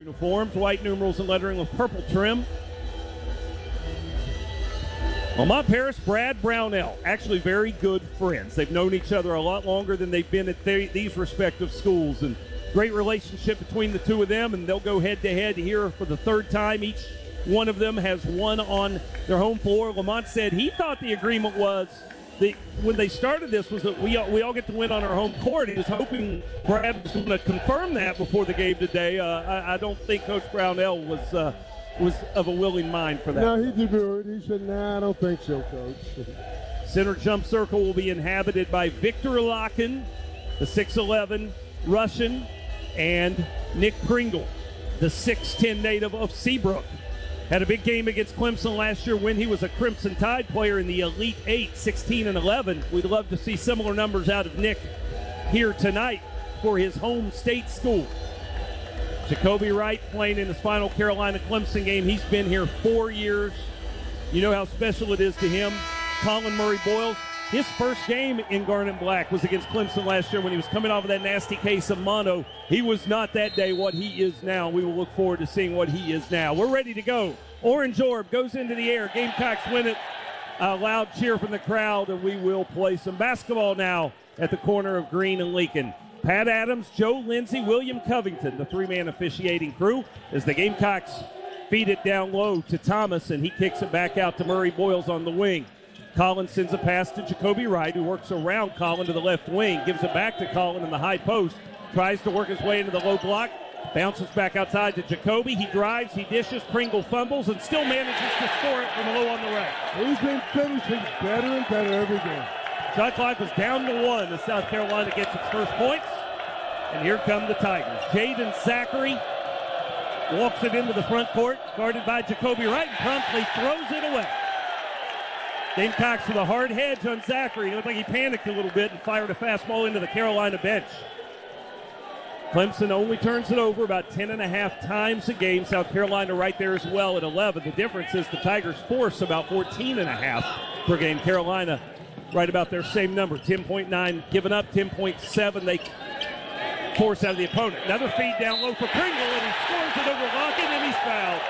Uniforms, white numerals and lettering with purple trim. Lamont Paris, Brad Brownell, actually very good friends. They've known each other a lot longer than they've been at these respective schools, and great relationship between the two of them, and they'll go head-to-head here for the third time. Each one of them has won on their home floor. Lamont said he thought the agreement was that when they started this was that we all get to win on our home court. He was hoping Brad was going to confirm that before the game today. I don't think Coach Brownell was of a willing mind for that. No, he demurred. He said, nah, I don't think so, Coach. Center jump circle will be inhabited by Victor Locken, the 6'11 Russian, and Nick Pringle, the 6'10 native of Seabrook. Had a big game against Clemson last year when he was a Crimson Tide player in the Elite Eight, 16 and 11. We'd love to see similar numbers out of Nick here tonight for his home state school. Jacoby Wright playing in his final Carolina-Clemson game. He's been here 4 years. You know how special it is to him. Colin Murray-Boyles, his first game in Garnet Black was against Clemson last year when he was coming off of that nasty case of mono. He was not that day what he is now. We will look forward to seeing what he is now. We're ready to go. Orange orb goes into the air. Gamecocks win it. A loud cheer from the crowd, and we will play some basketball now at the corner of Green and Lincoln. Pat Adams, Joe Lindsay, William Covington, the three-man officiating crew, as the Gamecocks feed it down low to Thomas, and he kicks it back out to Murray-Boyles on the wing. Colin sends a pass to Jacoby Wright, who works around Colin to the left wing, gives it back to Colin in the high post, tries to work his way into the low block, bounces back outside to Jacoby. He drives, he dishes, Pringle fumbles, and still manages to score it from low on the right. He's been finishing better and better every game. Shot clock was down to 1 as South Carolina gets its first points. And here come the Tigers. Jaden Zachary walks it into the front court, guarded by Jacoby Wright, and promptly throws it away. Gamecocks with a hard hedge on Zachary. It looked like he panicked a little bit and fired a fastball into the Carolina bench. Clemson only turns it over about 10.5 times a game. South Carolina right there as well at 11. The difference is the Tigers force about 14.5 per game. Carolina right about their same number. 10.9 given up, 10.7 they force out of the opponent. Another feed down low for Pringle, and he scores it over Locken, and he's fouled.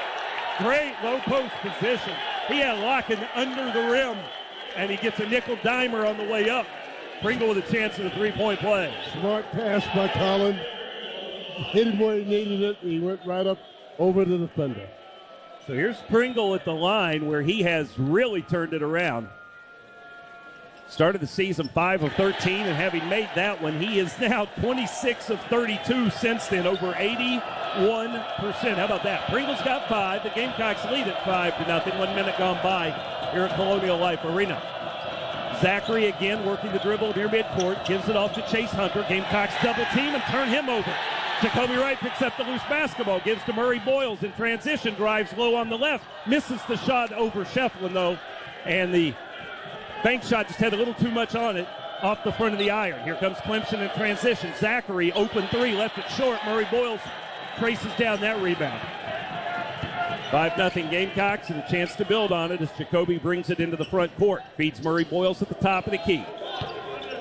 Great low post position. He had Locken under the rim, and he gets a nickel dimer on the way up. Pringle with a chance at a three-point play. Smart pass by Colin. Hit him where he needed it, and he went right up over the defender. So here's Pringle at the line where he has really turned it around. Started the season 5 of 13, and having made that one, he is now 26 of 32 since then, over 81%. How about that? Pringle's got 5. The Gamecocks lead at 5-0. 1 minute gone by here at Colonial Life Arena. Zachary again working the dribble near midcourt, gives it off to Chase Hunter. Gamecocks double team and turn him over. Jacoby Wright picks up the loose basketball, gives to Murray-Boyles in transition, drives low on the left, misses the shot over Shefflin though, and the bank shot just had a little too much on it off the front of the iron. Here comes Clemson in transition. Zachary, open 3, left it short. Murray-Boyles traces down that rebound. 5-0 Gamecocks, and a chance to build on it as Jacoby brings it into the front court. Feeds Murray-Boyles at the top of the key.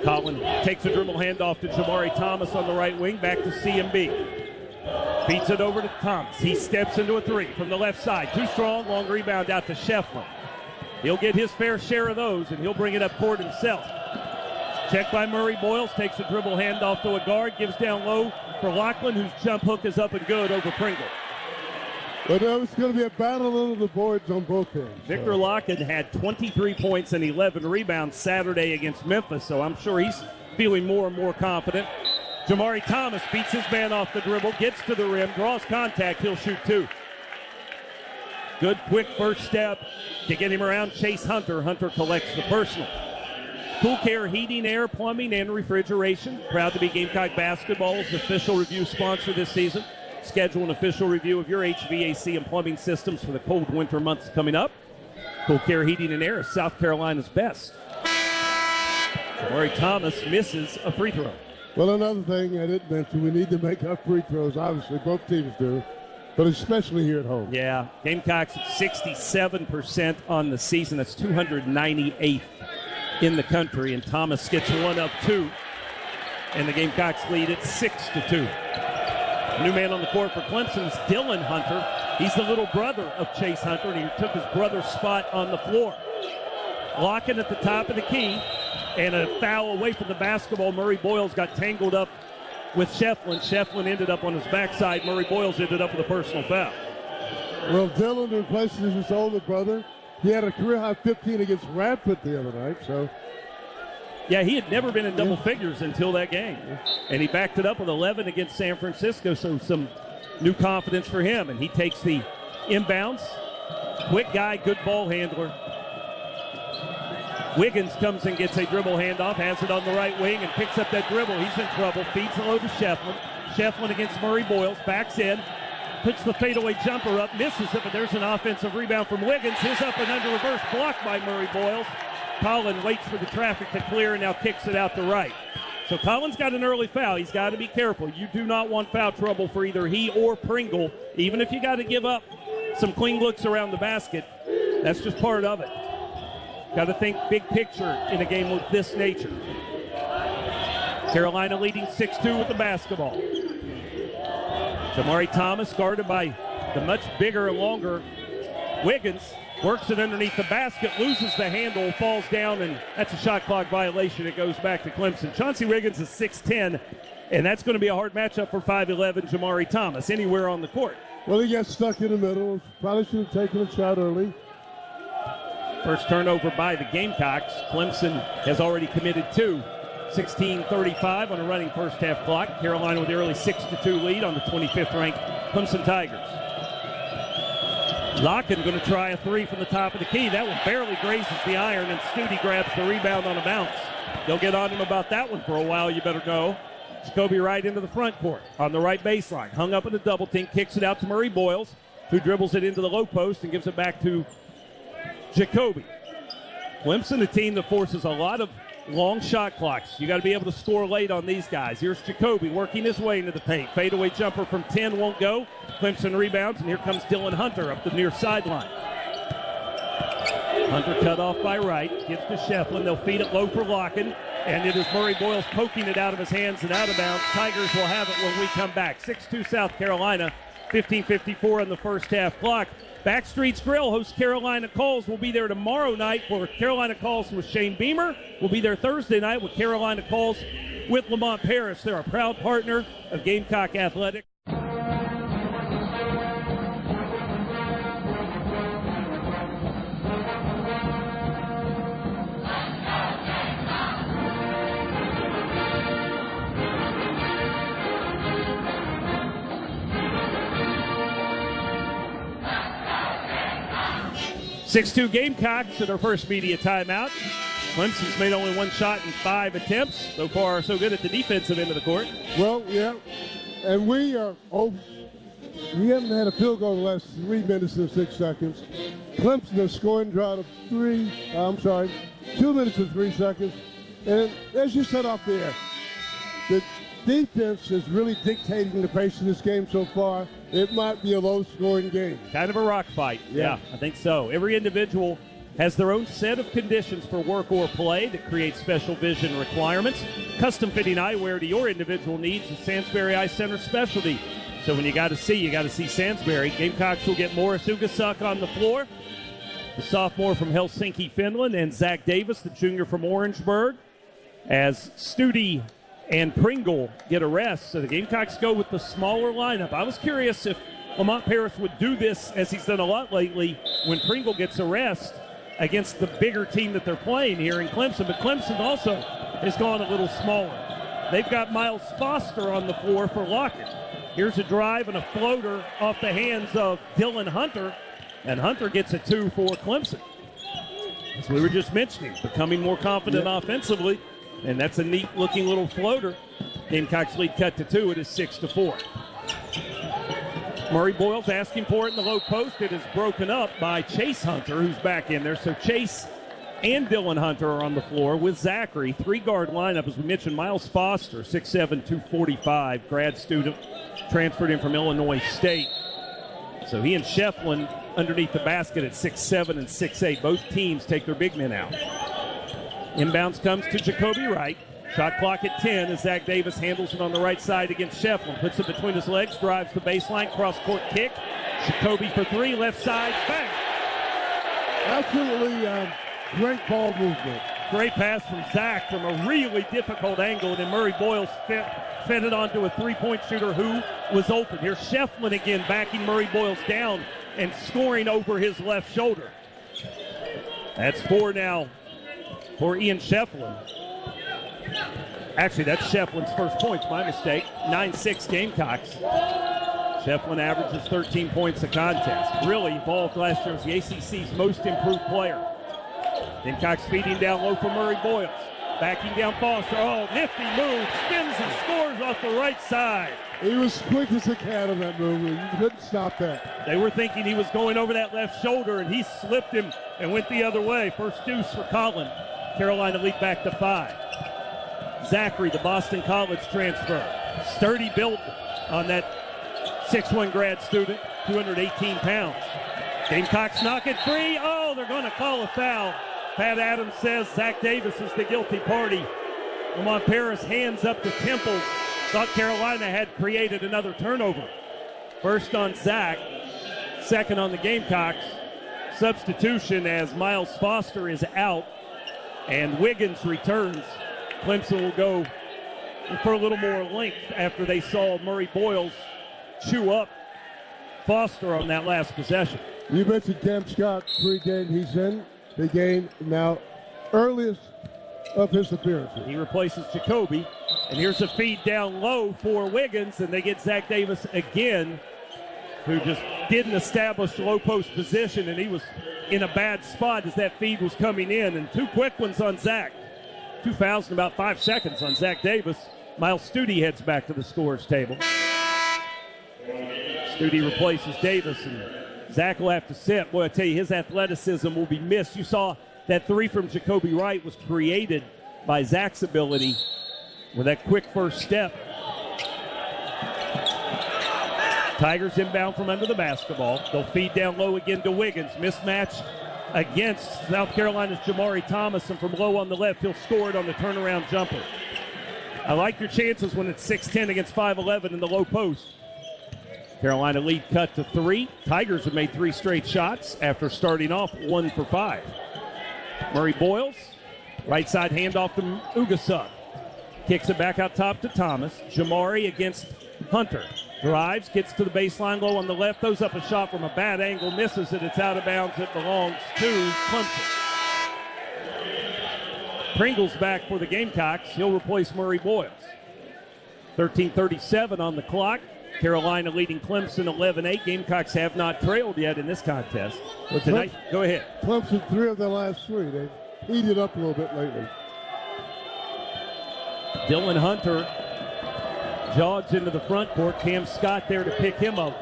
Colin takes a dribble handoff to Jamari Thomas on the right wing, back to CMB. Feeds it over to Thomas. He steps into a 3 from the left side. Too strong, long rebound out to Shefflin. He'll get his fair share of those, and he'll bring it up court himself. Checked by Murray-Boyles, takes a dribble handoff to a guard, gives down low for Lachlan, whose jump hook is up and good over Pringle. But it's going to be a battle under the boards on both ends. Victor Locken had 23 points and 11 rebounds Saturday against Memphis, so I'm sure he's feeling more and more confident. Jamari Thomas beats his man off the dribble, gets to the rim, draws contact, he'll shoot 2. Good quick first step to get him around Chase Hunter. Hunter collects the personal. Cool Care Heating, Air, Plumbing, and Refrigeration. Proud to be Gamecock Basketball's official review sponsor this season. Schedule an official review of your HVAC and plumbing systems for the cold winter months coming up. Cool Care Heating and Air is South Carolina's best. Jamari Thomas misses a free throw. Well, another thing I didn't mention, we need to make up free throws. Obviously, both teams do, but especially here at home. Yeah, Gamecocks at 67% on the season. That's 298th in the country, and Thomas gets 1 of 2, and the Gamecocks lead at 6-2. New man on the court for Clemson is Dylan Hunter. He's the little brother of Chase Hunter, and he took his brother's spot on the floor. Locken at the top of the key, and a foul away from the basketball. Murray Boyles got tangled up with Shefflin. Shefflin ended up on his backside. Murray Boyles ended up with a personal foul. Well, Dylan replaces his older brother. He had a career-high 15 against Radford the other night, so. Yeah, he had never been in double figures until that game. And he backed it up with 11 against San Francisco, so some new confidence for him. And he takes the inbounds. Quick guy, good ball handler. Wiggins comes and gets a dribble handoff, has it on the right wing, and picks up that dribble. He's in trouble. Feeds it low to Shefflin. Shefflin against Murray Boyles. Backs in. Puts the fadeaway jumper up. Misses it, but there's an offensive rebound from Wiggins. His up and under reverse blocked by Murray Boyles. Collin waits for the traffic to clear and now kicks it out to right. So Collin's got an early foul. He's got to be careful. You do not want foul trouble for either he or Pringle. Even if you got to give up some clean looks around the basket, that's just part of it. Got to think big picture in a game of this nature. Carolina leading 6-2 with the basketball. Jamari Thomas guarded by the much bigger and longer Wiggins. Works it underneath the basket, loses the handle, falls down, and that's a shot clock violation. It goes back to Clemson. Chauncey Wiggins is 6'10", and that's going to be a hard matchup for 5'11" Jamari Thomas anywhere on the court. Well, he gets stuck in the middle. Probably should have taken a shot early. First turnover by the Gamecocks. Clemson has already committed 2. 16:35 on a running first half clock. Carolina with the early 6-2 lead on the 25th ranked Clemson Tigers. Locken going to try a three from the top of the key. That one barely grazes the iron, and Studi grabs the rebound on a bounce. They'll get on him about that one for a while, you better know. Jacoby right into the front court on the right baseline. Hung up in a double team, kicks it out to Murray Boyles, who dribbles it into the low post and gives it back to Jacoby. Clemson, a team that forces a lot of long shot clocks. You got to be able to score late on these guys. Here's Jacoby working his way into the paint. Fadeaway jumper from 10 won't go. Clemson rebounds, and here comes Dylan Hunter up the near sideline. Hunter cut off by right. Gives to Shefflin. They'll feed it low for Locken. And it is Murray Boyles poking it out of his hands and out of bounds. Tigers will have it when we come back. 6-2 South Carolina. 15:54 on the first half clock. Backstreet's Grill hosts Carolina Calls. Will be there tomorrow night for Carolina Calls with Shane Beamer. We'll be there Thursday night with Carolina Calls with Lamont Paris. They're a proud partner of Gamecock Athletics. Six-2 Gamecocks at our first media timeout. Clemson's made only one shot in 5 attempts. So far, so good at the defensive end of the court. Well, yeah. And we haven't had a field goal in the last 3 minutes and 6 seconds. Clemson has scored drought of 2 minutes and 3 seconds. And as you said off the air, the defense is really dictating the pace of this game so far. It might be a low-scoring game. Kind of a rock fight. Yeah, I think so. Every individual has their own set of conditions for work or play that create special vision requirements. Custom fitting eyewear to your individual needs is Sansbury Eye Center specialty. So when you got to see Sansbury. Gamecocks will get Morris Ugasuk on the floor, the sophomore from Helsinki, Finland, and Zach Davis, the junior from Orangeburg, as Studi and Pringle get a rest. So the Gamecocks go with the smaller lineup. I was curious if Lamont Paris would do this, as he's done a lot lately, when Pringle gets a rest against the bigger team that they're playing here in Clemson. But Clemson also has gone a little smaller. They've got Miles Foster on the floor for Lockett. Here's a drive and a floater off the hands of Dylan Hunter, and Hunter gets a 2 for Clemson. As we were just mentioning, becoming more confident offensively. And that's a neat-looking little floater. Gamecocks lead cut to 2. It is 6-4. Murray Boyles asking for it in the low post. It is broken up by Chase Hunter, who's back in there. So Chase and Dylan Hunter are on the floor with Zachary. 3-guard lineup, as we mentioned. Miles Foster, 6'7", 245, grad student, transferred in from Illinois State. So he and Shefflin underneath the basket at 6'7" and 6'8". Both teams take their big men out. Inbounds comes to Jacoby Wright. Shot clock at 10 as Zach Davis handles it on the right side against Shefflin. Puts it between his legs, drives the baseline, cross-court kick. Jacoby for three, left side, bang! Absolutely great ball movement. Great pass from Zach from a really difficult angle, and then Murray Boyles fed it onto a three-point shooter who was open. Here's Shefflin again backing Murray Boyles down and scoring over his left shoulder. That's 4 now for Ian Shefflin. Actually, that's Shefflin's first points, my mistake. 9-6 Gamecocks. Shefflin averages 13 points a contest. Really evolved last year as the ACC's most improved player. Gamecocks feeding down low for Murray Boyles. Backing down Foster. Oh, nifty move. Spins and scores off the right side. He was quick as a cat on that move. You couldn't stop that. They were thinking he was going over that left shoulder, and he slipped him and went the other way. First deuce for Colin. Carolina lead back to 5. Zachary, the Boston College transfer. Sturdy built on that 6'1" grad student, 218 pounds. Gamecocks knock it free. Oh, they're going to call a foul. Pat Adams says Zach Davis is the guilty party. Lamont Paris hands up the temples. Thought Carolina had created another turnover. First on Zach, second on the Gamecocks. Substitution as Miles Foster is out and Wiggins returns. Clemson will go for a little more length after they saw Murray Boyles chew up Foster on that last possession. You mentioned Cam Scott pre-game. He's in the game now, earliest of his appearances. He replaces Jacoby, and here's a feed down low for Wiggins, and they get Zach Davis again, who just didn't establish the low post position, and he was in a bad spot as that feed was coming in, and 2 quick ones on Zach. 2 fouls in about 5 seconds on Zach Davis. Miles Studi heads back to the scorer's table. Studi replaces Davis, and Zach will have to sit. Boy, I tell you, his athleticism will be missed. You saw that three from Jacoby Wright was created by Zach's ability with that quick first step. Tigers inbound from under the basketball. They'll feed down low again to Wiggins. Mismatch against South Carolina's Jamari Thomas, and from low on the left, he'll score it on the turnaround jumper. I like your chances when it's 6'10 against 5'11 in the low post. Carolina lead cut to 3. Tigers have made 3 straight shots after starting off 1 for 5. Murray Boyles, right side handoff to Ugasuk. Kicks it back out top to Thomas. Jamari against Hunter. Drives, gets to the baseline low on the left, throws up a shot from a bad angle, misses it. It's out of bounds. It belongs to Clemson. Pringle's back for the Gamecocks. He'll replace Murray Boyles. 13:37 on the clock. Carolina leading Clemson 11-8. Gamecocks have not trailed yet in this contest. But tonight, go ahead. Clemson 3 of their last 3. They've heated up a little bit lately. Dylan Hunter jogs into the front court. Cam Scott there to pick him up.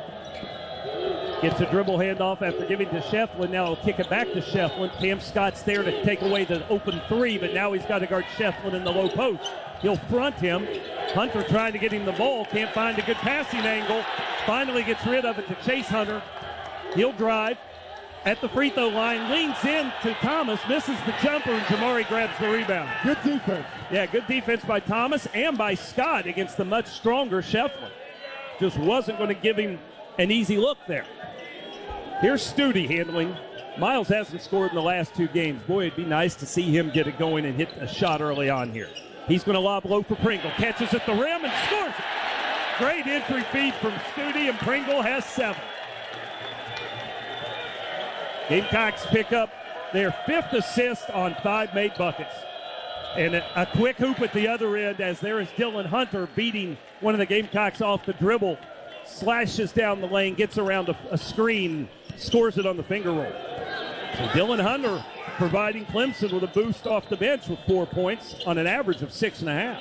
Gets a dribble handoff after giving to Shefflin. Now he'll kick it back to Shefflin. Cam Scott's there to take away the open 3, but now he's got to guard Shefflin in the low post. He'll front him. Hunter trying to get him the ball. Can't find a good passing angle. Finally gets rid of it to Chase Hunter. He'll drive at the free throw line. Leans in to Thomas. Misses the jumper, and Jamari grabs the rebound. Good defense. Yeah, good defense by Thomas and by Scott against the much stronger Shefflin. Just wasn't going to give him an easy look there. Here's Studi handling. Miles hasn't scored in the last 2 games. Boy, it'd be nice to see him get it going and hit a shot early on here. He's going to lob low for Pringle. Catches at the rim and scores it. Great entry feed from Studi, and Pringle has 7. Gamecocks pick up their 5th assist on 5 made buckets. And a quick hoop at the other end as there is Dylan Hunter beating one of the Gamecocks off the dribble. Slashes down the lane, gets around a screen, scores it on the finger roll. So Dylan Hunter providing Clemson with a boost off the bench with 4 points on an average of 6.5.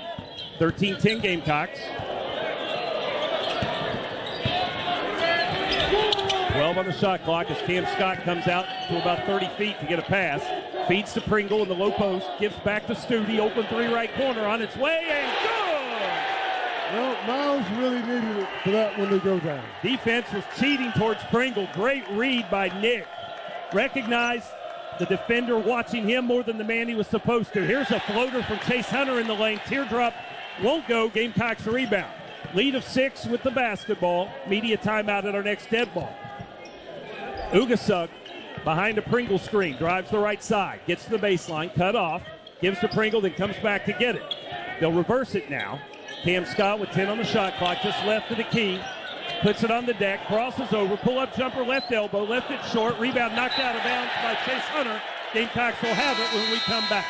13-10 Gamecocks. 12 on the shot clock as Cam Scott comes out to about 30 feet to get a pass. Feeds to Pringle in the low post. Gives back to Studi. Open 3 right corner on its way, and good! Well, Miles really needed it for that one to go down. Defense was cheating towards Pringle. Great read by Nick. Recognized The defender watching him more than the man he was supposed to. Here's a floater from Chase Hunter in the lane. Teardrop won't go. Gamecocks rebound. Lead of 6 with the basketball. Media timeout at our next dead ball. Ugasuk behind a Pringle screen. Drives the right side. Gets to the baseline. Cut off. Gives to Pringle, then comes back to get it. They'll reverse it now. Cam Scott with 10 on the shot clock. Just left to the key. Puts it on the deck. Crosses over. Pull-up jumper, left elbow. Left it short. Rebound knocked out of bounds by Chase Hunter. Gamecocks will have it when we come back.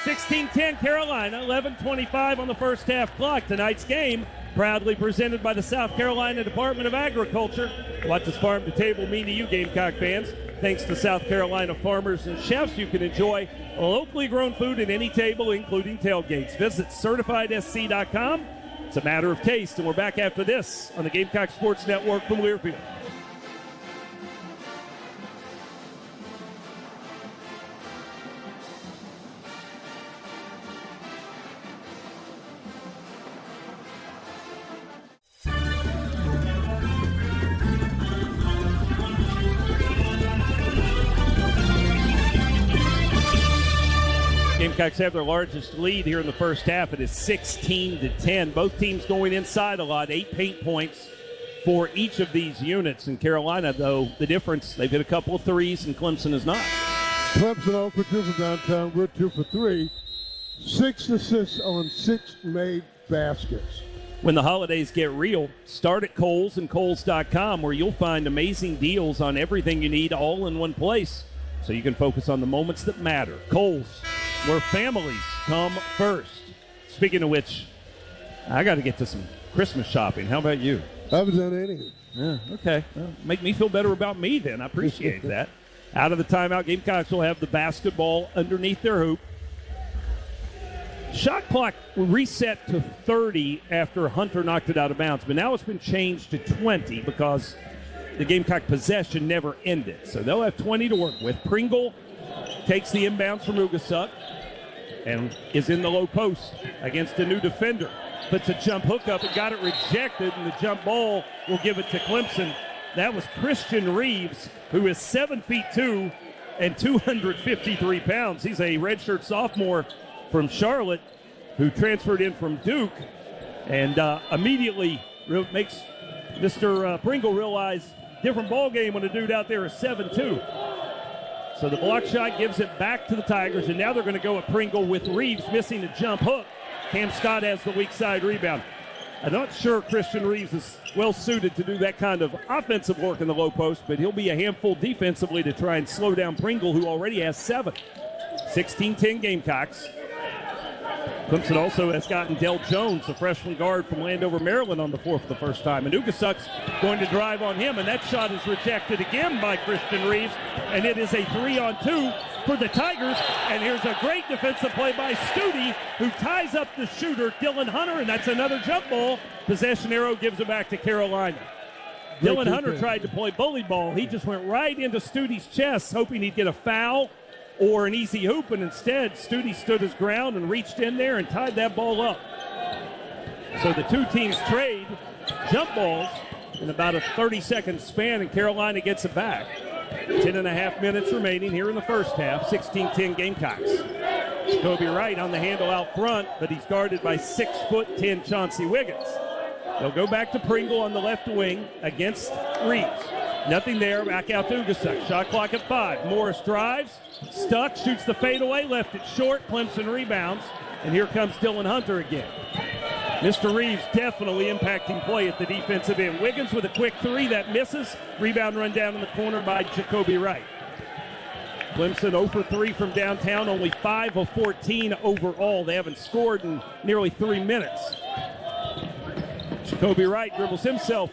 16-10 Carolina. 11:25 on the first half clock. Tonight's game proudly presented by the South Carolina Department of Agriculture. What does farm to table mean to you, Gamecock fans? Thanks to South Carolina farmers and chefs, you can enjoy locally grown food at any table, including tailgates. Visit CertifiedSC.com. It's a matter of taste, and we're back after this on the Gamecock Sports Network from Learfield. Gamecocks have their largest lead here in the first half. It is 16-10. Both teams going inside a lot. 8 paint points for each of these units. In Carolina, though, the difference, they've hit a couple of threes, and Clemson is not. Clemson 0 for 2 from downtown. We're 2 for 3. 6 assists on 6 made baskets. When the holidays get real, start at Kohl's and Kohls.com, where you'll find amazing deals on everything you need all in one place, so you can focus on the moments that matter. Kohl's, where families come first. Speaking of which, I got to get to some Christmas shopping. How about you? I haven't done anything. Yeah, okay. Well, make me feel better about me then. I appreciate that. Out of the timeout, Gamecocks will have the basketball underneath their hoop. Shot clock reset to 30 after Hunter knocked it out of bounds, but now it's been changed to 20 because the Gamecock possession never ended. So they'll have 20 to work with. Pringle takes the inbounds from Ugasuk and is in the low post against a new defender. Puts a jump hook up and got it rejected, and the jump ball will give it to Clemson. That was Christian Reeves, who is 7'2" and 253 pounds. He's a redshirt sophomore from Charlotte who transferred in from Duke and immediately makes Mr. Pringle realize different ball game when a dude out there is 7'2". So the block shot gives it back to the Tigers, and now they're going to go at Pringle with Reeves missing a jump hook. Cam Scott has the weak side rebound. I'm not sure Christian Reeves is well suited to do that kind of offensive work in the low post, but he'll be a handful defensively to try and slow down Pringle, who already has 7. 16-10 Gamecocks. Clemson also has gotten Del Jones, the freshman guard from Landover, Maryland, on the floor for the first time. And Ugasuk's going to drive on him, and that shot is rejected again by Christian Reeves. And it is a 3-on-2 for the Tigers. And here's a great defensive play by Studi, who ties up the shooter, Dylan Hunter, and that's another jump ball. Possession arrow gives it back to Carolina. Dylan Hunter tried to play bully ball. He just went right into Studi's chest, hoping he'd get a foul or an easy hoop, and instead Studi stood his ground and reached in there and tied that ball up. So the two teams trade jump balls in about a 30-second span, and Carolina gets it back. 10.5 minutes remaining here in the first half. 16-10 Gamecocks. Jacoby Wright on the handle out front, but he's guarded by 6'10" Chauncey Wiggins. They'll go back to Pringle on the left wing against Reeves. Nothing there, back out to Ugasuk. Shot clock at 5. Morris drives, stuck, shoots the fadeaway, left it short. Clemson rebounds, and here comes Dylan Hunter again. Mr. Reeves definitely impacting play at the defensive end. Wiggins with a quick 3 that misses. Rebound run down in the corner by Jacoby Wright. Clemson 0 for 3 from downtown, only 5 of 14 overall. They haven't scored in nearly 3 minutes. Jacoby Wright dribbles himself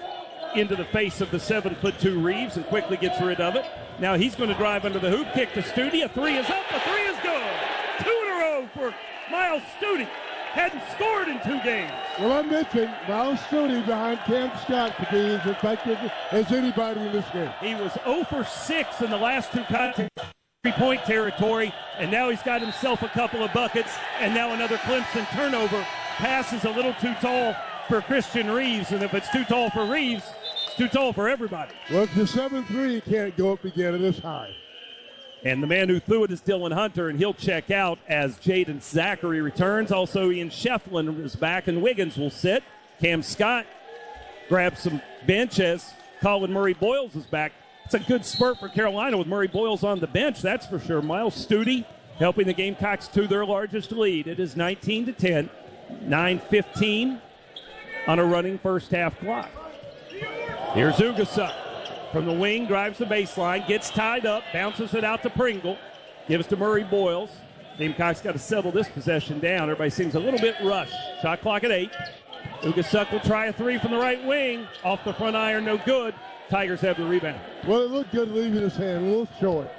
into the face of the 7'2" Reeves and quickly gets rid of it. Now he's going to drive under the hoop, kick to Studi. A 3 is up, a 3 is good. 2 in a row for Miles Studi. Hadn't scored in 2 games. Well, I mentioned Miles Studi behind Cam Scott to be as effective as anybody in this game. He was 0 for 6 in the last 2 contests, 3-point territory, and now he's got himself a couple of buckets, and now another Clemson turnover. Pass is a little too tall for Christian Reeves, and if it's too tall for Reeves, it's too tall for everybody. Well, it's the 7-3, you can't go up again at this high. And the man who threw it is Dylan Hunter, and he'll check out as Jaden Zachary returns. Also, Ian Shefflin is back, and Wiggins will sit. Cam Scott grabs some bench as Colin Murray Boyles is back. It's a good spurt for Carolina with Murray Boyles on the bench, that's for sure. Miles Stute helping the Gamecocks to their largest lead. It is 19-10, 9:15 on a running first half clock. Here's Ugasuk from the wing, drives the baseline, gets tied up, bounces it out to Pringle, gives to Murray Boyles. Gamecocks got to settle this possession down. Everybody seems a little bit rushed. Shot clock at 8. Ugasuk will try a three from the right wing. Off the front iron, no good. Tigers have the rebound. Well, it looked good leaving his hand, a little short.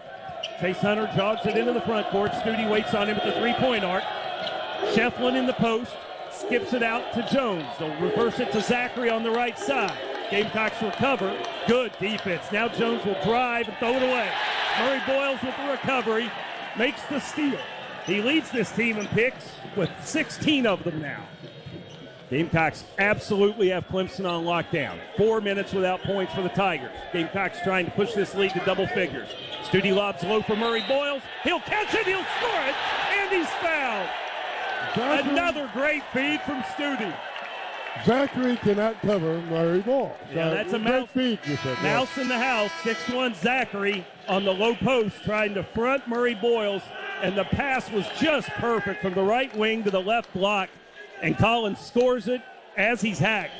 Chase Hunter jogs it into the front court. Stute waits on him at the three-point arc. Shefflin in the post, skips it out to Jones. They'll reverse it to Zachary on the right side. Gamecocks recover. Good defense. Now Jones will drive and throw it away. Murray Boyles with the recovery, makes the steal. He leads this team in picks with 16 of them now. Gamecocks absolutely have Clemson on lockdown. 4 minutes without points for the Tigers. Gamecocks trying to push this lead to double figures. Stute lobs low for Murray Boyles. He'll catch it, he'll score it, and he's fouled. Another great feed from Stute. Zachary cannot cover Murray Boyles. Yeah, that's a mouse in the house. 6'1" Zachary on the low post trying to front Murray Boyles, and the pass was just perfect from the right wing to the left block, and Collins scores it as he's hacked.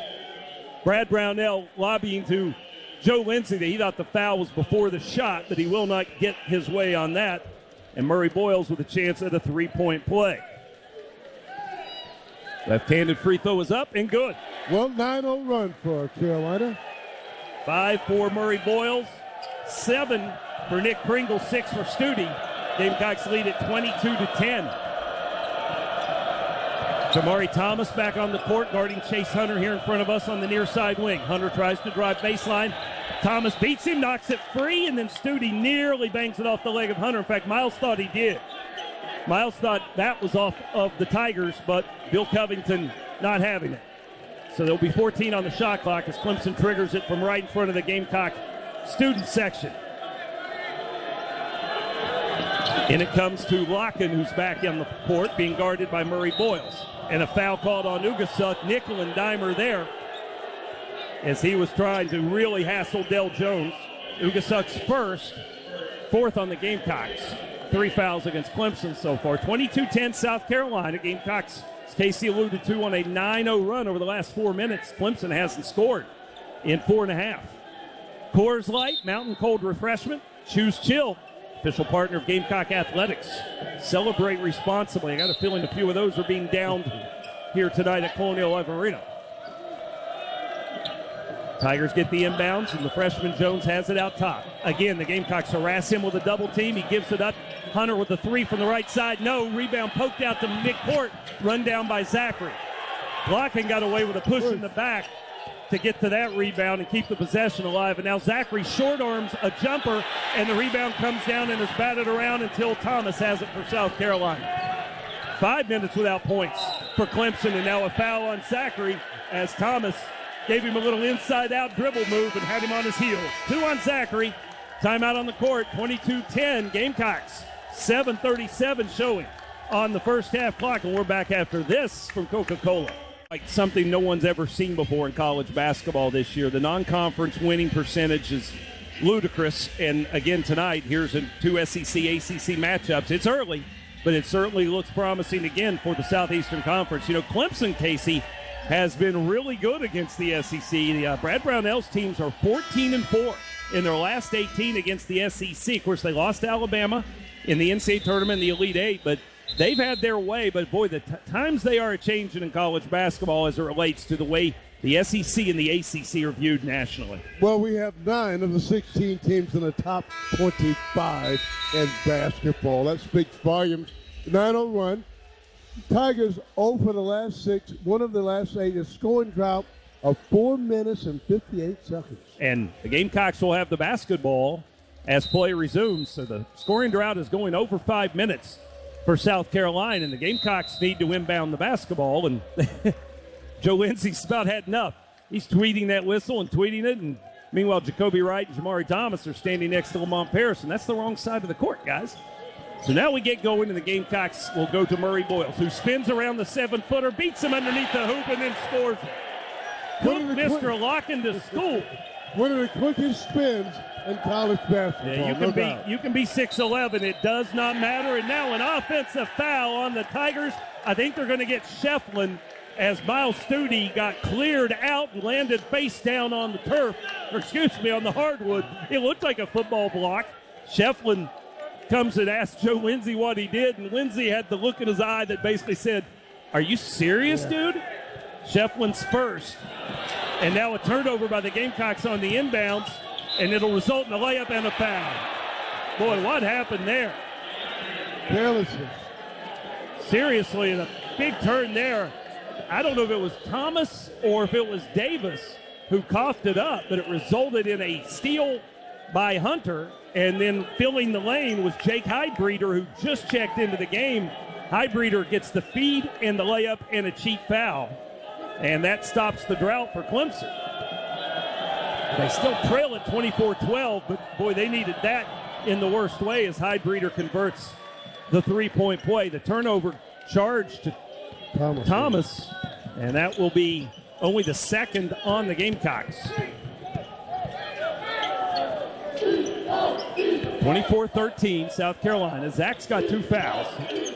Brad Brownell lobbying to Joe Lindsey that he thought the foul was before the shot, but he will not get his way on that, and Murray Boyles with a chance at a three-point play. Left-handed free throw is up and good. Well, 9-0 run for Carolina. 5 for Murray Boyles, 7 for Nick Pringle, 6 for Stute. Gamecocks lead at 22-10. Jamari Thomas back on the court, guarding Chase Hunter here in front of us on the near side wing. Hunter tries to drive baseline. Thomas beats him, knocks it free, and then Stute nearly bangs it off the leg of Hunter. In fact, Miles thought he did. Miles thought that was off of the Tigers, but Bill Covington not having it. So there'll be 14 on the shot clock as Clemson triggers it from right in front of the Gamecock student section. And it comes to Locken, who's back on the court, being guarded by Murray Boyles. And a foul called on Ugasuk, nickel and dimer there, as he was trying to really hassle Del Jones. Ugasuk's first, 4th on the Gamecocks. 3 fouls against Clemson so far. 22-10 South Carolina. Gamecocks, as Casey alluded to, on a 9-0 run over the last 4 minutes. Clemson hasn't scored in 4.5. Coors Light, Mountain Cold Refreshment. Choose Chill, official partner of Gamecock Athletics. Celebrate responsibly. I got a feeling a few of those are being downed here tonight at Colonial Live Arena. Tigers get the inbounds, and the freshman Jones has it out top. Again, the Gamecocks harass him with a double team. He gives it up. Hunter with a three from the right side. No. Rebound poked out to midcourt. Run down by Zachary. Locken got away with a push in the back to get to that rebound and keep the possession alive. And now Zachary short arms a jumper, and the rebound comes down and is batted around until Thomas has it for South Carolina. 5 minutes without points for Clemson, and now a foul on Zachary as Thomas gave him a little inside-out dribble move and had him on his heels. 2 on Zachary. Timeout on the court. 22-10 Gamecocks. 7:37 showing on the first half clock, and we're back after this from Coca-Cola. Like something no one's ever seen before in college basketball this year. The non-conference winning percentage is ludicrous, and again tonight, here's 2 SEC, ACC matchups. It's early, but it certainly looks promising again for the Southeastern Conference. You know, Clemson, Casey, has been really good against the SEC. Brad Brownell's teams are 14-4 in their last 18 against the SEC. Of course, they lost to Alabama in the NCAA tournament, the Elite Eight, but they've had their way. But, boy, the times they are changing in college basketball as it relates to the way the SEC and the ACC are viewed nationally. Well, we have 9 of the 16 teams in the top 25 in basketball. That speaks volumes. 9-0 run. Tigers 0 for the last 6. One of the last 8 is scoring drought of 4 minutes and 58 seconds. And the Gamecocks will have the basketball as play resumes. So the scoring drought is going over 5 minutes for South Carolina. And the Gamecocks need to inbound the basketball. And Joe Lindsey's about had enough. He's tweeting that whistle and tweeting it. And Meanwhile, Jacoby Wright and Jamari Thomas are standing next to Lamont Paris, and that's the wrong side of the court, guys. So now we get going, and the Gamecocks will go to Murray Boyles, who spins around the 7-footer, beats him underneath the hoop, and then scores it. Took Mr. Locken to school. One of the quickest spins in college basketball. Yeah, you can be 6'11". It does not matter. And now an offensive foul on the Tigers. I think they're going to get Shefflin as Miles Studi got cleared out and landed face down on the turf, on the hardwood. It looked like a football block. Shefflin comes and asks Joe Lindsay what he did, and Lindsay had the look in his eye that basically said, "Are you serious, dude?" Shefflin's first. And now a turnover by the Gamecocks on the inbounds, and it'll result in a layup and a foul. Boy, what happened there? Carelessness. Seriously, a big turn there. I don't know if it was Thomas or if it was Davis who coughed it up, but it resulted in a steal by Hunter, and then filling the lane was Jake Heidbreeder, who just checked into the game. Heidbreeder gets the feed and the layup and a cheap foul. And that stops the drought for Clemson. They still trail at 24-12, but, boy, they needed that in the worst way as Heidbreeder converts the three-point play. The turnover charge to Thomas, and that will be only the second on the Gamecocks. 24-13, South Carolina. Zach's got 2 fouls.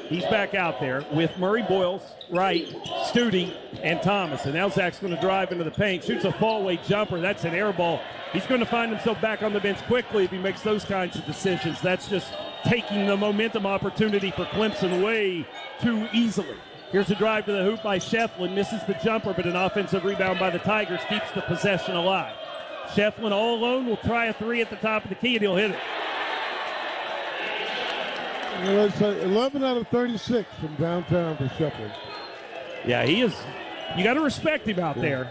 He's back out there with Murray Boyles, Wright, Studi, and Thomas. And now Zach's going to drive into the paint, shoots a fallaway jumper. That's an air ball. He's going to find himself back on the bench quickly if he makes those kinds of decisions. That's just taking the momentum opportunity for Clemson way too easily. Here's a drive to the hoop by Shefflin. Misses the jumper, but an offensive rebound by the Tigers keeps the possession alive. Shefflin all alone will try a 3 at the top of the key, and he'll hit it. Well, it's 11 out of 36 from downtown for Shefflin. Yeah, he is. You got to respect him out there.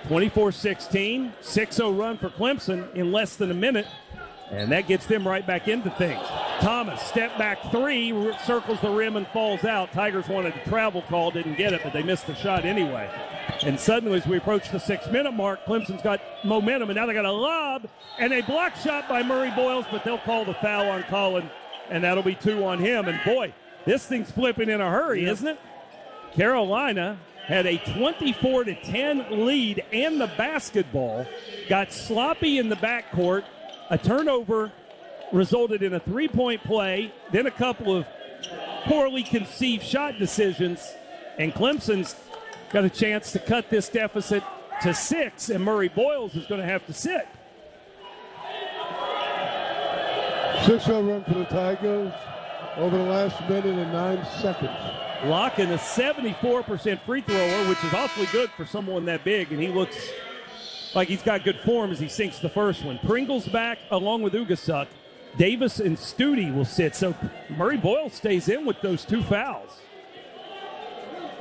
24-16, 6-0 run for Clemson in less than a minute, and that gets them right back into things. Thomas, step back 3, circles the rim and falls out. Tigers wanted a travel call, didn't get it, but they missed the shot anyway. And suddenly, as we approach the 6-minute mark, Clemson's got momentum, and now they got a lob and a block shot by Murray Boyles, but they'll call the foul on Colin, and that'll be 2 on him. And boy, this thing's flipping in a hurry, isn't it? Carolina had a 24-10 lead and the basketball, got sloppy in the backcourt. A turnover resulted in a 3-point play, then a couple of poorly conceived shot decisions, and Clemson's got a chance to cut this deficit to 6, and Murray Boyles is going to have to sit. 6-0 run for the Tigers over the last minute and 9 seconds. Locken, a 74% free thrower, which is awfully good for someone that big, and he looks like he's got good form as he sinks the first one. Pringle's back along with Ugasuk. Davis and Studi will sit, so Murray Boyles stays in with those 2 fouls.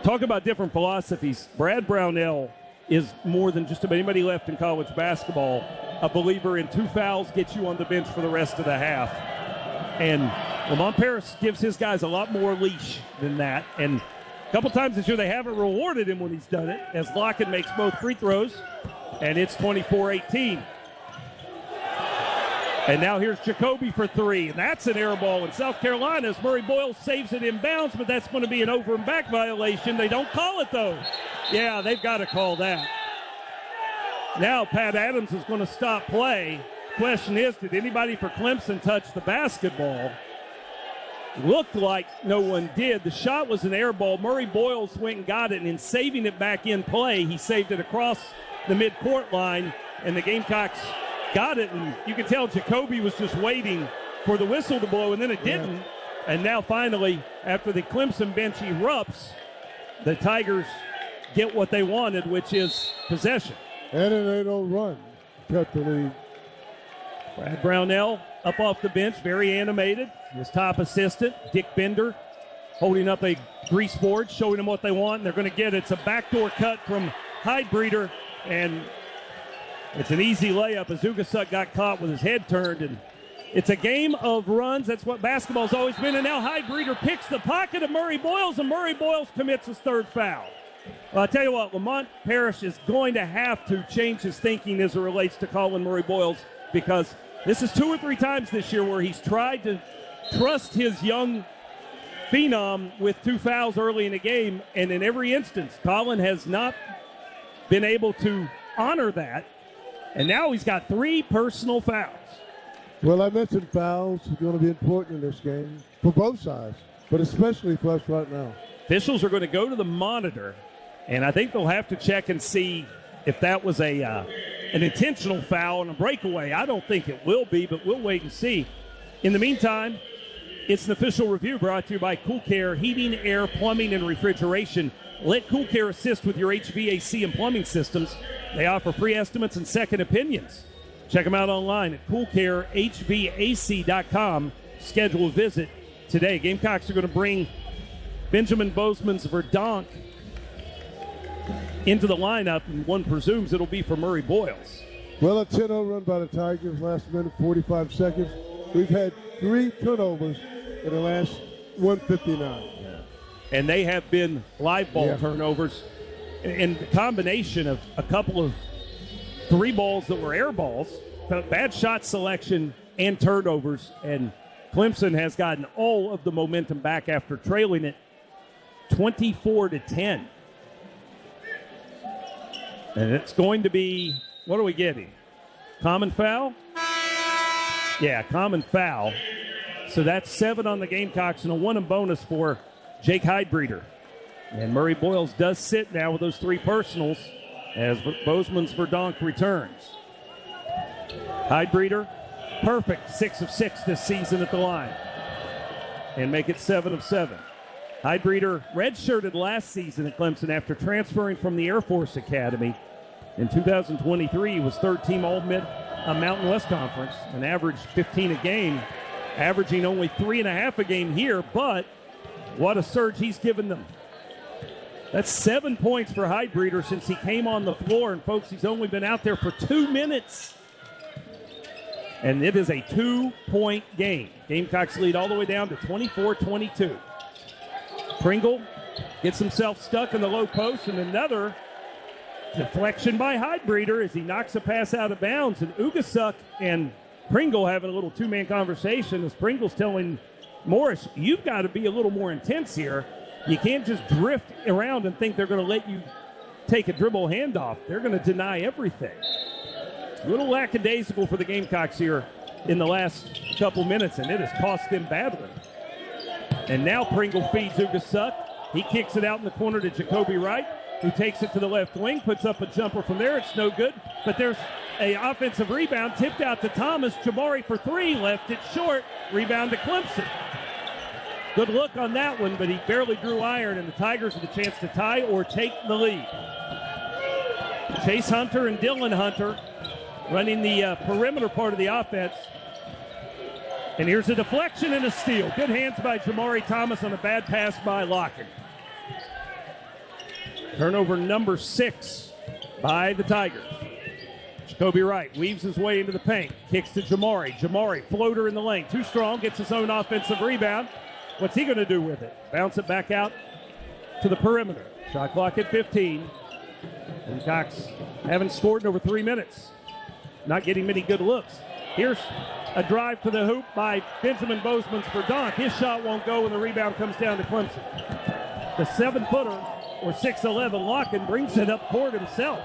Talk about different philosophies. Brad Brownell is more than just about anybody left in college basketball. A believer in 2 fouls gets you on the bench for the rest of the half. And Lamont Paris gives his guys a lot more leash than that. And a couple times this year they haven't rewarded him when he's done it, as Locken makes both free throws, and it's 24-18. And now here's Jacoby for 3, and that's an air ball in South Carolina as Murray Boyles saves it inbounds, but that's going to be an over and back violation. They don't call it, though. Yeah, they've got to call that. Now Pat Adams is going to stop play. Question is, did anybody for Clemson touch the basketball? Looked like no one did. The shot was an air ball. Murray Boyles went and got it, and in saving it back in play, he saved it across the midcourt line, and the Gamecocks got it, and you can tell Jacoby was just waiting for the whistle to blow, and then it didn't. Yeah. And now finally, after the Clemson bench erupts, the Tigers get what they wanted, which is possession. And an 8-0 run cut the lead. Brad Brownell up off the bench, very animated. His top assistant, Dick Bender, holding up a grease board, showing them what they want, and they're going to get it. It's a backdoor cut from Heidbreeder, and it's an easy layup as Ugasuk got caught with his head turned. And it's a game of runs. That's what basketball's always been. And now Heidbreeder picks the pocket of Murray Boyles, and Murray Boyles commits his 3rd foul. Well, I'll tell you what, Lamont Parrish is going to have to change his thinking as it relates to Colin Murray-Boyles, because this is 2 or 3 times this year where he's tried to trust his young phenom with 2 fouls early in the game, and in every instance, Colin has not been able to honor that, and now he's got 3 personal fouls. Well, I mentioned fouls are going to be important in this game for both sides, but especially for us right now. Officials are going to go to the monitor, and I think they'll have to check and see if that was an intentional foul and a breakaway. I don't think it will be, but we'll wait and see. In the meantime, it's an official review brought to you by Cool Care Heating, Air, Plumbing, and Refrigeration. Let Cool Care assist with your HVAC and plumbing systems. They offer free estimates and second opinions. Check them out online at coolcarehvac.com. Schedule a visit today. Gamecocks are going to bring Benjamin Bozeman's Verdonk into the lineup, and one presumes it'll be for Murray-Boyles. Well, a 10-0 run by the Tigers last minute, 45 seconds. We've had 3 turnovers in the last 159. Yeah. And they have been live ball turnovers, and the combination of a couple of 3 balls that were air balls, bad shot selection, and turnovers. And Clemson has gotten all of the momentum back after trailing it 24-10. And it's going to be, what are we getting? Common foul? Yeah, common foul. So that's 7 on the Gamecocks and a 1 in bonus for Jake Heidbreeder. And Murray-Boyles does sit now with those 3 personals as Bozeman's Verdonk returns. Heidbreeder, perfect 6 of 6 this season at the line and make it 7 of 7. Heidbreeder redshirted last season at Clemson after transferring from the Air Force Academy. In 2023, he was 3rd team All-Mountain West Conference and averaged 15 a game, averaging only 3.5 a game here, but what a surge he's given them. That's 7 points for Heidbreeder since he came on the floor, and folks, he's only been out there for 2 minutes. And it is a 2-point game. Gamecocks lead all the way down to 24-22. Pringle gets himself stuck in the low post, and another deflection by Heidbreeder as he knocks a pass out of bounds. And Ugasuk and Pringle having a little 2-man conversation as Pringle's telling Morris, you've got to be a little more intense here. You can't just drift around and think they're going to let you take a dribble handoff. They're going to deny everything. A little lackadaisical for the Gamecocks here in the last couple minutes, and it has cost them badly. And now Pringle feeds Ugasuk. He kicks it out in the corner to Jacoby Wright, who takes it to the left wing, puts up a jumper from there. It's no good, but there's an offensive rebound tipped out to Thomas. Jamari for 3, left it short. Rebound to Clemson. Good look on that one, but he barely drew iron, and the Tigers with a chance to tie or take the lead. Chase Hunter and Dylan Hunter running the perimeter part of the offense. And here's a deflection and a steal. Good hands by Jamari Thomas on a bad pass by Locken. Turnover number 6 by the Tigers. Jacoby Wright weaves his way into the paint. Kicks to Jamari. Jamari, floater in the lane. Too strong, gets his own offensive rebound. What's he going to do with it? Bounce it back out to the perimeter. Shot clock at 15. And Cox haven't scored in over 3 minutes. Not getting many good looks. Here's a drive to the hoop by Benjamin Bozeman's Verdonk. His shot won't go, and the rebound comes down to Clemson. The 7-footer, or 6'11", Locken, brings it up court himself.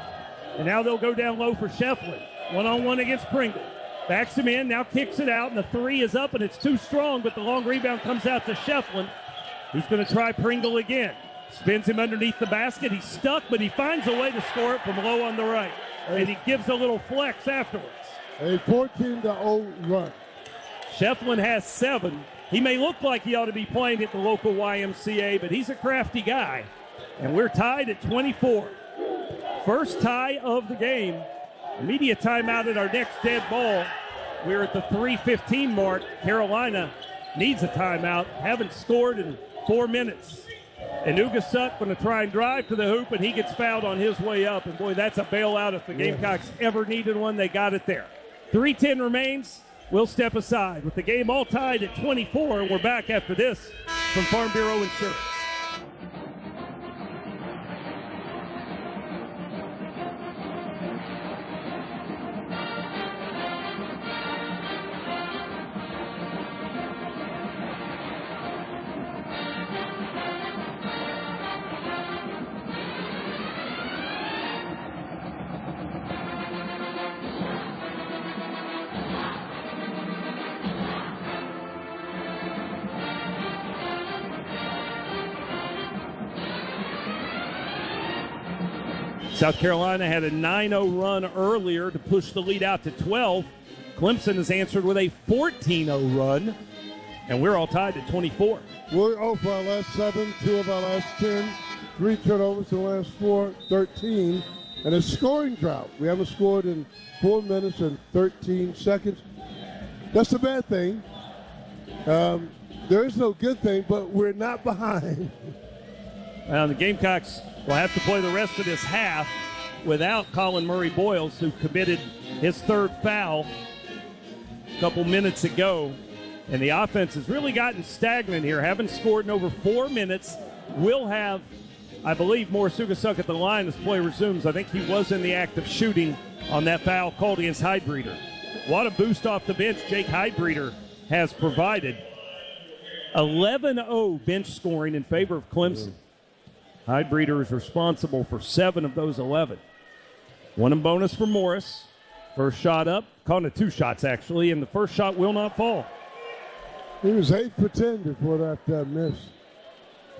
And now they'll go down low for Shefflin. 1-on-1 against Pringle. Backs him in, now kicks it out, and the 3 is up, and it's too strong, but the long rebound comes out to Shefflin. He's going to try Pringle again. Spins him underneath the basket. He's stuck, but he finds a way to score it from low on the right. And he gives a little flex afterwards. A 14-0 run. Shefflin has 7. He may look like he ought to be playing at the local YMCA, but he's a crafty guy. And we're tied at 24. First tie of the game. Immediate timeout at our next dead ball. We're at the 3:15 mark. Carolina needs a timeout. Haven't scored in 4 minutes. And Ugasuk going to try and drive to the hoop, and he gets fouled on his way up. And, boy, that's a bailout. If the Gamecocks ever needed one, they got it there. 3:10 remains. We'll step aside. With the game all tied at 24, we're back after this from Farm Bureau Insurance. South Carolina had a 9-0 run earlier to push the lead out to 12. Clemson has answered with a 14-0 run, and we're all tied at 24. We're 0 for our last 7, 2 of our last 10, 3 turnovers in the last 4, 13, and a scoring drought. We haven't scored in 4 minutes and 13 seconds. That's a bad thing. There is no good thing, but we're not behind. The Gamecocks will have to play the rest of this half without Colin Murray-Boyles, who committed his 3rd foul a couple minutes ago. And the offense has really gotten stagnant here. Haven't scored in over 4 minutes. Will have, I believe, Morris Ugasuk at the line as play resumes. I think he was in the act of shooting on that foul called against Heidbreeder. What a boost off the bench Jake Heidbreeder has provided. 11-0 bench scoring in favor of Clemson. Heidbreeder is responsible for 7 of those 11. 1 in bonus for Morris. First shot up. Calling it 2 shots, actually, and the first shot will not fall. He was 8 for 10 before that miss.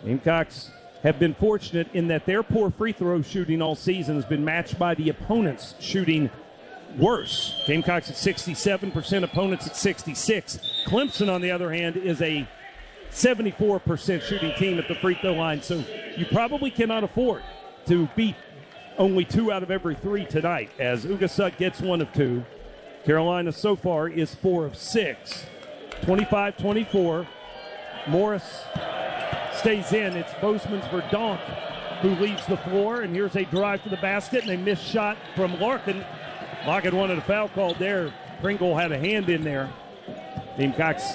Gamecocks have been fortunate in that their poor free throw shooting all season has been matched by the opponents shooting worse. Gamecocks at 67%, opponents at 66. Clemson, on the other hand, is a 74% shooting team at the free throw line, so you probably cannot afford to beat only 2 out of every 3 tonight, as Ugasuk gets 1 of 2. Carolina so far is 4 of 6. 25-24. Morris stays in. It's Bozeman's Verdonk who leaves the floor, and here's a drive to the basket, and a missed shot from Larkin. Larkin wanted a foul called there. Pringle had a hand in there. Gamecocks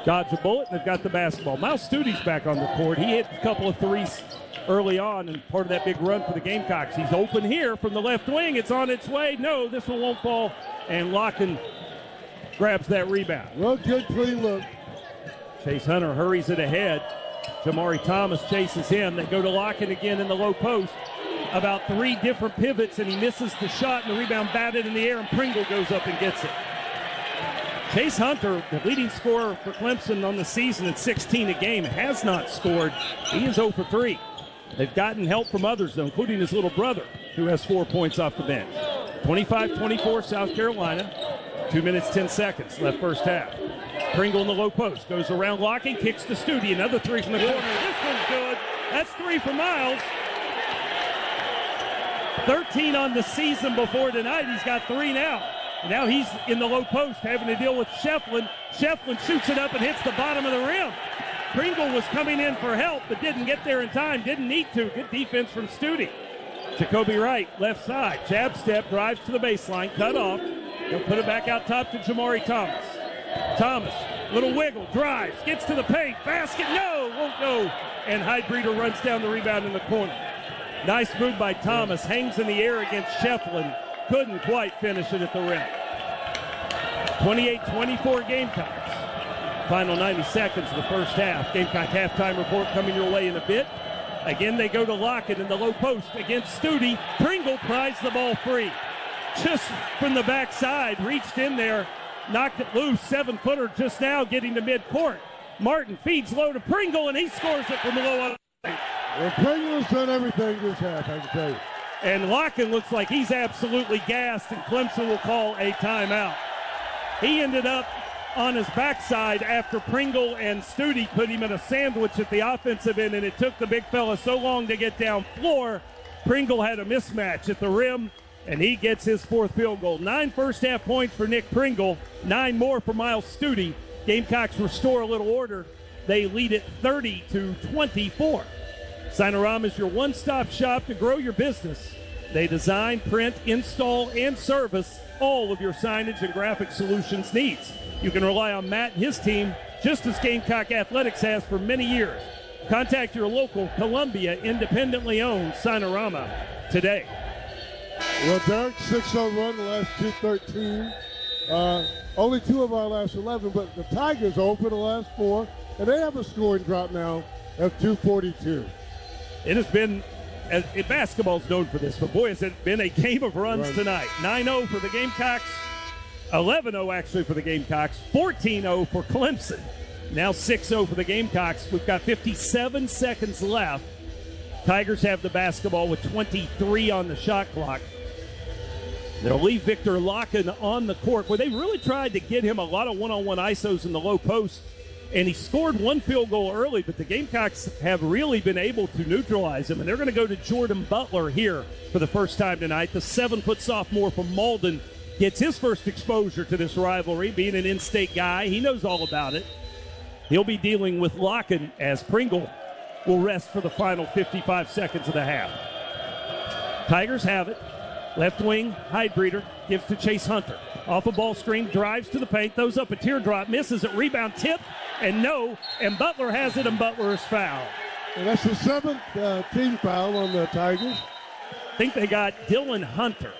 dodge a bullet, and they've got the basketball. Miles Stude's back on the court. He hit a couple of threes early on, and part of that big run for the Gamecocks. He's open here from the left wing. It's on its way. No, this one won't fall, and Larkin grabs that rebound. Well, good clean look. Chase Hunter hurries it ahead. Jamari Thomas chases him. They go to Larkin again in the low post. About 3 different pivots, and he misses the shot, and the rebound batted in the air, and Pringle goes up and gets it. Chase Hunter, the leading scorer for Clemson on the season at 16 a game, has not scored. He is 0 for 3. They've gotten help from others, though, including his little brother, who has 4 points off the bench. 25-24 South Carolina. 2 minutes, 10 seconds left first half. Pringle in the low post. Goes around Locking, kicks to Studi. Another 3 from the corner. This one's good. That's 3 for Miles. 13 on the season before tonight. He's got 3 now. Now he's in the low post having to deal with Shefflin. Shefflin shoots it up and hits the bottom of the rim. Pringle was coming in for help but didn't get there in time. Didn't need to. Good defense from Studi. Jacoby Wright, left side. Jab step, drives to the baseline, cut off. He'll put it back out top to Jamari Thomas. Thomas, little wiggle, drives, gets to the paint, basket, no, won't go. And Heidbreeder runs down the rebound in the corner. Nice move by Thomas, hangs in the air against Shefflin. Couldn't quite finish it at the rim. 28-24 Gamecocks. Final 90 seconds of the first half. Gamecock halftime report coming your way in a bit. Again, they go to Lockett in the low post against Studi. Pringle pries the ball free. Just from the backside, reached in there, knocked it loose. 7-footer just now getting to midcourt. Martin feeds low to Pringle, and he scores it from the low. Well, Pringle's done everything this half, I can tell you. And Locken looks like he's absolutely gassed, and Clemson will call a timeout. He ended up on his backside after Pringle and Studi put him in a sandwich at the offensive end, and it took the big fella so long to get down floor. Pringle had a mismatch at the rim, and he gets his 4th field goal. 9 first-half points for Nick Pringle, 9 more for Miles Studi. Gamecocks restore a little order. They lead it 30-24. Signarama is your one-stop shop to grow your business. They design, print, install, and service all of your signage and graphic solutions needs. You can rely on Matt and his team, just as Gamecock Athletics has for many years. Contact your local Columbia independently owned Signarama today. Well, Derek, 6-0 run, the last 2-13. Only 2 of our last 11, but the Tigers are over the last 4, and they have a scoring drop now of 242. It has been, basketball's known for this, but boy, has it been a game of runs tonight. 9-0 for the Gamecocks, 11-0 actually for the Gamecocks, 14-0 for Clemson. Now 6-0 for the Gamecocks. We've got 57 seconds left. Tigers have the basketball with 23 on the shot clock. They'll leave Victor Locken on the court, where they really tried to get him a lot of one-on-one ISOs in the low post, and he scored one field goal early, but the Gamecocks have really been able to neutralize him, and they're going to go to Jordan Butler here for the first time tonight. The 7-foot sophomore from Malden gets his first exposure to this rivalry, being an in-state guy. He knows all about it. He'll be dealing with Locken as Pringle will rest for the final 55 seconds of the half. Tigers have it. Left wing, Heidbreeder gives to Chase Hunter. Off a ball screen, drives to the paint, throws up a teardrop, misses it, rebound, tip, and no. And Butler has it, and Butler is fouled. And that's the 7th team foul on the Tigers. I think they got Dylan Hunter.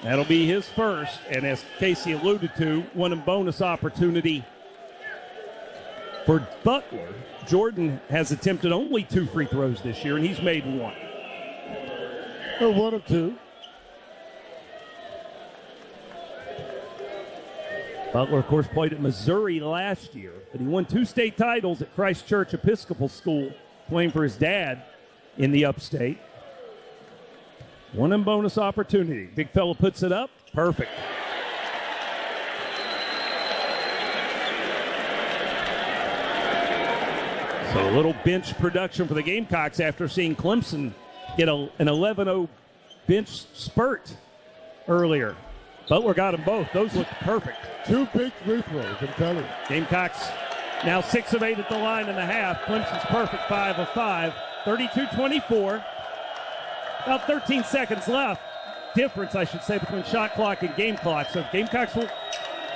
That'll be his first, and as Casey alluded to, one in bonus opportunity for Butler. Jordan has attempted only 2 free throws this year, and he's made 1. Or 1 of 2. Butler, of course, played at Missouri last year, but he won 2 state titles at Christ Church Episcopal School, playing for his dad in the upstate. 1 in bonus opportunity. Big fella puts it up. Perfect. So a little bench production for the Gamecocks after seeing Clemson get an 11-0 bench spurt earlier. Butler got them both. Those looked perfect. 2 big free throws, I'm telling you. Gamecocks now 6 of 8 at the line and a half. Clemson's perfect 5 of 5. 32-24. About 13 seconds left. Difference, I should say, between shot clock and game clock. So Gamecocks will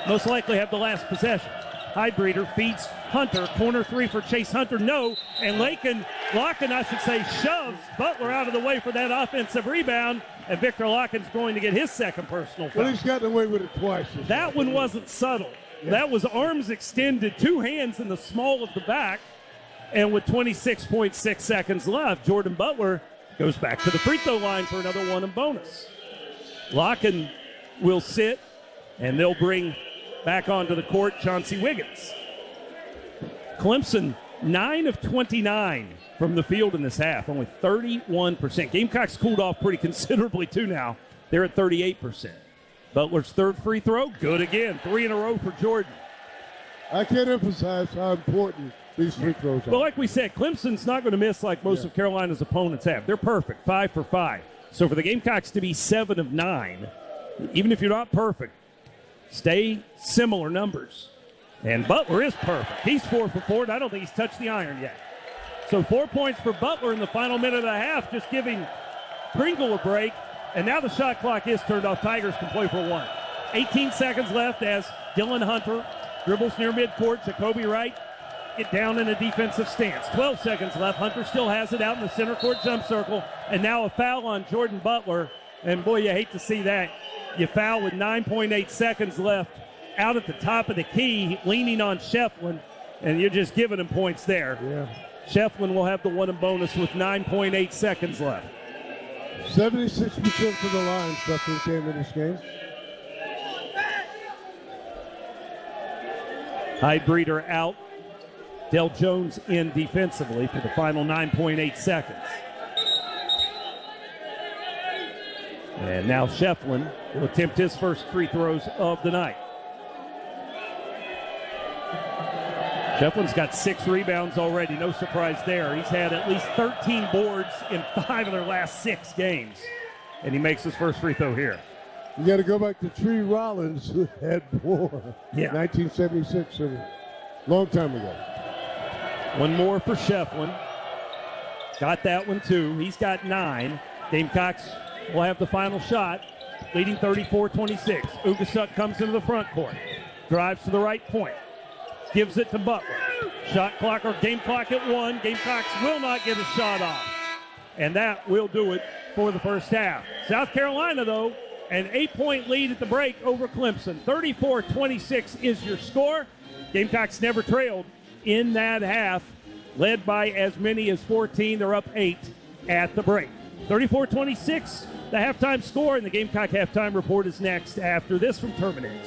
most likely have the last possession. Heidbreeder feeds Hunter. Corner 3 for Chase Hunter. No. And Locken, I should say, shoves Butler out of the way for that offensive rebound. And Victor Locken's going to get his second personal foul. Well, he's gotten away with it twice. That one wasn't subtle. Yeah. That was arms extended, 2 hands in the small of the back. And with 26.6 seconds left, Jordan Butler goes back to the free throw line for another 1 in bonus. Locken will sit, and they'll bring back onto the court Chauncey Wiggins. Clemson, 9 of 29 from the field in this half, only 31%. Gamecocks cooled off pretty considerably, too, now. They're at 38%. Butler's 3rd free throw, good again. 3 in a row for Jordan. I can't emphasize how important these free throws are. Well, like we said, Clemson's not going to miss like most of Carolina's opponents have. They're perfect, 5 for 5. So for the Gamecocks to be 7 of 9, even if you're not perfect, stay similar numbers. And Butler is perfect. He's 4 for 4, and I don't think he's touched the iron yet. So 4 points for Butler in the final minute of the half, just giving Pringle a break. And now the shot clock is turned off. Tigers can play for 1. 18 seconds left as Dylan Hunter dribbles near midcourt. Jacoby Wright get down in a defensive stance. 12 seconds left. Hunter still has it out in the center court jump circle. And now a foul on Jordan Butler. And boy, you hate to see that. You foul with 9.8 seconds left out at the top of the key, leaning on Shefflin, and you're just giving him points there. Yeah. Shefflin will have the 1 in bonus with 9.8 seconds left. 76% for the line, Shefflin came in this game. Heidbreeder out. Del Jones in defensively for the final 9.8 seconds. And now Shefflin will attempt his first free throws of the night. Shefflin's got 6 rebounds already. No surprise there. He's had at least 13 boards in 5 of their last 6 games. And he makes his first free throw here. You got to go back to Tree Rollins, who had more. Yeah. 1976, a long time ago. 1 more for Shefflin. Got that one, too. He's got 9. Gamecocks will have the final shot, leading 34-26. Ugasuk comes into the front court. Drives to the right point. Gives it to Butler. Shot clock or game clock at 1. Gamecocks will not get a shot off. And that will do it for the first half. South Carolina, though, an 8-point lead at the break over Clemson. 34-26 is your score. Gamecocks never trailed in that half, led by as many as 14. They're up 8 at the break. 34-26, the halftime score, and the Gamecock halftime report is next after this from Terminix.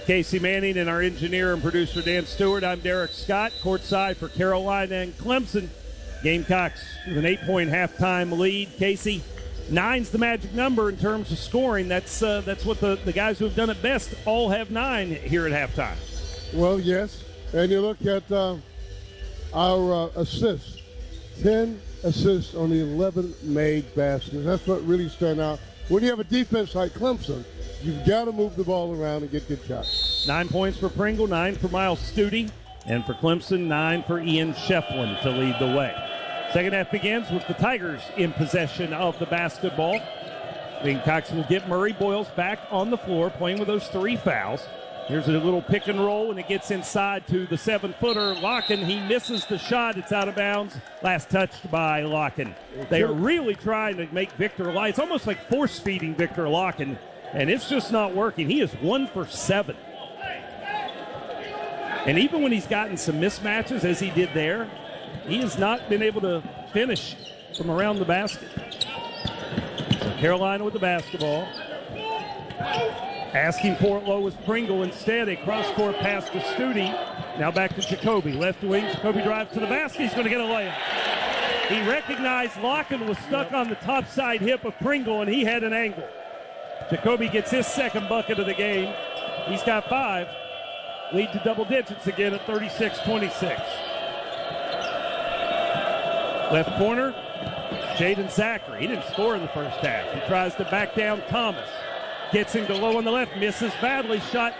With Casey Manning and our engineer and producer Dan Stewart, I'm Derek Scott, courtside for Carolina and Clemson. Gamecocks with an 8-point halftime lead. Casey, 9's the magic number in terms of scoring. That's what the guys who have done it best all have 9 here at halftime. Well, yes. And you look at our assists. 10 assists on the 11 made baskets. That's what really stand out. When you have a defense like Clemson, you've got to move the ball around and get good shots. 9 points for Pringle, 9 for Miles Stute, and for Clemson, 9 for Ian Shefflin to lead the way. Second half begins with the Tigers in possession of the basketball. The Gamecocks will get Murray Boyles back on the floor, playing with those 3 fouls. Here's a little pick and roll, and it gets inside to the 7-footer. Locken, he misses the shot. It's out of bounds. Last touched by Locken. They are really trying to make Victor lie. It's almost like force-feeding Victor Locken, and it's just not working. He is 1 for 7. And even when he's gotten some mismatches, as he did there, he has not been able to finish from around the basket. So Carolina with the basketball. Asking for it low was Pringle. Instead, a cross-court pass to Stute. Now back to Jacoby. Left wing, Jacoby drives to the basket. He's going to get a layup. He recognized Locken was stuck on the top side hip of Pringle, and he had an angle. Jacoby gets his second bucket of the game. He's got 5. Lead to double digits again at 36-26. Left corner, Jaden Zachary. He didn't score in the first half. He tries to back down Thomas. Gets him to low on the left, misses badly. Shot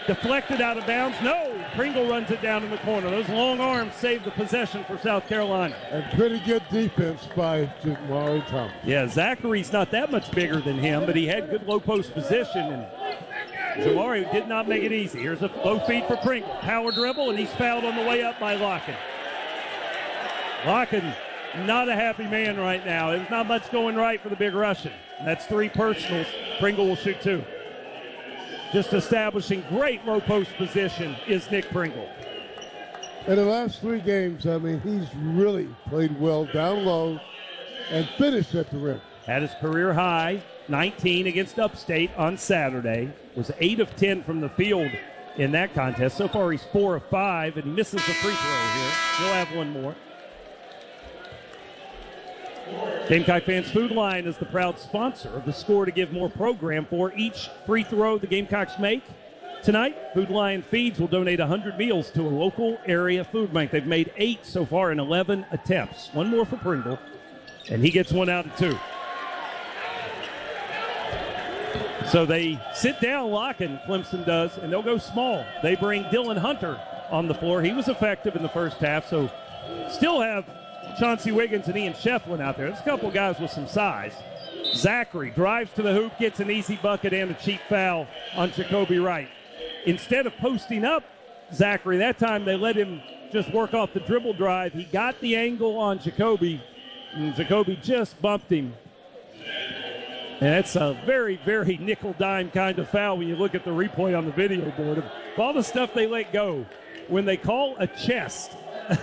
deflected out of bounds. No, Pringle runs it down in the corner. Those long arms saved the possession for South Carolina. And pretty good defense by Jamari Thomas. Yeah, Zachary's not that much bigger than him, but he had good low post position, and Jamari did not make it easy. Here's a low feed for Pringle. Power dribble, and he's fouled on the way up by Locken. Locken, not a happy man right now. There's not much going right for the Big Russian. And that's 3 personals. Pringle will shoot 2. Just establishing great low post position is Nick Pringle. In the last 3 games, I mean, he's really played well down low and finished at the rim. Had his career high, 19 against Upstate on Saturday. Was 8 of 10 from the field in that contest. So far, he's 4 of 5, and he misses a free throw here. He'll have one more. Gamecock Fans Food Line is the proud sponsor of the Score to Give More program. For each free throw the Gamecocks make tonight, Food Line Feeds will donate 100 meals to a local area food bank. They've made 8 so far in 11 attempts. One more for Pringle, and he gets one out of 2. So they sit down Locken, Clemson does, and they'll go small. They bring Dylan Hunter on the floor. He was effective in the first half, so still have Chauncey Wiggins and Ian Shefflin out there. There's a couple guys with some size. Zachary drives to the hoop, gets an easy bucket and a cheap foul on Jacoby Wright. Instead of posting up Zachary, that time they let him just work off the dribble drive. He got the angle on Jacoby, and Jacoby just bumped him. And that's a very, very nickel-dime kind of foul when you look at the replay on the video board. Of all the stuff they let go, when they call a chest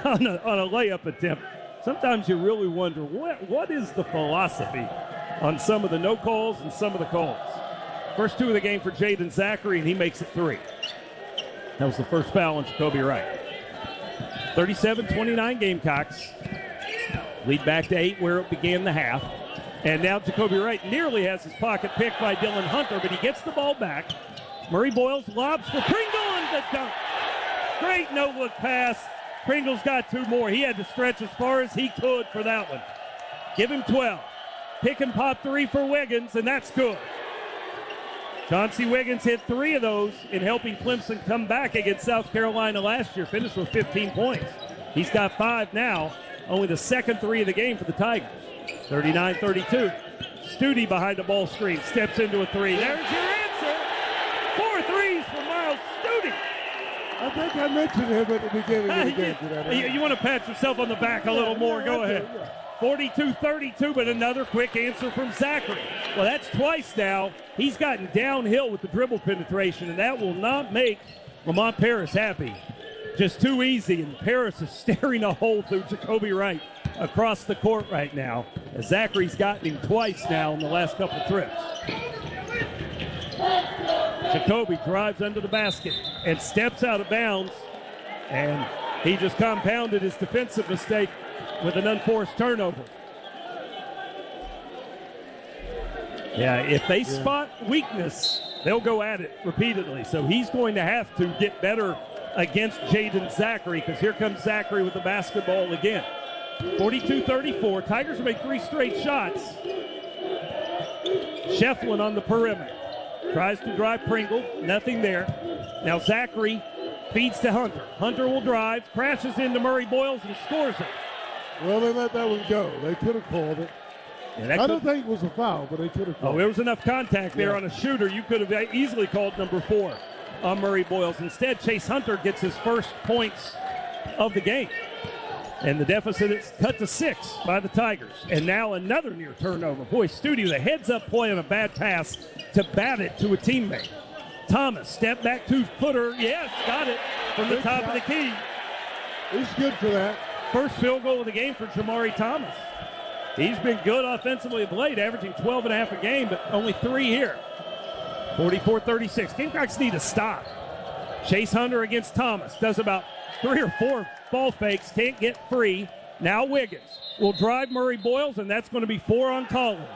on a layup attempt, sometimes you really wonder what is the philosophy on some of the no calls and some of the calls. First 2 of the game for Jaden Zachary, and he makes it 3. That was the first foul on Jacoby Wright. 37-29 Gamecocks. Lead back to 8 where it began the half. And now Jacoby Wright nearly has his pocket picked by Dylan Hunter, but he gets the ball back. Murray Boyles lobs for Pringle and the dunk. Great no-look pass. Pringle's got 2 more. He had to stretch as far as he could for that one. Give him 12. Pick and pop 3 for Wiggins, and that's good. Chauncey Wiggins hit 3 of those in helping Clemson come back against South Carolina last year. Finished with 15 points. He's got 5 now. Only the second 3 of the game for the Tigers. 39-32. Stute behind the ball screen. Steps into a 3. There's your answer. 4 threes for Miles Stute. I think I mentioned him at the beginning of the game. You want to pat yourself on the back a little more. Go ahead. 42-32, but another quick answer from Zachary. Well, that's twice now. He's gotten downhill with the dribble penetration, and that will not make Lamont Paris happy. Just too easy, and Paris is staring a hole through Jacoby Wright across the court right now, as Zachary's gotten him twice now in the last couple trips. Jacoby drives under the basket and steps out of bounds, and he just compounded his defensive mistake with an unforced turnover. Yeah, if they spot weakness, they'll go at it repeatedly. So he's going to have to get better against Jaden Zachary, because here comes Zachary with the basketball again. 42-34. Tigers made 3 straight shots. Shefflin on the perimeter. Tries to drive Pringle. Nothing there. Now Zachary feeds to Hunter. Hunter will drive, crashes into Murray Boyles, and scores it. Well, they let that one go. They could have called it. Yeah, I don't think it was a foul, but they could have called it. There was enough contact there on a shooter. You could have easily called number 4 on Murray Boyles. Instead, Chase Hunter gets his first points of the game. And the deficit is cut to 6 by the Tigers. And now another near turnover. Boy, Studi, the heads-up play on a bad pass to bat it to a teammate. Thomas, step back 2-footer. Yes, got it from the top of the key. He's good for that. First field goal of the game for Jamari Thomas. He's been good offensively of late, averaging 12.5 a game, but only 3 here. 44-36. Gamecocks need to stop. Chase Hunter against Thomas. Does about 3 or 4 ball fakes. Can't get free. Now Wiggins will drive Murray Boyles, and that's going to be 4 on Colin.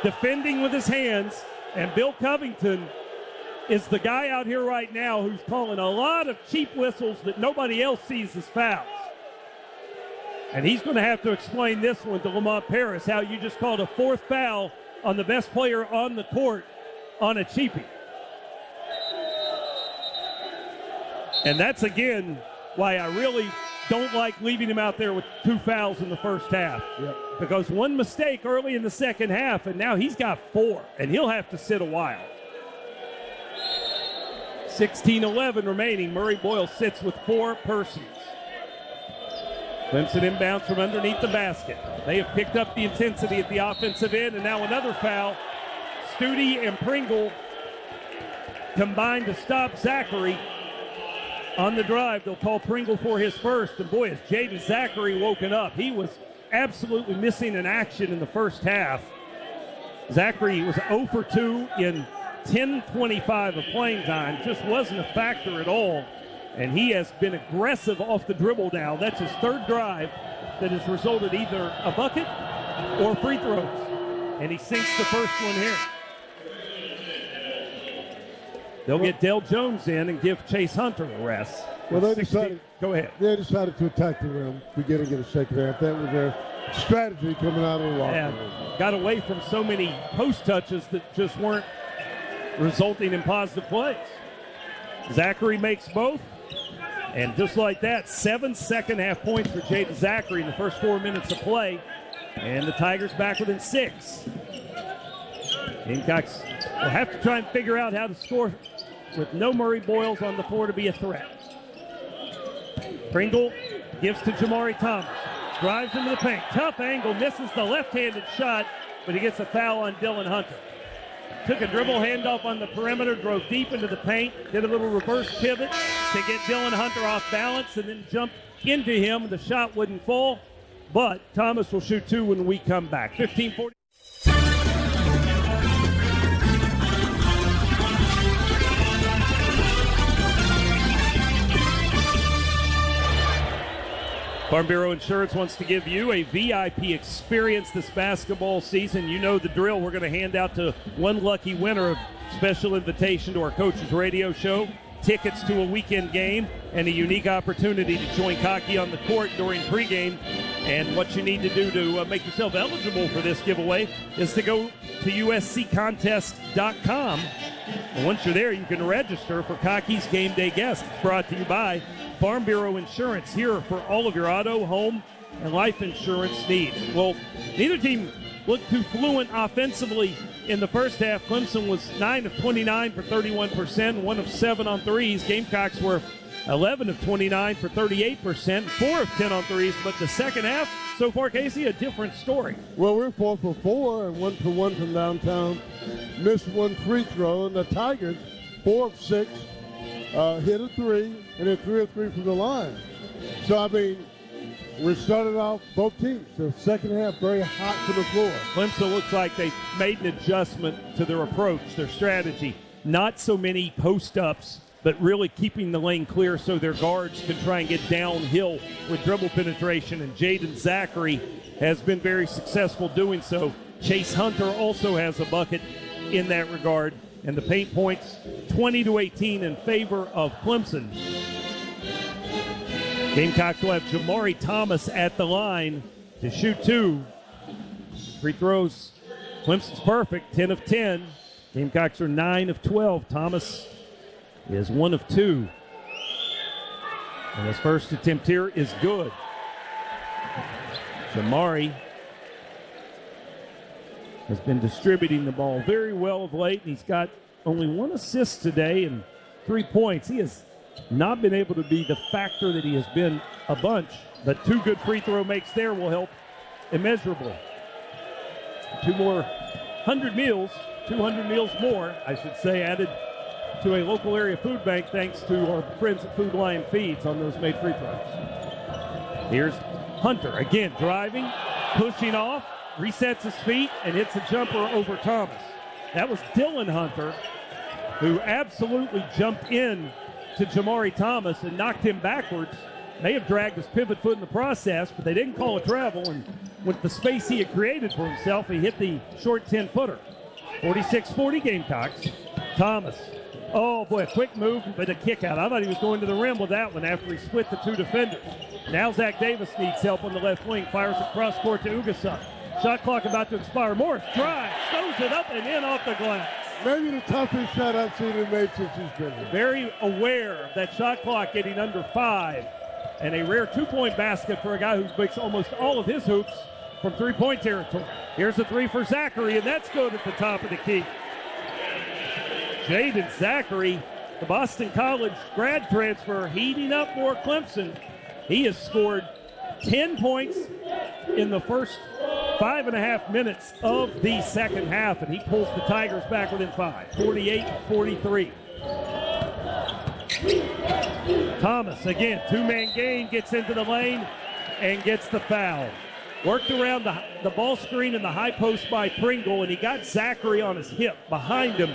Defending with his hands, and Bill Covington is the guy out here right now who's calling a lot of cheap whistles that nobody else sees as fouls. And he's going to have to explain this one to Lamont Paris, how you just called a 4th foul on the best player on the court on a cheapie. And that's, again, why I really don't like leaving him out there with 2 fouls in the first half. Yep. Because one mistake early in the second half, and now he's got 4, and he'll have to sit a while. 16-11 remaining. Murray Boyles sits with 4 persons. Clemson inbounds from underneath the basket. They have picked up the intensity at the offensive end, and now another foul. Studi and Pringle combined to stop Zachary on the drive. They'll call Pringle for his first, and boy, is Jaden Zachary woken up. He was absolutely missing in action in the first half. Zachary was 0 for 2 in 10:25 of playing time. Just wasn't a factor at all. And he has been aggressive off the dribble now. That's his 3rd drive that has resulted either a bucket or free throws. And he sinks the first one here. They'll get Dale Jones in and give Chase Hunter a rest. Well, they decided. Go ahead. They decided to attack the rim beginning in the second half. That was their strategy coming out of the locker room. Got away from so many post touches that just weren't resulting in positive plays. Zachary makes both. And just like that, 7 second-half points for Jaden Zachary in the first 4 minutes of play. And the Tigers back within 6. Gamecocks will have to try and figure out how to score with no Murray Boyles on the floor to be a threat. Pringle gives to Jamari Thomas. Drives into the paint. Tough angle. Misses the left-handed shot, but he gets a foul on Dylan Hunter. Took a dribble handoff on the perimeter, drove deep into the paint, did a little reverse pivot to get Dylan Hunter off balance, and then jumped into him. The shot wouldn't fall, but Thomas will shoot 2 when we come back. 15-40. Farm Bureau Insurance wants to give you a VIP experience this basketball season. You know the drill. We're going to hand out to one lucky winner a special invitation to our coach's radio show, tickets to a weekend game, and a unique opportunity to join Cocky on the court during pregame. And what you need to do to make yourself eligible for this giveaway is to go to usccontest.com. And once you're there, you can register for Cocky's Game Day Guest. It's brought to you by Farm Bureau Insurance, here for all of your auto, home, and life insurance needs. Well, neither team looked too fluent offensively in the first half. Clemson was 9 of 29 for 31%, 1 of 7 on threes. Gamecocks were 11 of 29 for 38%, 4 of 10 on threes. But the second half, so far, Casey, a different story. Well, we're 4 for 4 and 1 for 1 from downtown. Missed 1 free throw, and the Tigers 4 of 6. Hit a 3, and then 3 of 3 from the line. So, I mean, we're starting off both teams. The second half very hot to the floor. Clemson looks like they made an adjustment to their approach, their strategy. not so many post-ups, but really keeping the lane clear so their guards can try and get downhill with dribble penetration. And Jaden Zachary has been very successful doing so. Chase Hunter also has a bucket in that regard. And the paint points 20-18 in favor of Clemson. Gamecocks will have Jamari Thomas at the line to shoot 2. Free throws, Clemson's perfect, 10 of 10. Gamecocks are 9 of 12. Thomas is 1 of 2. And his first attempt here is good. Jamari has been distributing the ball very well of late, and he's got only 1 assist today and 3 points. He has not been able to be the factor that he has been a bunch, but 2 good free throw makes there will help immeasurably. 200 meals more, I should say, added to a local area food bank thanks to our friends at Food Lion Feeds on those made free throws. Here's Hunter, again, driving, pushing off, resets his feet, and hits a jumper over Thomas. That was Dylan Hunter, who absolutely jumped in to Jamari Thomas and knocked him backwards. May have dragged his pivot foot in the process, but they didn't call a travel, and with the space he had created for himself, he hit the short 10-footer. 46-40 Gamecocks. Thomas. Oh, boy, a quick move, but a kick out. I thought he was going to the rim with that one after he split the 2 defenders. Now Zach Davis needs help on the left wing. Fires it cross court to Ugasuk. Shot clock about to expire. Morris drives, throws it up and in off the glass. Maybe the toughest shot I've seen him make since he's been here. Very aware of that shot clock getting under 5. And a rare 2-point basket for a guy who makes almost all of his hoops from 3-point territory. Here's a 3 for Zachary, and that's good at the top of the key. Jaden Zachary, the Boston College grad transfer, heating up for Clemson. He has scored 10 points in the first 5.5 minutes of the second half, and he pulls the Tigers back within 5, 48-43. Thomas, again, 2-man game, gets into the lane and gets the foul. Worked around the ball screen in the high post by Pringle, and he got Zachary on his hip behind him.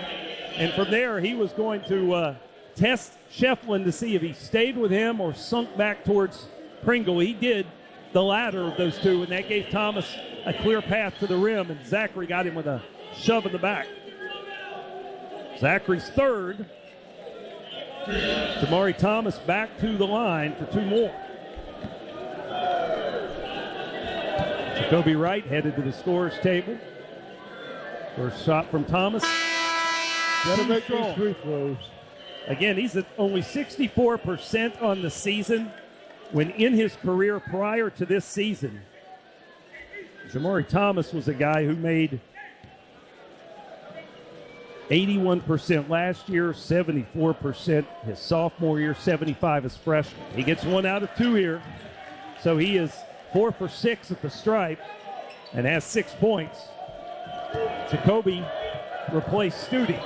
And from there, he was going to test Shefflin to see if he stayed with him or sunk back towards Pringle. He did the latter of those two, and that gave Thomas a clear path to the rim, and Zachary got him with a shove in the back. Zachary's third. Jamari Thomas back to the line for 2 more. Jacoby Wright headed to the scorer's table. First shot from Thomas. Got to make those free throws. Again, he's at only 64% on the season, when in his career prior to this season, Jamari Thomas was a guy who made 81% last year, 74% his sophomore year, 75% his freshman. He gets 1 out of 2 here, so he is 4 for 6 at the stripe and has 6 points. Jacoby replaced Studi.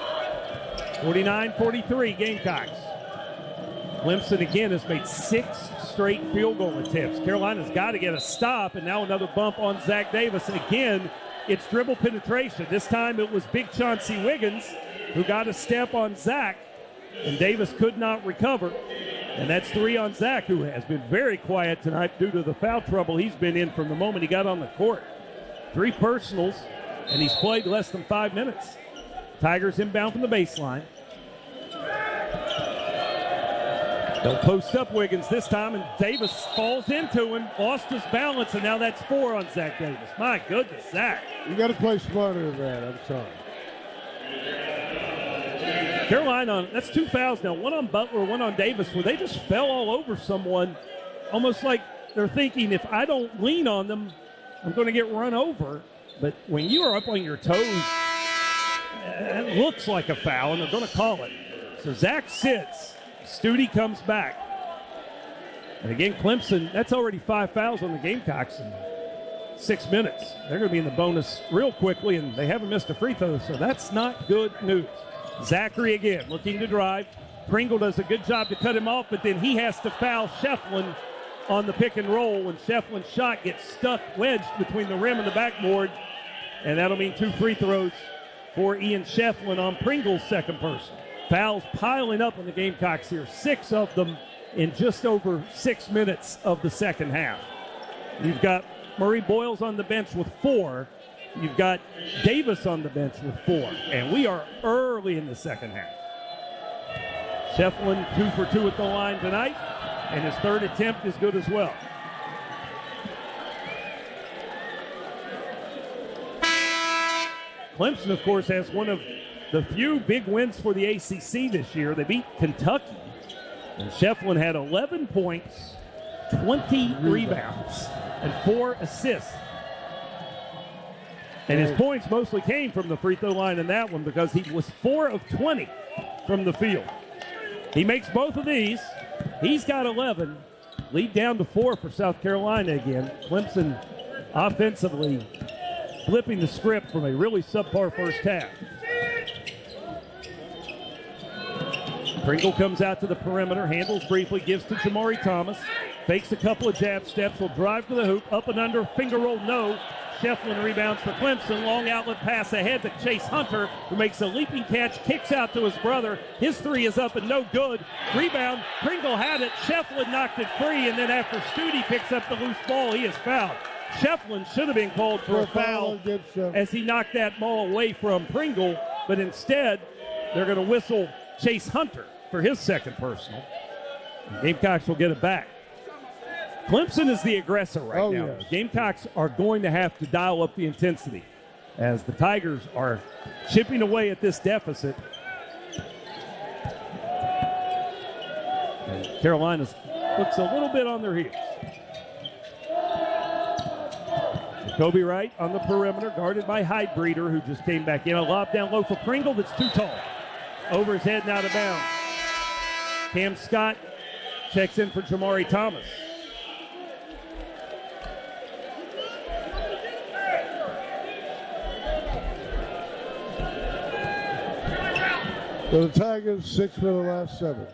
49-43 Gamecocks. Clemson again has made 6 straight field goal attempts. Carolina's got to get a stop, and now another bump on Zach Davis. And again, it's dribble penetration. This time it was Big Chauncey Wiggins who got a step on Zach, and Davis could not recover. And that's 3 on Zach, who has been very quiet tonight due to the foul trouble he's been in from the moment he got on the court. 3 personals, and he's played less than 5 minutes. Tigers inbound from the baseline. They'll post up Wiggins this time, and Davis falls into him, lost his balance, and now that's 4 on Zach Davis. My goodness, Zach. You got to play smarter than that, I'm sorry. Carolina, that's 2 fouls now, 1 on Butler, 1 on Davis, where they just fell all over someone, almost like they're thinking, if I don't lean on them, I'm going to get run over. But when you are up on your toes, it looks like a foul, and they're going to call it. So Zach sits. Studi comes back. And again, Clemson, that's already 5 fouls on the Gamecocks in 6 minutes. They're going to be in the bonus real quickly, and they haven't missed a free throw, so that's not good news. Zachary again looking to drive. Pringle does a good job to cut him off, but then he has to foul Shefflin on the pick and roll when Shefflin's shot gets stuck wedged between the rim and the backboard, and that'll mean 2 free throws for Ian Shefflin on Pringle's second person. Fouls piling up on the Gamecocks here, 6 of them in just over 6 minutes of the second half. You've got Murray Boyles on the bench with 4. You've got Davis on the bench with 4. And we are early in the second half. Shefflin 2 for 2 at the line tonight, and his third attempt is good as well. Clemson, of course, has one of the few big wins for the ACC this year. They beat Kentucky, and Shefflin had 11 points, 20 rebounds, and 4 assists. And his points mostly came from the free throw line in that one because he was 4 of 20 from the field. He makes both of these. He's got 11. Lead down to 4 for South Carolina again. Clemson offensively flipping the script from a really subpar first half. Pringle comes out to the perimeter, handles briefly, gives to Jamari Thomas, fakes a couple of jab steps, will drive to the hoop, up and under, finger roll, no. Shefflin rebounds for Clemson, long outlet pass ahead to Chase Hunter, who makes a leaping catch, kicks out to his brother. His 3 is up and no good. Rebound, Pringle had it, Shefflin knocked it free, and then after Studi picks up the loose ball, he is fouled. Shefflin should have been called for a foul as he knocked that ball away from Pringle, but instead they're going to whistle Chase Hunter for his second personal. Gamecocks will get it back. Clemson is the aggressor right now. Yes. Gamecocks are going to have to dial up the intensity as the Tigers are chipping away at this deficit. And Carolina looks a little bit on their heels. Jacoby Wright on the perimeter, guarded by Hydebreeder, who just came back in. A lob down low for Pringle that's too tall. Over his head and out of bounds. Cam Scott checks in for Jamari Thomas. So the Tigers 6 for the last 7.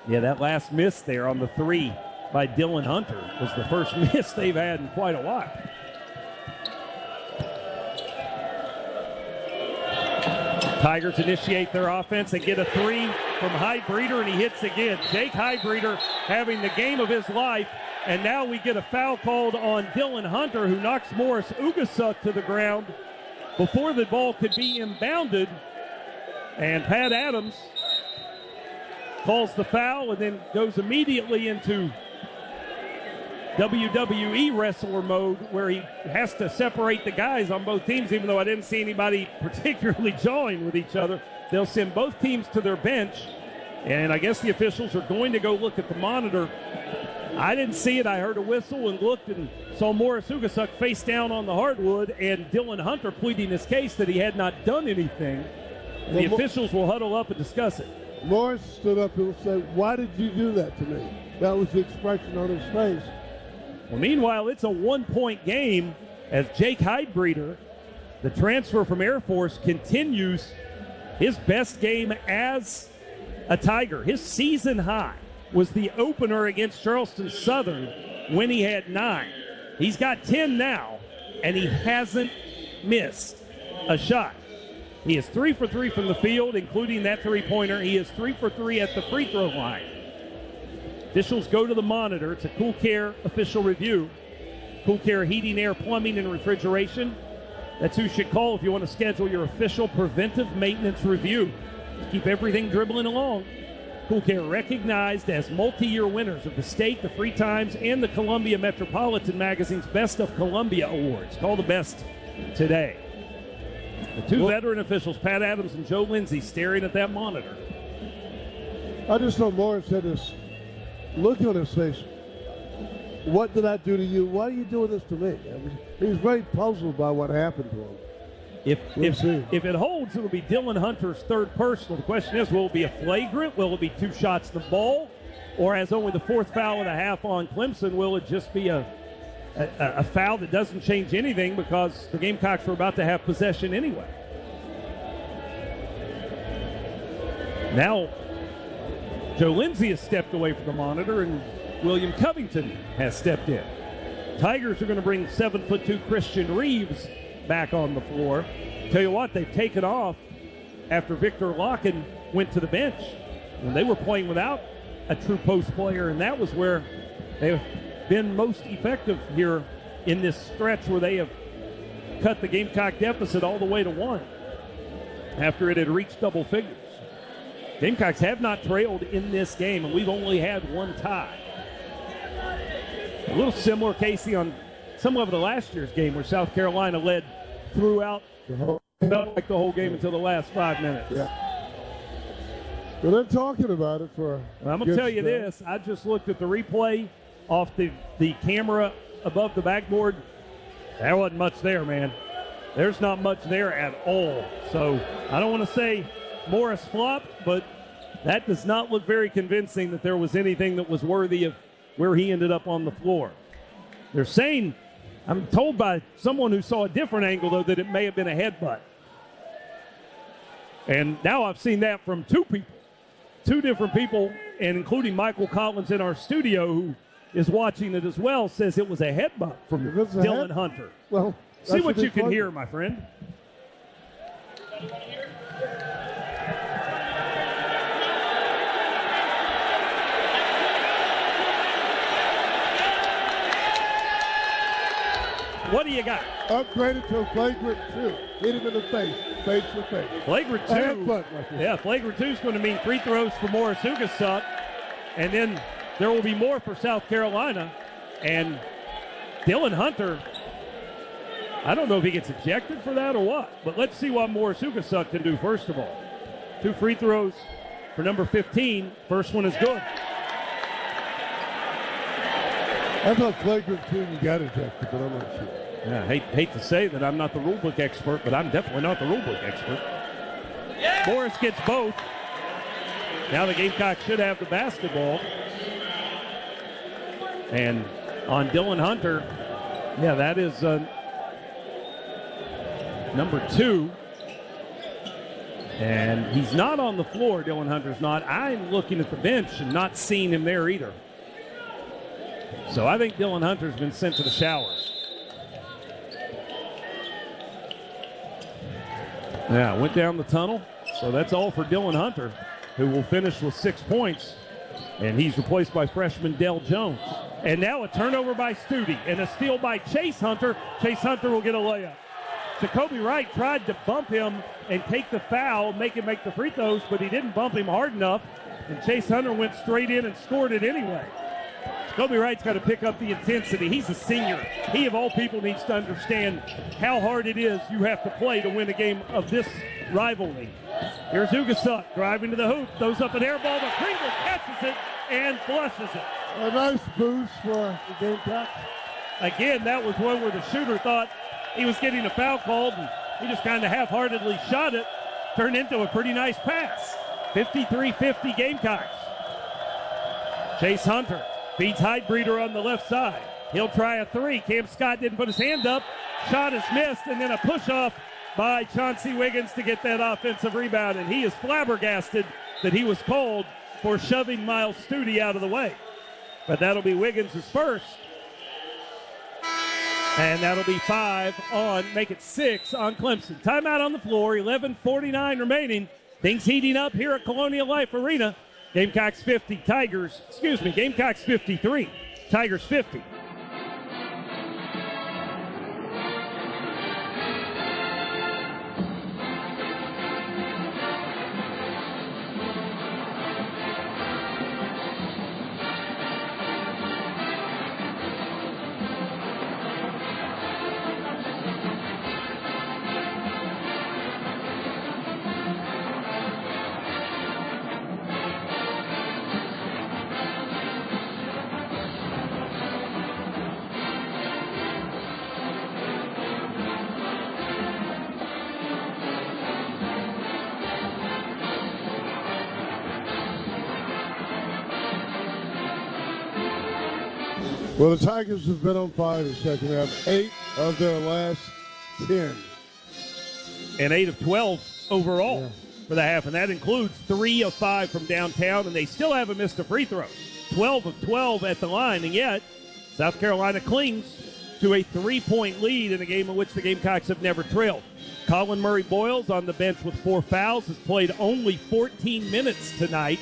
Yeah, that last miss there on the 3 by Dylan Hunter was the first miss they've had in quite a while. Tigers initiate their offense and get a 3 from Hydebreeder, and he hits again. Jake Hydebreeder having the game of his life, and now we get a foul called on Dylan Hunter, who knocks Morris Ugasuk to the ground before the ball could be inbounded. And Pat Adams calls the foul and then goes immediately into WWE wrestler mode where he has to separate the guys on both teams, even though I didn't see anybody particularly jawing with each other. They'll send both teams to their bench, and I guess the officials are going to go look at the monitor. I didn't see it. I heard a whistle and looked and saw Morris Ugasuk face down on the hardwood and Dylan Hunter pleading his case that he had not done anything. And the officials will huddle up and discuss it. Morris stood up and said, "Why did you do that to me?" That was the expression on his face. Well, meanwhile, it's a 1-point game as Jake Hydebreeder, the transfer from Air Force, continues his best game as a Tiger. His season high was the opener against Charleston Southern when he had 9. He's got 10 now, and he hasn't missed a shot. He is 3 for 3 from the field, including that 3-pointer. He is 3 for 3 at the free throw line. Officials go to the monitor. It's a Cool Care official review. Cool Care Heating, Air, Plumbing, and Refrigeration. That's who you should call if you want to schedule your official preventive maintenance review. Just keep everything dribbling along. Cool Care recognized as multi-year winners of the State, the Free Times, and the Columbia Metropolitan Magazine's Best of Columbia Awards. Call the best today. The two veteran officials, Pat Adams and Joe Lindsay, staring at that monitor. I just know Morris had this look on his face. What did I do to you? Why are you doing this to me? He was very puzzled by what happened to him. If it holds, it will be Dylan Hunter's third personal. The question is, will it be a flagrant? Will it be 2 shots to the ball? Or as only the 4th foul of the half on Clemson, will it just be a foul that doesn't change anything because the Gamecocks were about to have possession anyway? Now, Joe Lindsay has stepped away from the monitor, and William Covington has stepped in. Tigers are going to bring 7'2" Christian Reeves back on the floor. Tell you what, they've taken off after Victor Locken went to the bench. When they were playing without a true post player, and that was where they've been most effective here in this stretch where they have cut the Gamecock deficit all the way to 1 after it had reached double figures. Gamecocks have not trailed in this game, and we've only had one tie. A little similar, Casey, on some level to last year's game where South Carolina led throughout, felt like the whole game until the last 5 minutes. Yeah. Well, they're talking about it for. I'm going to tell you this. I just looked at the replay off the camera above the backboard. There wasn't much there, man. There's not much there at all. So I don't want to say Morris flopped, but that does not look very convincing that there was anything that was worthy of where he ended up on the floor. They're saying, I'm told by someone who saw a different angle, though, that it may have been a headbutt. And now I've seen that from two different people, and including Michael Collins in our studio, who is watching it as well, says it was a headbutt from Dylan Hunter. Well, see what you can hear, my friend. What do you got? Upgraded to a flagrant 2. Hit him in the face to face. Flagrant 2. Yeah, flagrant 2 is going to mean free throws for Morris Hugasuk. And then there will be more for South Carolina. And Dylan Hunter, I don't know if he gets ejected for that or what, but let's see what Morris Hugasuk can do first of all. 2 free throws for number 15. First one is good. I thought flagrant 2 you got ejected, but I'm not sure. Yeah, I hate to say that I'm not the rule book expert, but I'm definitely not the rule book expert. Yeah. Morris gets both. Now the Gamecocks should have the basketball. And on Dylan Hunter, yeah, that is number 2. And he's not on the floor, Dylan Hunter's not. I'm looking at the bench and not seeing him there either. So I think Dylan Hunter's been sent to the showers. Yeah, went down the tunnel. So that's all for Dylan Hunter, who will finish with 6 points. And he's replaced by freshman Dell Jones. And now a turnover by Stute and a steal by Chase Hunter. Chase Hunter will get a layup. Jacoby Wright tried to bump him and take the foul, make him make the free throws, but he didn't bump him hard enough. And Chase Hunter went straight in and scored it anyway. Jacoby Wright's got to pick up the intensity. He's a senior. He, of all people, needs to understand how hard it is you have to play to win a game of this rivalry. Here's Hugasuk driving to the hoop, throws up an air ball, but Pringle catches it and flushes it. A nice boost for the Gamecocks. Again, that was one where the shooter thought he was getting a foul called, and he just kind of half-heartedly shot it. Turned into a pretty nice pass. 53-50 Gamecocks. Chase Hunter feeds Heidbreeder on the left side. He'll try a 3. Cam Scott didn't put his hand up. Shot is missed, and then a push-off by Chauncey Wiggins to get that offensive rebound. And he is flabbergasted that he was called for shoving Miles Stute out of the way. But that'll be Wiggins' first. And that'll be 5 on, make it 6 on Clemson. Timeout on the floor, 11:49 remaining. Things heating up here at Colonial Life Arena. Gamecocks 53, Tigers 50. Well, the Tigers have been on fire in the second half. 8 of their last 10. And 8 of 12 overall for the half. And that includes 3 of 5 from downtown. And they still haven't missed a free throw. 12 of 12 at the line. And yet, South Carolina clings to a 3-point lead in a game in which the Gamecocks have never trailed. Colin Murray-Boyles on the bench with 4 fouls, has played only 14 minutes tonight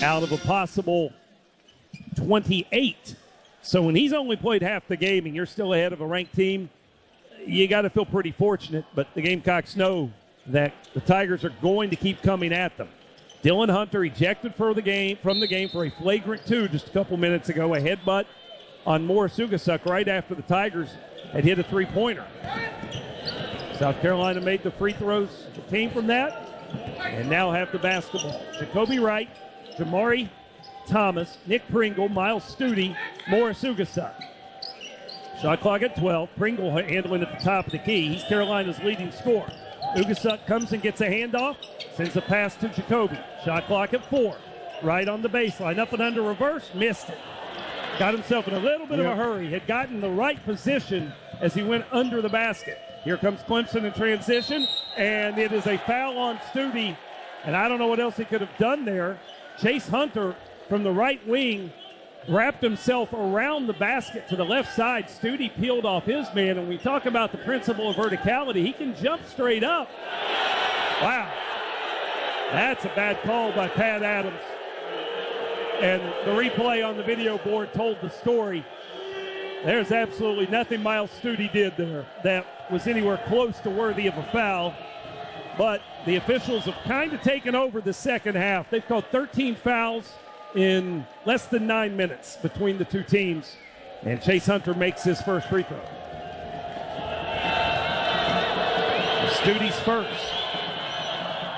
out of a possible 28. So when he's only played half the game and you're still ahead of a ranked team, you got to feel pretty fortunate. But the Gamecocks know that the Tigers are going to keep coming at them. Dylan Hunter ejected from the game for a flagrant 2 just a couple minutes ago, a headbutt on Morris Ugasuk right after the Tigers had hit a 3-pointer. South Carolina made the free throws that came from that and now have the basketball. Jacoby Wright, Jamari Thomas, Nick Pringle, Miles Studi, Morris Ugasuk. Shot clock at 12. Pringle handling at the top of the key. He's Carolina's leading scorer. Ugasuk comes and gets a handoff, sends a pass to Jacoby. Shot clock at 4. Right on the baseline, up and under reverse, missed it. Got himself in a little bit of a hurry. Had gotten the right position as he went under the basket. Here comes Clemson in transition, and it is a foul on Studi. And I don't know what else he could have done there. Chase Hunter from the right wing wrapped himself around the basket to the left side. Studi peeled off his man, and we talk about the principle of verticality. He can jump straight up. Wow. That's a bad call by Pat Adams. And the replay on the video board told the story. There's absolutely nothing Miles Studi did there that was anywhere close to worthy of a foul. But the officials have kind of taken over the second half. They've called 13 fouls in less than 9 minutes between the two teams. And Chase Hunter makes his first free throw. Studi's first.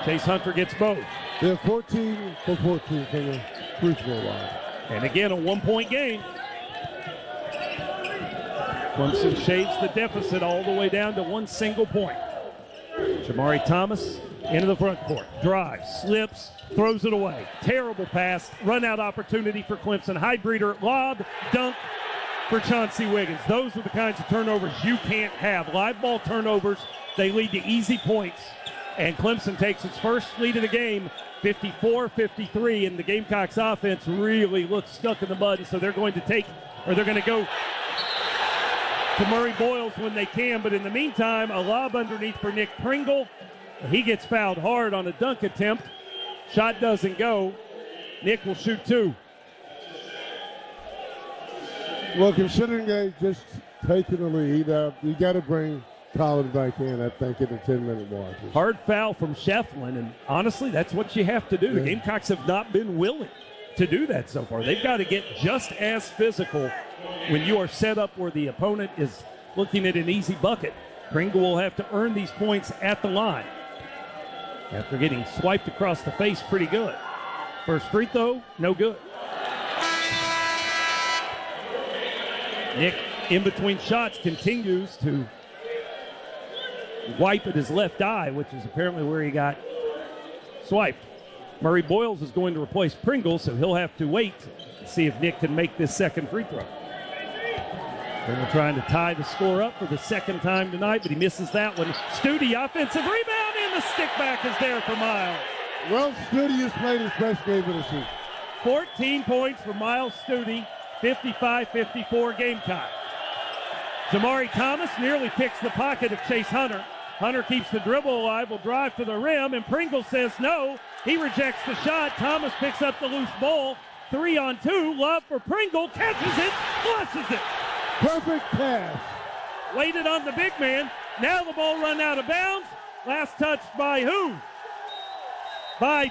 Chase Hunter gets both. They're 14 for 14 from the free throw line. And again, a 1-point game. Clemson shaves the deficit all the way down to 1 single point. Jamari Thomas into the front court. Drives, slips, throws it away. Terrible pass. Run-out opportunity for Clemson. High breeder, lob, dunk for Chauncey Wiggins. Those are the kinds of turnovers you can't have. Live ball turnovers, they lead to easy points. And Clemson takes its first lead of the game, 54-53, and the Gamecocks offense really looks stuck in the mud, and so they're going to go to Murray-Boyles when they can. But in the meantime, a lob underneath for Nick Pringle. He gets fouled hard on a dunk attempt. Shot doesn't go. Nick will shoot 2. Well, considering they just taken the lead, you got to bring Colin back in, I think, in the 10-minute mark. Hard foul from Shefflin, and honestly, that's what you have to do. The Gamecocks have not been willing to do that so far. They've got to get just as physical when you are set up where the opponent is looking at an easy bucket. Pringle will have to earn these points at the line after getting swiped across the face pretty good. First free throw, no good. Nick, in between shots, continues to wipe at his left eye, which is apparently where he got swiped. Murray-Boyles is going to replace Pringle, so he'll have to wait and see if Nick can make this second free throw. Pringle trying to tie the score up for the second time tonight, but he misses that one. Studi, offensive rebound, and the stick back is there for Miles. Well, Studi has played his best game of the season. 14 points for Miles Studi, 55-54 Gamecock. Jamari Thomas nearly picks the pocket of Chase Hunter. Hunter keeps the dribble alive, will drive to the rim, and Pringle says no. He rejects the shot. Thomas picks up the loose ball. 3-on-2, love for Pringle, catches it, flushes it. Perfect pass. Waited on the big man. Now the ball run out of bounds. Last touch by who? By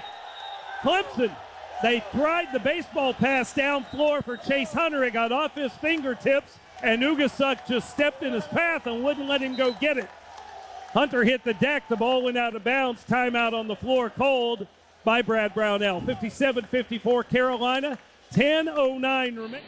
Clemson. They tried the baseball pass down floor for Chase Hunter. It got off his fingertips, and Ugasuk just stepped in his path and wouldn't let him go get it. Hunter hit the deck. The ball went out of bounds. Timeout on the floor called by Brad Brownell. 57-54 Carolina. 10:09 remaining.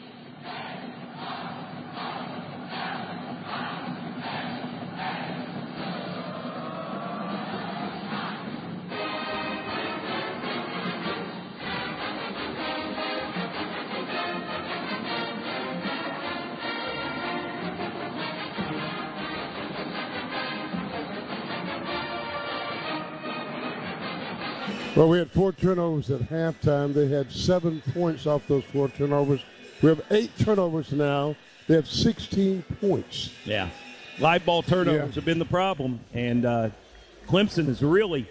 Well, we had 4 turnovers at halftime. They had 7 points off those 4 turnovers. We have 8 turnovers now. They have 16 points. Yeah. Live ball turnovers have been the problem. And Clemson has really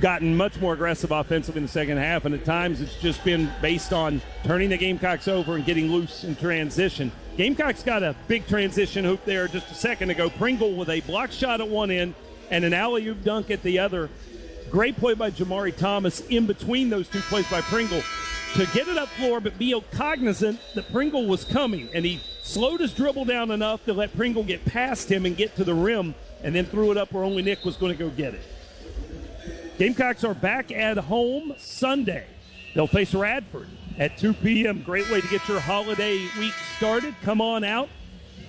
gotten much more aggressive offensively in the second half, and at times it's just been based on turning the Gamecocks over and getting loose in transition. Gamecocks got a big transition hoop there just a second ago. Pringle with a block shot at one end and an alley-oop dunk at the other. Great play by Jamari Thomas in between those two plays by Pringle to get it up floor but be cognizant that Pringle was coming, and he slowed his dribble down enough to let Pringle get past him and get to the rim, and then threw it up where only Nick was going to go get it. Gamecocks are back at home Sunday. They'll face Radford at 2 p.m. Great way to get your holiday week started. Come on out.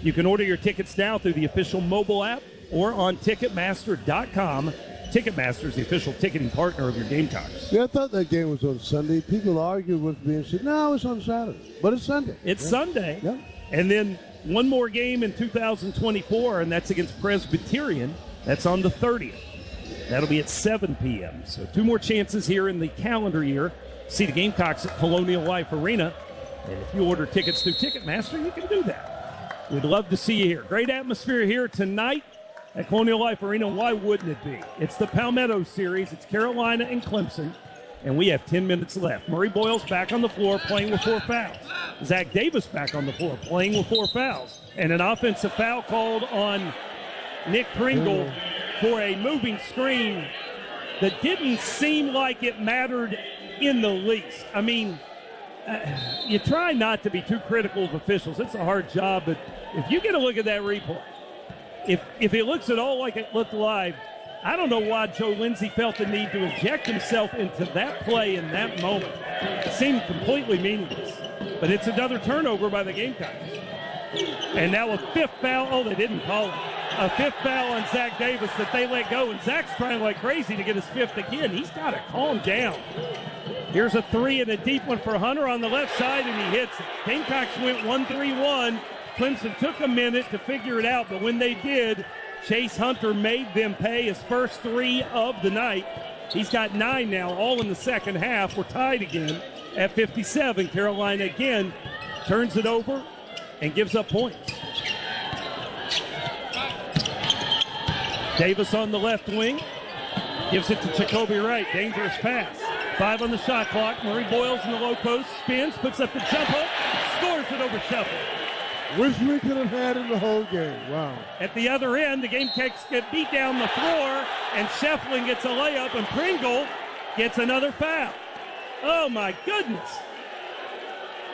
You can order your tickets now through the official mobile app or on Ticketmaster.com. Ticketmaster is the official ticketing partner of your Gamecocks. Yeah, I thought that game was on Sunday. People argued with me and said, no, it's on Saturday. But it's Sunday. It's Sunday. Yeah. And then one more game in 2024, and that's against Presbyterian. That's on the 30th. That'll be at 7 p.m. So 2 more chances here in the calendar year. See the Gamecocks at Colonial Life Arena. And if you order tickets through Ticketmaster, you can do that. We'd love to see you here. Great atmosphere here tonight at Colonial Life Arena. Why wouldn't it be? It's the Palmetto Series. It's Carolina and Clemson. And we have 10 minutes left. Murray Boyle's back on the floor playing with 4 fouls. Zach Davis back on the floor playing with 4 fouls. And an offensive foul called on Nick Pringle for a moving screen that didn't seem like it mattered in the least. I mean, you try not to be too critical of officials. It's a hard job, but if you get a look at that replay, if it looks at all like it looked live, I don't know why Joe Lindsay felt the need to inject himself into that play in that moment. It seemed completely meaningless. But it's another turnover by the Gamecocks. And now a 5th foul. Oh, they didn't call it. A 5th foul on Zach Davis that they let go. And Zach's trying like crazy to get his 5th again. He's got to calm down. Here's a 3 and a deep one for Hunter on the left side, and he hits it. Gamecocks went 1-3-1. Clemson took a minute to figure it out, but when they did, Chase Hunter made them pay his first 3 of the night. He's got 9 now, all in the second half. We're tied again at 57. Carolina again turns it over and gives up points. Davis on the left wing. Gives it to Jacoby Wright. Dangerous pass. 5 on the shot clock. Murray Boyles in the low post. Spins, puts up the jump hook. Scores it over Sheffield. Wish we could have had in the whole game. Wow. At the other end, the Gamecocks get beat down the floor, and Shefflin gets a layup, and Pringle gets another foul. Oh, my goodness.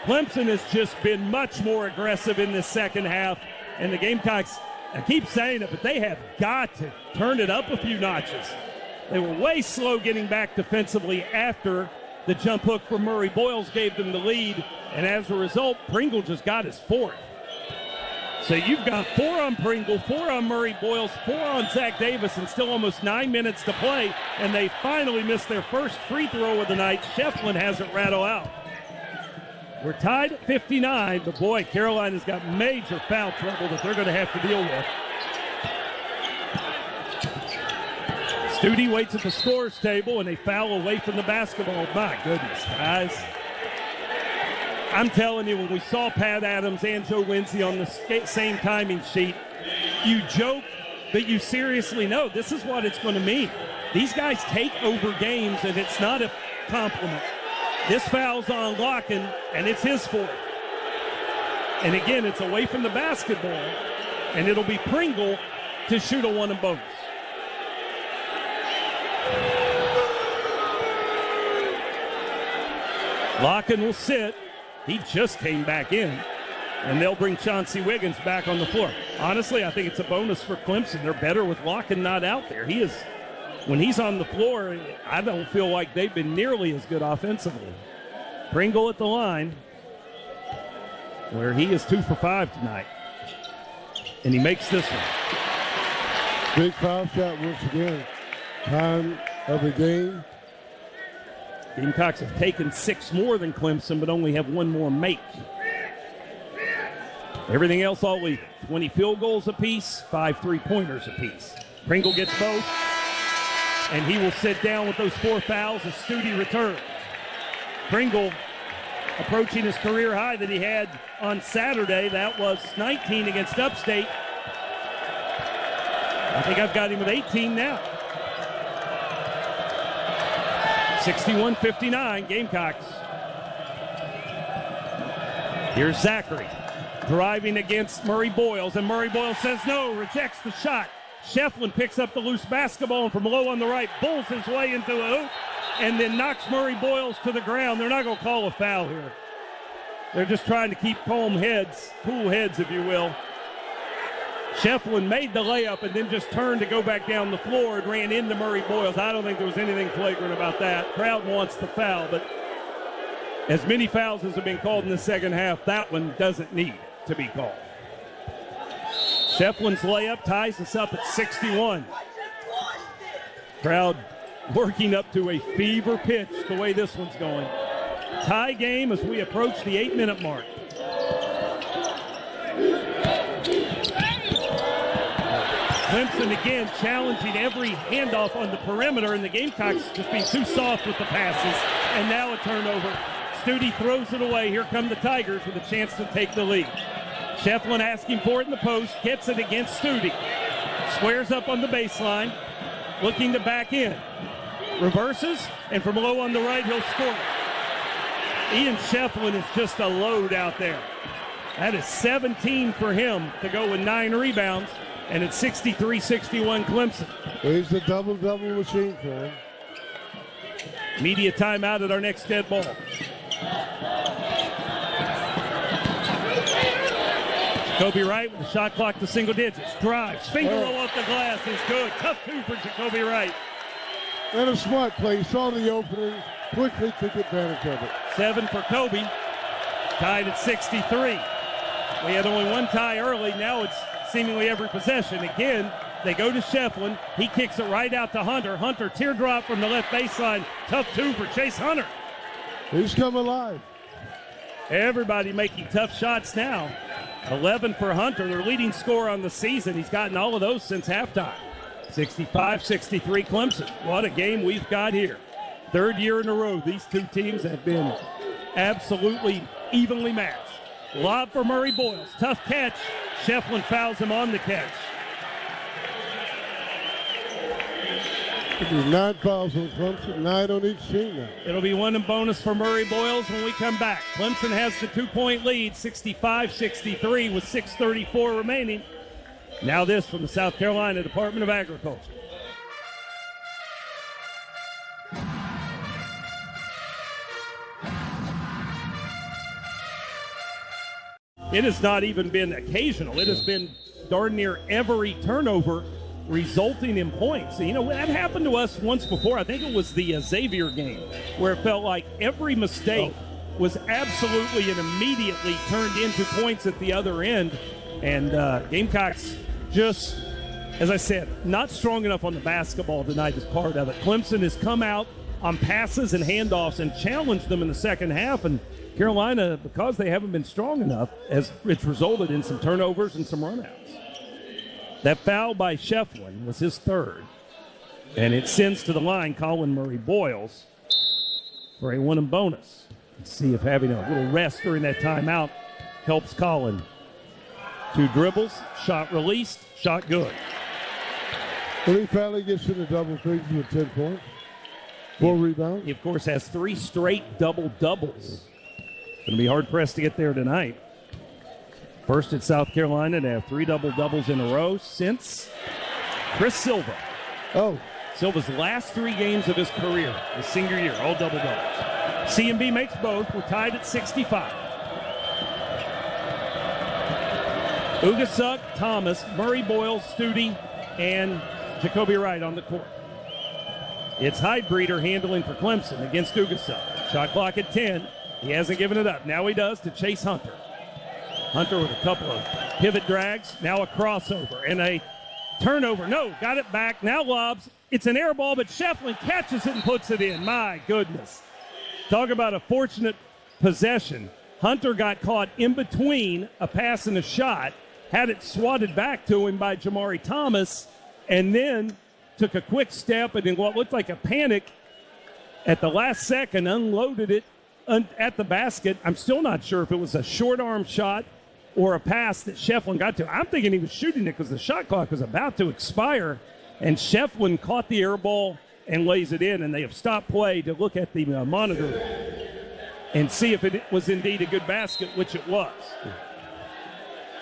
Clemson has just been much more aggressive in this second half, and the Gamecocks, I keep saying it, but they have got to turn it up a few notches. They were way slow getting back defensively after the jump hook from Murray Boyles gave them the lead, and as a result, Pringle just got his 4th. So you've got 4 on Pringle, 4 on Murray Boyles, 4 on Zach Davis, and still almost 9 minutes to play, and they finally missed their first free throw of the night. Shefflin has it rattle out. We're tied at 59, but boy, Carolina's got major foul trouble that they're going to have to deal with. Studi waits at the scores table, and they foul away from the basketball. My goodness, guys. I'm telling you, when we saw Pat Adams and Joe Lindsay on the same timing sheet, you joke, but you seriously know this is what it's going to mean. These guys take over games, and it's not a compliment. This foul's on Locken, and it's his 4th. And again, it's away from the basketball, and it'll be Pringle to shoot a 1 and bonus. Locken will sit. He just came back in, and they'll bring Chauncey Wiggins back on the floor. Honestly, I think it's a bonus for Clemson. They're better with Locken not out there. He is, when he's on the floor, I don't feel like they've been nearly as good offensively. Pringle at the line, where he is 2 for 5 tonight, and he makes this one. Big foul shot once again. Time of the game. Gamecocks have taken 6 more than Clemson, but only have 1 more make. Everything else all even. 20 field goals apiece, 5 3-pointers apiece. Pringle gets both, and he will sit down with those 4 fouls as Studi returns. Pringle approaching his career high that he had on Saturday. That was 19 against Upstate. I think I've got him at 18 now. 61-59, Gamecocks. Here's Zachary driving against Murray Boyles, and Murray Boyles says no, rejects the shot. Shefflin picks up the loose basketball and from low on the right bulls his way into a hoop and then knocks Murray Boyles to the ground. They're not going to call a foul here. They're just trying to keep calm heads, cool heads, if you will. Shefflin made the layup and then just turned to go back down the floor and ran into Murray Boyles. I don't think there was anything flagrant about that. Crowd wants the foul, but as many fouls as have been called in the second half, that one doesn't need to be called. Shefflin's layup ties us up at 61. Crowd working up to a fever pitch the way this one's going. Tie game as we approach the 8-minute mark. Clemson again challenging every handoff on the perimeter, and the Gamecocks just being too soft with the passes. And now a turnover. Studi throws it away. Here come the Tigers with a chance to take the lead. Shefflin asking for it in the post, gets it against Studi. Squares up on the baseline, looking to back in. Reverses, and from low on the right, he'll score. Ian Shefflin is just a load out there. That is 17 for him to go with 9 rebounds, and it's 63-61 Clemson. He's the double-double machine for him. Media timeout at our next dead ball. Jacoby Wright with the shot clock to single digits. Drives, finger roll off the glass is good. Tough two for Jacoby Wright. And a smart play. Saw the opening, quickly took advantage of it. 7 for Kobe. Tied at 63. We had only one tie early. Now it's seemingly every possession. Again, they go to Shefflin. He kicks it right out to Hunter. Hunter teardrop from the left baseline. Tough two for Chase Hunter. He's come alive. Everybody making tough shots now. 11 for Hunter, their leading scorer on the season. He's gotten all of those since halftime. 65-63 Clemson. What a game we've got here. Third year in a row, these two teams have been absolutely evenly matched. Lob for Murray Boyles. Tough catch. Shefflin fouls him on the catch. There's 9 fouls on Clemson, 9 on each team now. It'll be 1 and bonus for Murray Boyles when we come back. Clemson has the 2-point lead, 65-63 with 6:34 remaining. Now this from the South Carolina Department of Agriculture. It has not even been occasional. It has been darn near every turnover resulting in points. You know, that happened to us once before. I think it was the Xavier game where it felt like every mistake was absolutely and immediately turned into points at the other end. And Gamecocks just, as I said, not strong enough on the basketball tonight is part of it. Clemson has come out on passes and handoffs and challenged them in the second half. And Carolina, because they haven't been strong enough, it's resulted in some turnovers and some runouts. That foul by Shefflin was his third, and it sends to the line Colin Murray Boyles for a 1 and bonus. Let's see if having a little rest during that timeout helps Colin. 2 dribbles, shot released, shot good. Well, he finally gets in the double figures with 10 points, 4 rebounds. He, of course, has 3 straight double-doubles. Going to be hard-pressed to get there tonight. First at South Carolina to have 3 double-doubles in a row since Chris Silva. Silva's last 3 games of his career, his senior year, all double-doubles. CMB makes both. We're tied at 65. Ugasuk, Thomas, Murray Boyles, Studi, and Jacoby Wright on the court. It's Heidbreeder handling for Clemson against Ugasuk. Shot clock at 10. He hasn't given it up. Now he does to Chase Hunter. Hunter with a couple of pivot drags. Now a crossover and a turnover. No, got it back. Now lobs. It's an air ball, but Shefflin catches it and puts it in. My goodness. Talk about a fortunate possession. Hunter got caught in between a pass and a shot, had it swatted back to him by Jamari Thomas, and then took a quick step and in what looked like a panic at the last second unloaded it at the basket. I'm still not sure if it was a short arm shot or a pass that Shefflin got to. I'm thinking he was shooting it because the shot clock was about to expire, and Shefflin caught the air ball and lays it in, and they have stopped play to look at the monitor and see if it was indeed a good basket, which it was.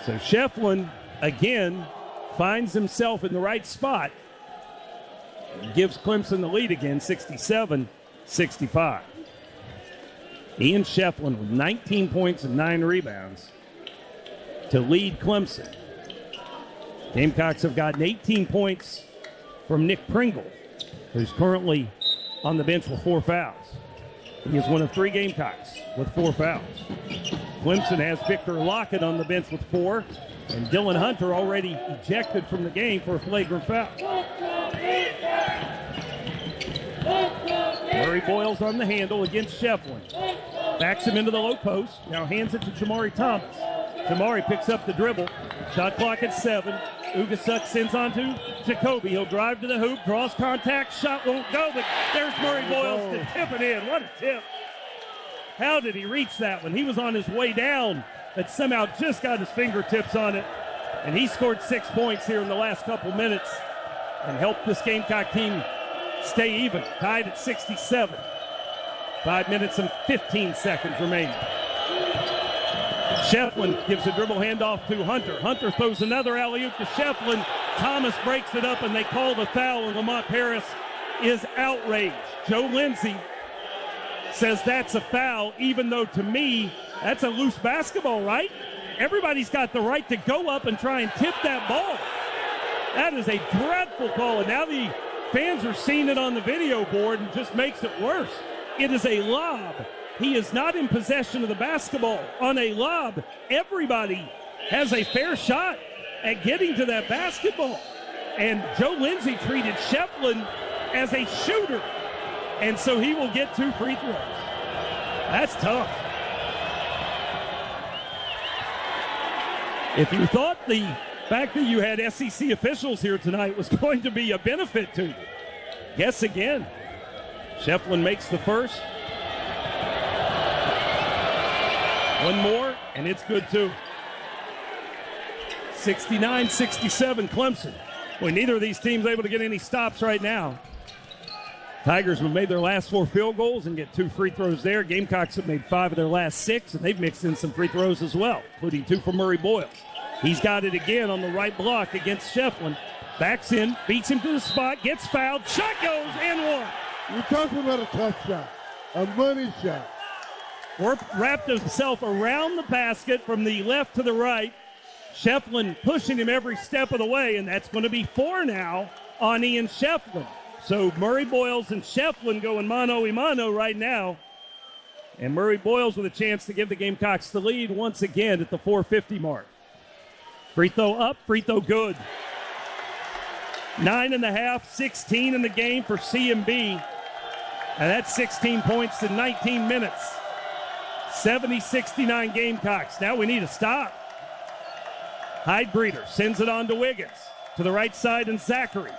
So Shefflin, again, finds himself in the right spot, gives Clemson the lead again, 67-65. Ian Shefflin with 19 points and 9 rebounds to lead Clemson. Gamecocks have gotten 18 points from Nick Pringle, who's currently on the bench with 4 fouls. He is one of 3 Gamecocks with 4 fouls. Clemson has Victor Lockett on the bench with 4, and Dylan Hunter already ejected from the game for a flagrant foul. Murray Boyles on the handle against Shefflin. Backs him into the low post. Now hands it to Jamari Thomas. Jamari picks up the dribble. Shot clock at 7. Ugasuk sends on to Jacoby. He'll drive to the hoop, draws contact, shot won't go, but there's Murray Boyles to tip it in. What a tip. How did he reach that one? He was on his way down, but somehow just got his fingertips on it. And he scored 6 points here in the last couple minutes and helped this Gamecock team stay even, tied at 67. 5 minutes and 15 seconds remaining. Shefflin gives a dribble handoff to Hunter. Hunter throws another alley-oop to Shefflin. Thomas breaks it up, and they call the foul, and Lamont Paris is outraged. Joe Lindsay says that's a foul, even though to me, that's a loose basketball, right? Everybody's got the right to go up and try and tip that ball. That is a dreadful call, and now the fans are seeing it on the video board and just makes it worse. It is a lob. He is not in possession of the basketball. On a lob, everybody has a fair shot at getting to that basketball. And Joe Lindsay treated Shefflin as a shooter, and so he will get 2 free throws. That's tough. If you thought the fact that you had SEC officials here tonight was going to be a benefit to you, guess again. Shefflin makes the first. One more, and it's good too. 69-67 Clemson. Boy, neither of these teams able to get any stops right now. Tigers have made their last 4 field goals and get 2 free throws there. Gamecocks have made 5 of their last 6, and they've mixed in some free throws as well, including 2 from Murray Boyles. He's got it again on the right block against Shefflin. Backs in, beats him to the spot, gets fouled, shot goes, and 1. You're talking about a tough shot, a money shot. Wrapped himself around the basket from the left to the right. Shefflin pushing him every step of the way, and that's going to be 4 now on Ian Shefflin. So Murray Boyles and Shefflin going mano-a-mano right now. And Murray Boyles with a chance to give the Gamecocks the lead once again at the 4:50 mark. Free throw up, free throw good. 9.5, 16 in the game for CMB. And that's 16 points in 19 minutes. 70-69 Gamecocks. Now we need a stop. Heidbreeder sends it on to Wiggins. To the right side and Zachary.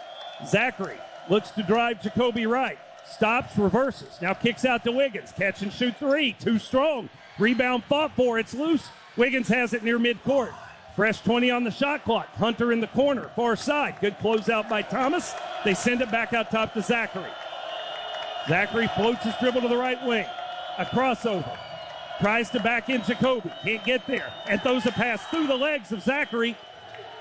Zachary looks to drive Jacoby Wright. Stops, reverses. Now kicks out to Wiggins. Catch and shoot 3. Too strong. Rebound fought for. It's loose. Wiggins has it near midcourt. Fresh 20 on the shot clock. Hunter in the corner. Far side. Good closeout by Thomas. They send it back out top to Zachary. Zachary floats his dribble to the right wing. A crossover. Tries to back in Jacoby. Can't get there. And throws a pass through the legs of Zachary.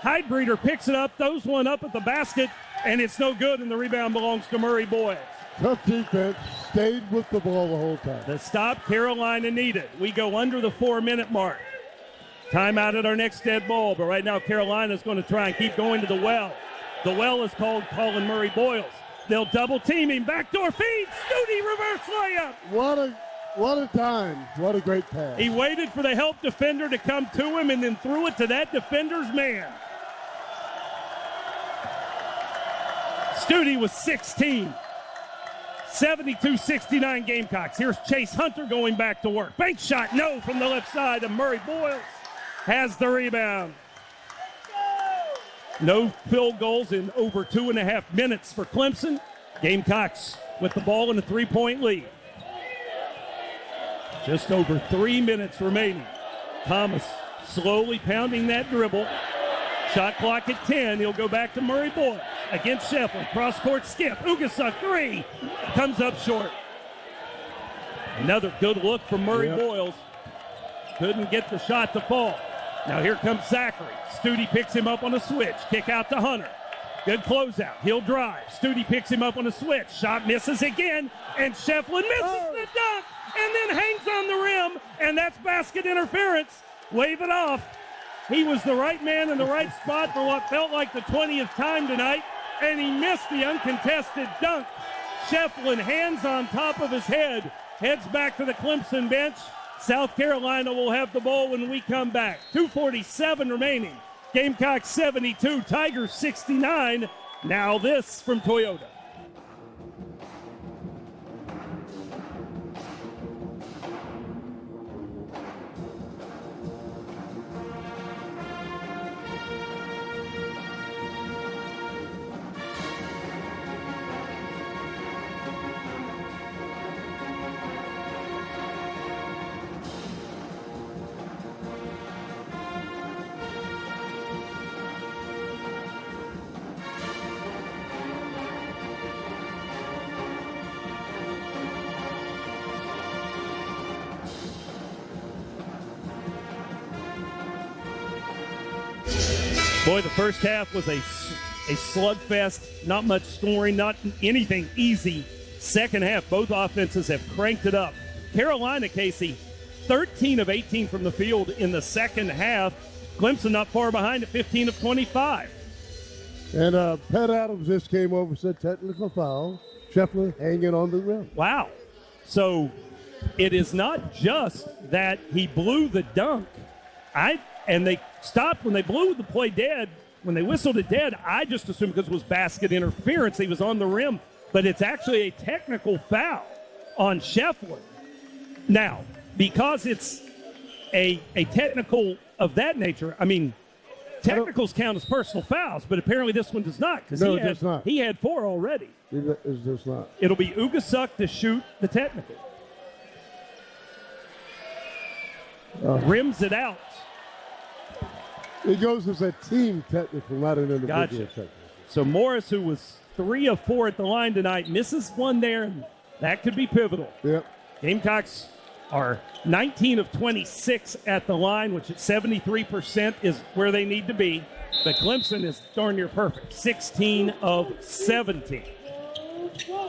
Heidbreeder picks it up, throws one up at the basket, and it's no good, and the rebound belongs to Murray Boyles. Tough defense. Stayed with the ball the whole time. The stop Carolina needed. We go under the 4-minute mark. Timeout at our next dead ball, but right now Carolina's going to try and keep going to the well. The well is called calling Murray Boyles. They'll double team him. Backdoor feed. Studi reverse layup. What a time. What a great pass. He waited for the help defender to come to him and then threw it to that defender's man. Studi was 16. 72-69 Gamecocks. Here's Chase Hunter going back to work. Bank shot, no, from the left side, and Murray Boyles has the rebound. No field goals in over 2.5 minutes for Clemson. Gamecocks with the ball in a 3-point lead. Just over 3 minutes remaining. Thomas slowly pounding that dribble. Shot clock at 10. He'll go back to Murray Boyles against Shefflin. Cross-court skip. Ugasuk, 3. Comes up short. Another good look from Murray Boyles. Couldn't get the shot to fall. Now here comes Zachary. Stute picks him up on a switch. Kick out to Hunter. Good closeout. He'll drive. Stute picks him up on a switch. Shot misses again. And Shefflin misses the dunk. And then hangs on the rim. And that's basket interference. Wave it off. He was the right man in the right spot for what felt like the 20th time tonight. And he missed the uncontested dunk. Shefflin, hands on top of his head, heads back to the Clemson bench. South Carolina will have the ball when we come back. 2:47 remaining. Gamecocks 72, Tigers 69. Now this from Toyota. Boy, the first half was a slugfest, not much scoring, not anything easy. Second half, both offenses have cranked it up. Carolina, Casey, 13 of 18 from the field in the second half. Clemson not far behind at 15 of 25. And Pat Adams just came over and said technical foul. Shefflin hanging on the rim. Wow. So it is not just that he blew the dunk. And they stopped when they blew the play dead. When they whistled it dead, I just assumed because it was basket interference, he was on the rim. But it's actually a technical foul on Shefflin. Now, because it's a technical of that nature, I mean, technicals count as personal fouls, but apparently this one does not. No, it does not. He had 4 already. It does not. It'll be Ugasuk to shoot the technical. Rims it out. It goes as a team technical, not an individual technical. So Morris, who was 3 of 4 at the line tonight, misses one there, and that could be pivotal. Yep. Gamecocks are 19 of 26 at the line, which at 73% is where they need to be. But Clemson is darn near perfect, 16 of 17.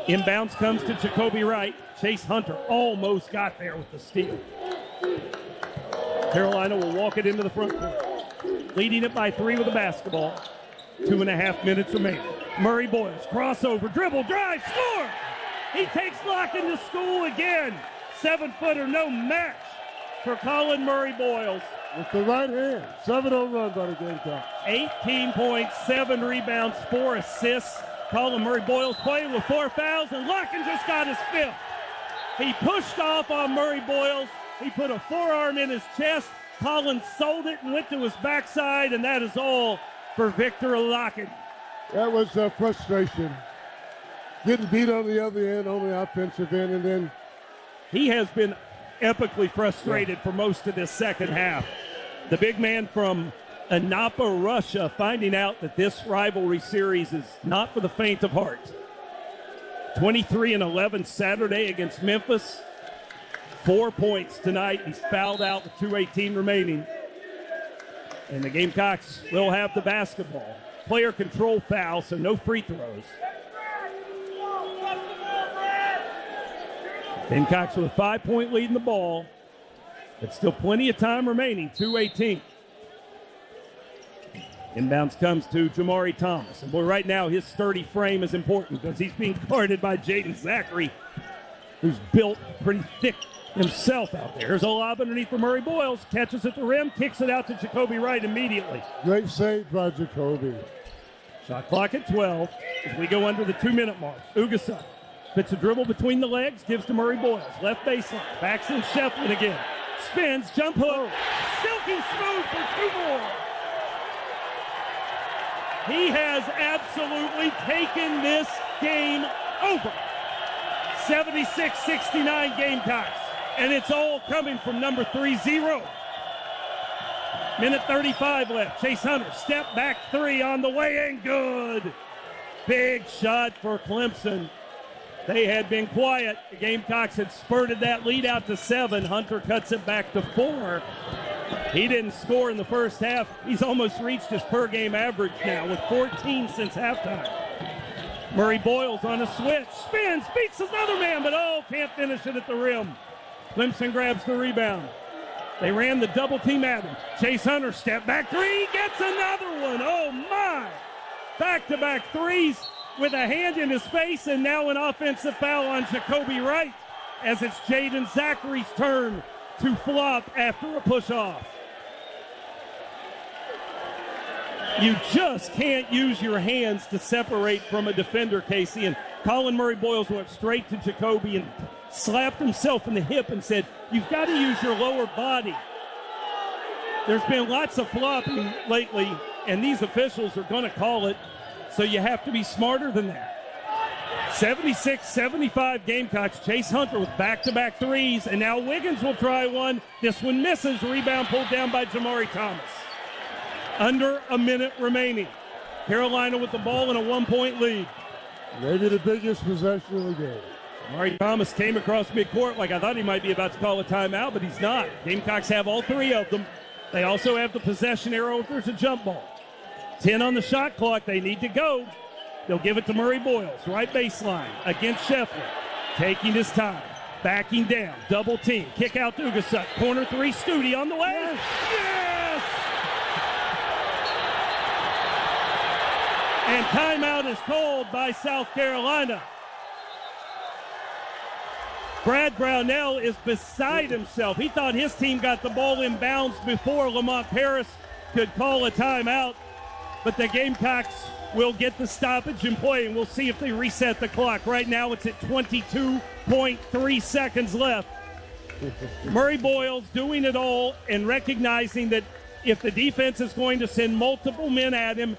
Inbounds comes to Jacoby Wright. Chase Hunter almost got there with the steal. Carolina will walk it into the front court. Leading it by 3 with the basketball. 2.5 minutes remaining. Murray Boyles, crossover, dribble, drive, score! He takes Locken to school again. 7-footer, no match for Colin Murray Boyles. With the right hand, 7-0 run by the Gamecocks. 18 points, 7 rebounds, 4 assists. Colin Murray Boyles playing with 4 fouls, and Locken just got his 5th. He pushed off on Murray Boyles. He put a forearm in his chest. Collins sold it and went to his backside, and that is all for Victor Locken. That was frustration. Getting beat on the other end, on the offensive end, and then he has been epically frustrated for most of this second half. The big man from Anapa, Russia, finding out that this rivalry series is not for the faint of heart. 23-11 Saturday against Memphis. 4 points tonight. He's fouled out with 2:18 remaining. And the Gamecocks will have the basketball. Player control foul, so no free throws. Gamecocks with a 5-point lead in the ball. But still plenty of time remaining. 2:18. Inbounds comes to Jamari Thomas. And boy, right now his sturdy frame is important because he's being guarded by Jaden Zachary, who's built pretty thick himself out there. Here's a lob underneath for Murray Boyles. Catches at the rim, kicks it out to Jacoby Wright immediately. Great save by Jacoby. Shot clock at 12 as we go under the 2-minute mark. Ugasuk fits a dribble between the legs, gives to Murray Boyles. Left baseline, backs in Shefflin again. Spins, jump hook, silky smooth for 2 more. He has absolutely taken this game over. 76-69 Gamecocks. and it's all coming from number 30. Minute 35 left. Chase Hunter, step back three on the way and good. Big shot for Clemson. They had been quiet. The Gamecocks had spurted that lead out to 7. Hunter cuts it back to 4. He didn't score in the first half. He's almost reached his per-game average now with 14 since halftime. Murray Boyles on a switch. Spins, beats another man, but can't finish it at the rim. Clemson grabs the rebound. They ran the double team at him. Chase Hunter, step back three, gets another one. Oh, my. Back-to-back threes with a hand in his face, and now an offensive foul on Jacoby Wright as it's Jaden Zachary's turn to flop after a push-off. You just can't use your hands to separate from a defender, Casey. And Colin Murray Boyles went straight to Jacoby and slapped himself in the hip and said, you've got to use your lower body. There's been lots of flopping lately, and these officials are going to call it, so you have to be smarter than that. 76-75 Gamecocks. Chase Hunter with back-to-back threes, and now Wiggins will try one. This one misses. Rebound pulled down by Jamari Thomas. Under a minute remaining. Carolina with the ball in a 1-point lead. Maybe the biggest possession of the game. Jamari Thomas came across midcourt like I thought he might be about to call a timeout, but he's not. Gamecocks have all three of them. They also have the possession arrow if there's a jump ball. 10 on the shot clock. They need to go. They'll give it to Murray Boyles. Right baseline against Scheffler. Taking his time. Backing down. Double team. Kick out to Ugasuk. Corner three. Studi on the way. Yes! And timeout is called by South Carolina. Brad Brownell is beside himself. He thought his team got the ball in bounds before Lamont Paris could call a timeout. But the Gamecocks will get the stoppage in play, and we'll see if they reset the clock. Right now it's at 22.3 seconds left. Murray Boyles doing it all and recognizing that if the defense is going to send multiple men at him,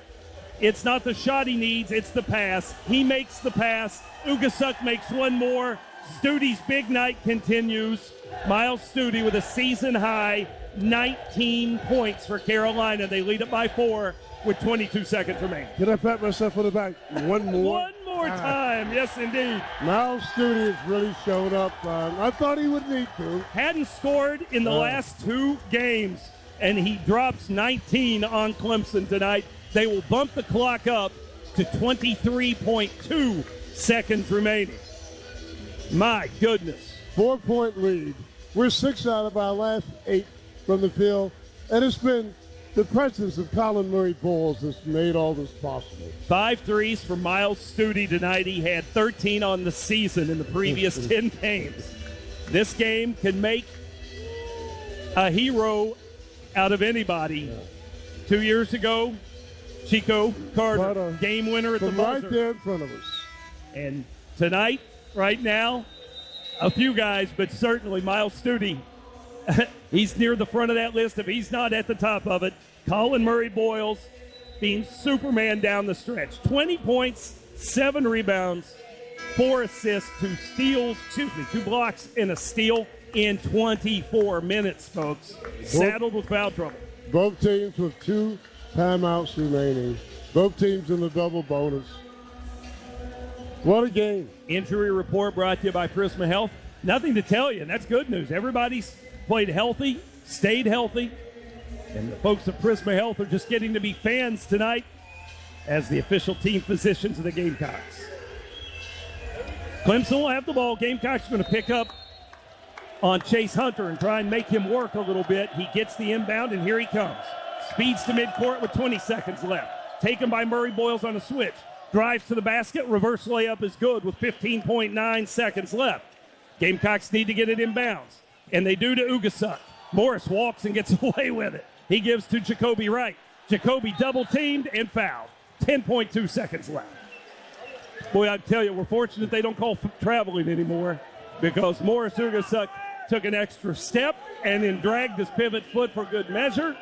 it's not the shot he needs, it's the pass. He makes the pass. Ugasuk makes one more. Studi's big night continues. Miles Studi with a season-high 19 points for Carolina. They lead it by 4 with 22 seconds remaining. Can I pat myself on the back one more? One more time, yes indeed. Miles Studi has really shown up. I thought he would need to. Hadn't scored in the last 2 games, and he drops 19 on Clemson tonight. They will bump the clock up to 23.2 seconds remaining. My goodness. 4-point lead. We're 6 out of our last 8 from the field, and it's been the presence of Colin Murray Boyles that's made all this possible. 5 threes for Miles Studi tonight. He had 13 on the season in the previous 10 games. This game can make a hero out of anybody. 2 years ago, Chico Carter, game winner at the buzzer. Right there in front of us. And tonight, right now, a few guys, but certainly Miles Studi, he's near the front of that list if he's not at the top of it. Colin Murray Boyles being Superman down the stretch. 20 points, 7 rebounds, 4 assists, 2 steals, 2 blocks, and a steal in 24 minutes, folks. Saddled with foul trouble. Both teams with 2 timeouts remaining. Both teams in the double bonus. What a game. Injury report brought to you by Prisma Health. Nothing to tell you, and that's good news. Everybody's played healthy, stayed healthy, and the folks at Prisma Health are just getting to be fans tonight as the official team physicians of the Gamecocks. Clemson will have the ball. Gamecocks are going to pick up on Chase Hunter and try and make him work a little bit. He gets the inbound, and here he comes. Speeds to midcourt with 20 seconds left. Taken by Murray Boyles on a switch. Drives to the basket. Reverse layup is good with 15.9 seconds left. Gamecocks need to get it inbounds, and they do to Ugasuk. Morris walks and gets away with it. He gives to Jacoby Wright. Jacoby double-teamed and fouled. 10.2 seconds left. Boy, I tell you, we're fortunate they don't call traveling anymore because Morris Ugasuk took an extra step and then dragged his pivot foot for good measure.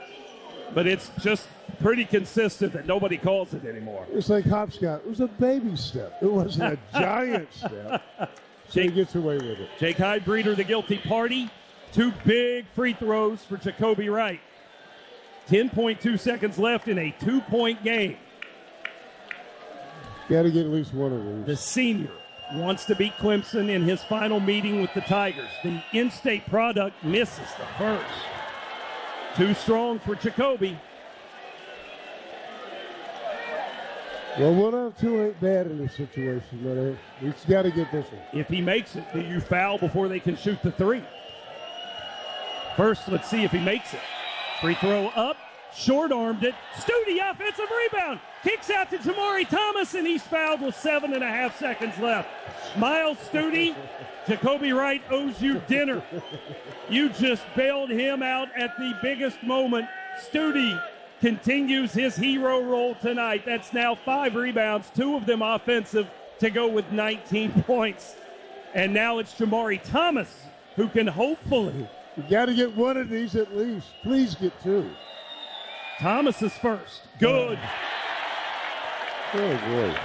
But it's just pretty consistent that nobody calls it anymore. It's like hopscotch. It was a baby step. It wasn't a giant step. He gets away with it. Jake Hydebreeder, the guilty party. 2 big free throws for Jacoby Wright. 10.2 seconds left in a 2-point game. Got to get at least one of these. The senior wants to beat Clemson in his final meeting with the Tigers. The in-state product misses the first. Too strong for Jacoby. Well, 1 out of 2 ain't bad in this situation, but he's got to get this one. If he makes it, do you foul before they can shoot the 3? First, let's see if he makes it. Free throw up, short-armed it. Studi, offensive rebound. Kicks out to Jamari Thomas, and he's fouled with 7.5 seconds left. Miles Studi, Jacoby Wright owes you dinner. You just bailed him out at the biggest moment. Studi continues his hero role tonight. That's now 5 rebounds, 2 of them offensive, to go with 19 points. And now it's Jamari Thomas who can hopefully. You got to get one of these at least. Please get 2. Thomas is first. Good. Oh, boy.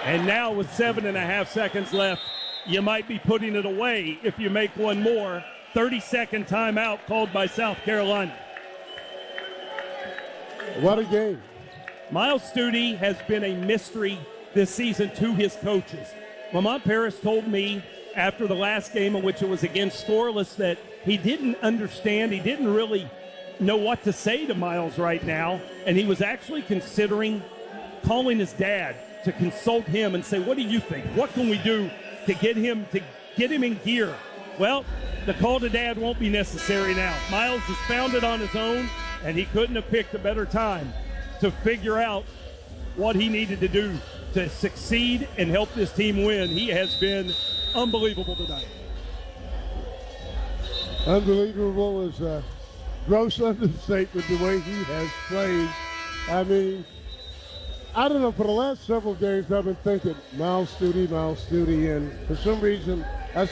And now with 7.5 seconds left, you might be putting it away if you make one more. 30-second timeout called by South Carolina. What a game. Miles Studi has been a mystery this season to his coaches. Lamont Paris told me after the last game, in which it was against Scoreless, that he didn't understand, he didn't really know what to say to Miles right now, and he was actually considering calling his dad to consult him and say, what do you think? What can we do to get him in gear? Well, the call to dad won't be necessary now. Miles has found it on his own, and he couldn't have picked a better time to figure out what he needed to do to succeed and help this team win. He has been unbelievable tonight. Unbelievable is a gross understatement the way he has played. I mean, I don't know, for the last several games I've been thinking Miles Studi, and for some reason I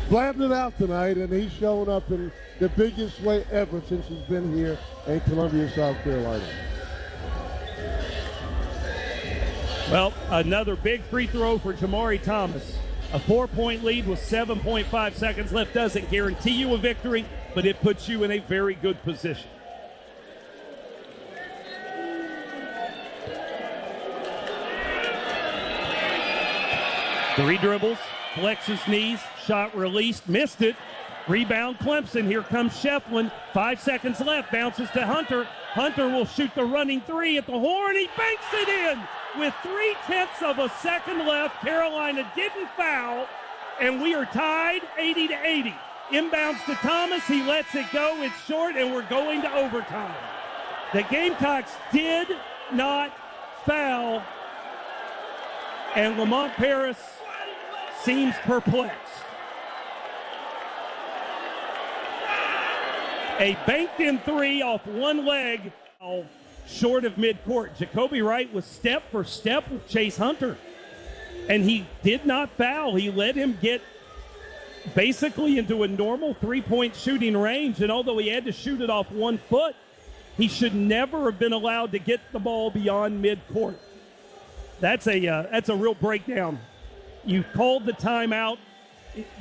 blabbed it out tonight, and he's showing up in the biggest way ever since he's been here in Columbia, South Carolina. Well, another big free throw for Jamari Thomas. A 4-point lead with 7.5 seconds left doesn't guarantee you a victory, but it puts you in a very good position. Three dribbles, flexes knees, shot released, missed it. Rebound Clemson. Here comes Shefflin. 5 seconds left. Bounces to Hunter. Hunter will shoot the running 3 at the horn. He banks it in with 0.3 of a second left. Carolina didn't foul, and we are tied 80-80. Inbounds to Thomas. He lets it go. It's short, and we're going to overtime. The Gamecocks did not foul, and Lamont Paris seems perplexed. A banked-in 3 off one leg, short of midcourt. Jacoby Wright was step for step with Chase Hunter, and he did not foul. He let him get basically into a normal three-point shooting range, and although he had to shoot it off 1 foot, he should never have been allowed to get the ball beyond midcourt. That's a real breakdown. You called the timeout.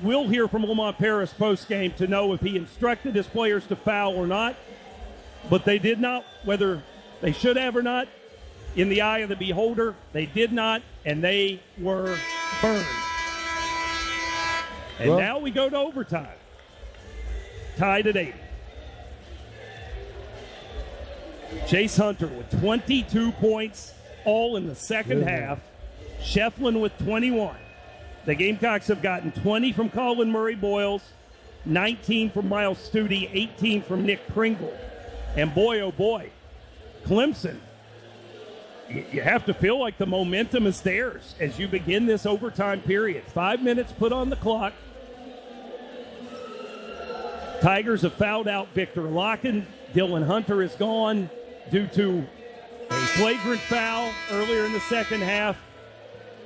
We'll hear from Lamont Paris post-game to know if he instructed his players to foul or not. But they did not, whether they should have or not, in the eye of the beholder, they did not, and they were burned. And now we go to overtime. Tied at 80. Chase Hunter with 22 points, all in the second half. Shefflin with 21. The Gamecocks have gotten 20 from Colin Murray-Boyles, 19 from Miles Studi, 18 from Nick Pringle. And boy, oh boy, Clemson, you have to feel like the momentum is theirs as you begin this overtime period. 5 minutes put on the clock. Tigers have fouled out Victor Locken. Dylan Hunter is gone due to a flagrant foul earlier in the second half.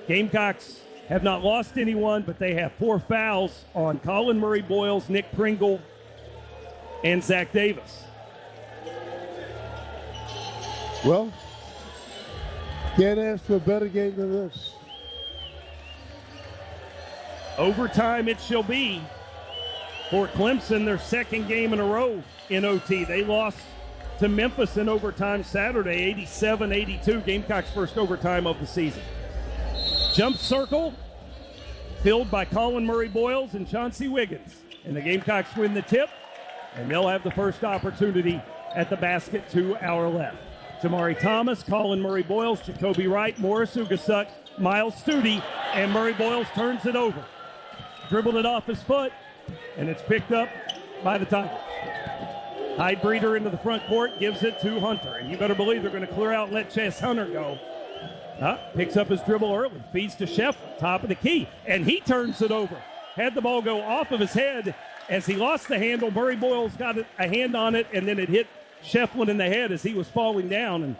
Gamecocks have not lost anyone, but they have 4 fouls on Colin Murray-Boyles, Nick Pringle, and Zach Davis. Well, can't ask for a better game than this. Overtime it shall be for Clemson, their second game in a row in OT. They lost to Memphis in overtime Saturday, 87-82, Gamecocks' first overtime of the season. Jump circle filled by Colin Murray-Boyles and Chauncey Wiggins. And the Gamecocks win the tip, and they'll have the first opportunity at the basket to our left. Jamari Thomas, Colin Murray-Boyles, Jacoby Wright, Morris Ugasuk, Miles Studi, and Murray-Boyles turns it over. Dribbled it off his foot, and it's picked up by the Tigers. Hyde Breeder into the front court, gives it to Hunter. And you better believe they're going to clear out and let Chase Hunter go. Picks up his dribble early, feeds to Shefflin, top of the key, and he turns it over. Had the ball go off of his head as he lost the handle. Murray-Boyles got a hand on it, and then it hit Shefflin in the head as he was falling down. And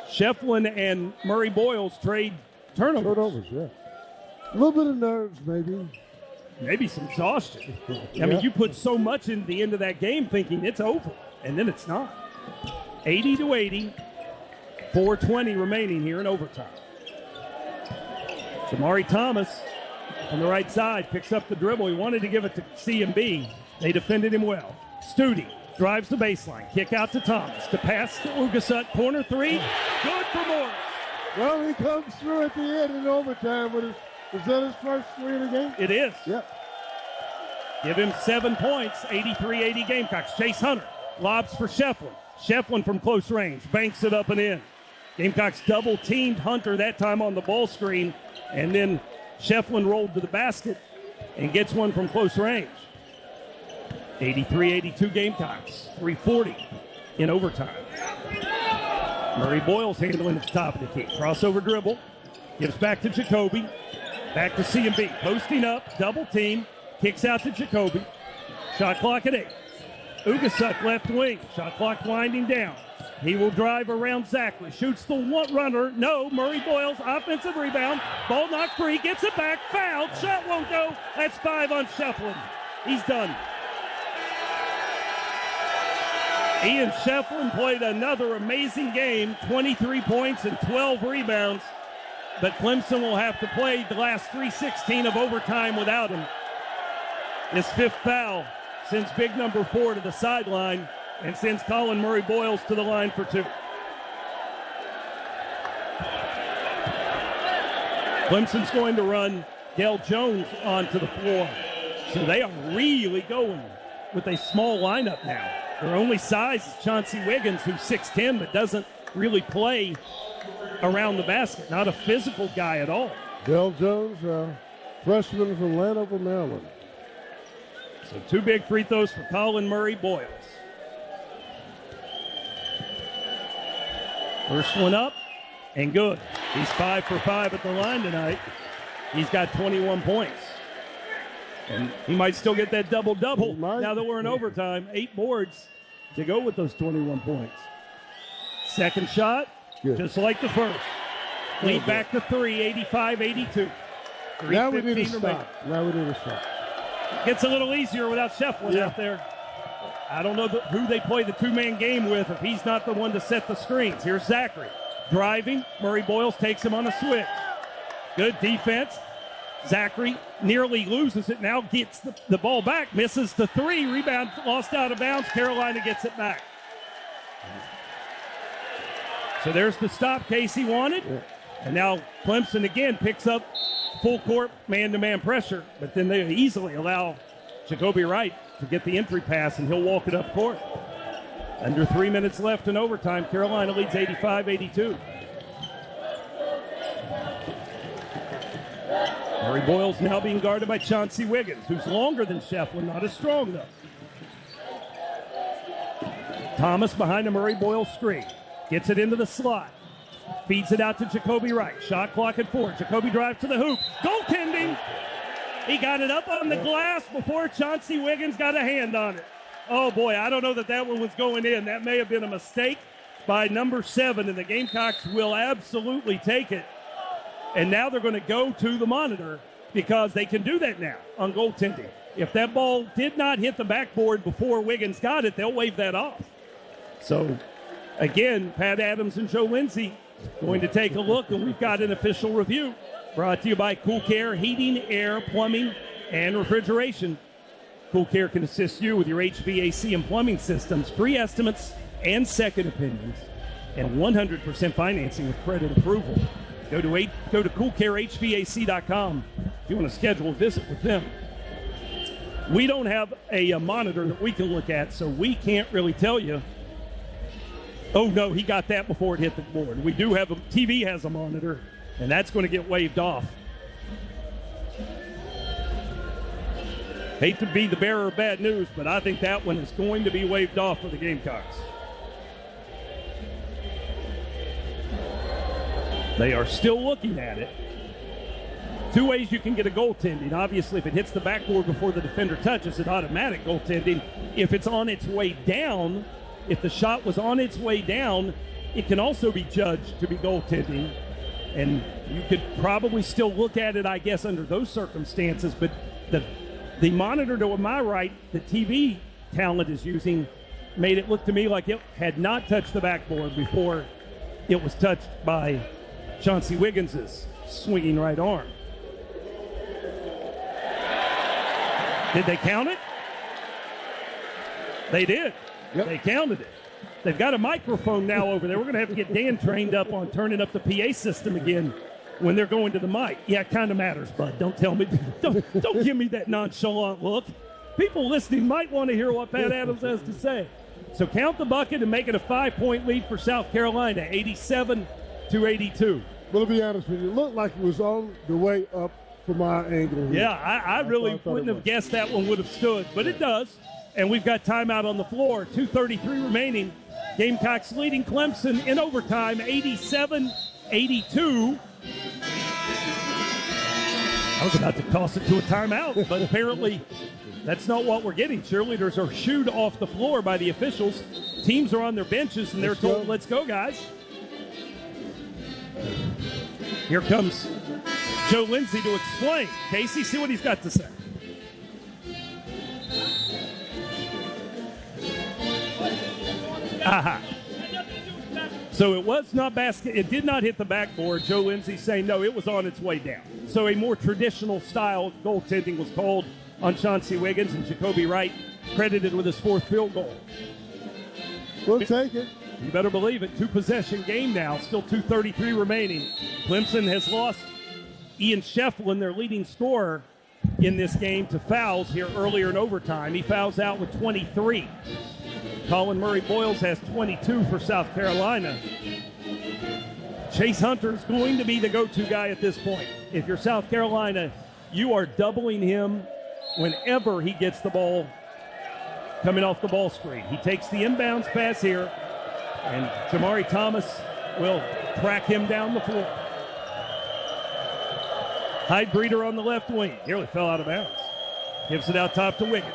Shefflin and Murray-Boyles trade turnovers. Yeah. A little bit of nerves, maybe. Maybe some exhaustion. I mean, you put so much into the end of that game thinking it's over, and then it's not. 80-80, 4:20 remaining here in overtime. Jamari Thomas on the right side picks up the dribble. He wanted to give it to C&B. They defended him well. Studi drives the baseline. Kick out to Thomas. To pass to Ugasuk. Corner three. Good for Morris. Well, he comes through at the end in overtime with his. Is that his first three of the game? It is. Yep. Give him 7 points, 83-80 Gamecocks. Chase Hunter lobs for Shefflin. Shefflin from close range, banks it up and in. Gamecocks double-teamed Hunter that time on the ball screen, and then Shefflin rolled to the basket and gets one from close range. 83-82 Gamecocks, 3:40 in overtime. Murray-Boyles handling at the top of the key. Crossover dribble, gives back to Jacoby. Back to C&B, posting up, double team, kicks out to Jacoby. Shot clock at 8. Ugasuk left wing, shot clock winding down. He will drive around Zachary, shoots the one runner. No, Murray-Boyles, offensive rebound. Ball knocked free, gets it back, fouled, shot won't go. That's 5 on Shefflin. He's done. Ian Shefflin played another amazing game, 23 points and 12 rebounds. But Clemson will have to play the last 3:16 of overtime without him. His 5th foul sends big number 4 to the sideline and sends Colin Murray-Boyles to the line for 2. Clemson's going to run Dale Jones onto the floor. So they are really going with a small lineup now. Their only size is Chauncey Wiggins, who's 6'10", but doesn't really play around the basket. Not a physical guy at all. Dale Jones, freshman from Landover, Maryland. So 2 big free throws for Colin Murray-Boyles. First one up and good. He's 5 for 5 at the line tonight. He's got 21 points. And he might still get that double-double now that we're in overtime. 8 boards to go with those 21 points. Second shot. Good. Just like the first. Lead back to 3, 85-82. Now we need to stop. Gets a little easier without Shefflin out there. I don't know who they play the 2-man game with if he's not the one to set the screens. Here's Zachary. Driving. Murray-Boyles takes him on a switch. Good defense. Zachary nearly loses it. Now gets the ball back. Misses the 3. Rebound lost out of bounds. Carolina gets it back. So there's the stop Casey wanted. Yeah. And now Clemson again picks up full court man-to-man pressure, but then they easily allow Jacoby Wright to get the entry pass, and he'll walk it up court. Under 3 minutes left in overtime, Carolina leads 85-82. Murray-Boyles now being guarded by Chauncey Wiggins, who's longer than Shefflin, not as strong though. Thomas behind a Murray-Boyles screen. Gets it into the slot. Feeds it out to Jacoby Wright. Shot clock at 4. Jacoby drives to the hoop. Goaltending. He got it up on the glass before Chauncey Wiggins got a hand on it. Oh, boy, I don't know that one was going in. That may have been a mistake by number 7, and the Gamecocks will absolutely take it. And now they're going to go to the monitor because they can do that now on goaltending. If that ball did not hit the backboard before Wiggins got it, they'll wave that off. So, again, Pat Adams and Joe Lindsay going to take a look, and we've got an official review. Brought to you by Cool Care Heating, Air, Plumbing, and Refrigeration. Cool Care can assist you with your HVAC and plumbing systems, free estimates and second opinions, and 100% financing with credit approval. Go to coolcarehvac.com if you want to schedule a visit with them. We don't have a monitor that we can look at, so we can't really tell you, oh, no, he got that before it hit the board. We do have TV has a monitor, and that's going to get waved off. Hate to be the bearer of bad news, but I think that one is going to be waved off for the Gamecocks. They are still looking at it. Two ways you can get a goaltending. Obviously, if it hits the backboard before the defender touches it, automatic goaltending. If it's on its way down, if the shot was on its way down, it can also be judged to be goaltending. And you could probably still look at it, I guess, under those circumstances. But the monitor to my right, the TV talent is using, made it look to me like it had not touched the backboard before it was touched by Chauncey Wiggins' swinging right arm. Did they count it? They did. Yep. They counted it. They've got a microphone now over there. We're going to have to get Dan trained up on turning up the PA system again when they're going to the mic. Yeah, it kind of matters, bud. Don't tell me. Don't give me that nonchalant look. People listening might want to hear what Pat Adams has to say. So count the bucket and make it a 5-point lead for South Carolina, 87-82. Well, to be honest with you, it looked like it was on the way up from my angle. Yeah, I really wouldn't have guessed that one would have stood, but it does. And we've got timeout on the floor, 2:33 remaining. Gamecocks leading Clemson in overtime, 87-82. I was about to toss it to a timeout, but apparently that's not what we're getting. Cheerleaders are shooed off the floor by the officials. Teams are on their benches, and they're told, let's go, guys. Here comes Joe Lindsay to explain. Casey, see what he's got to say. Aha. So it was not basket. It did not hit the backboard. Joe Lindsay saying, no, it was on its way down. So a more traditional style of goaltending was called on Chauncey Wiggins, and Jacoby Wright credited with his fourth field goal. We'll take it. You better believe it. Two-possession game now. Still 2:33 remaining. Clemson has lost Ian Shefflin, their leading scorer in this game, to fouls here earlier in overtime. He fouls out with 23. Colin Murray-Boyles has 22 for South Carolina. Chase Hunter is going to be the go-to guy at this point. If you're South Carolina, you are doubling him whenever he gets the ball coming off the ball screen. He takes the inbounds pass here, and Jamari Thomas will track him down the floor. Hyde Breeder on the left wing. Nearly fell out of bounds. Gives it out top to Wiggins.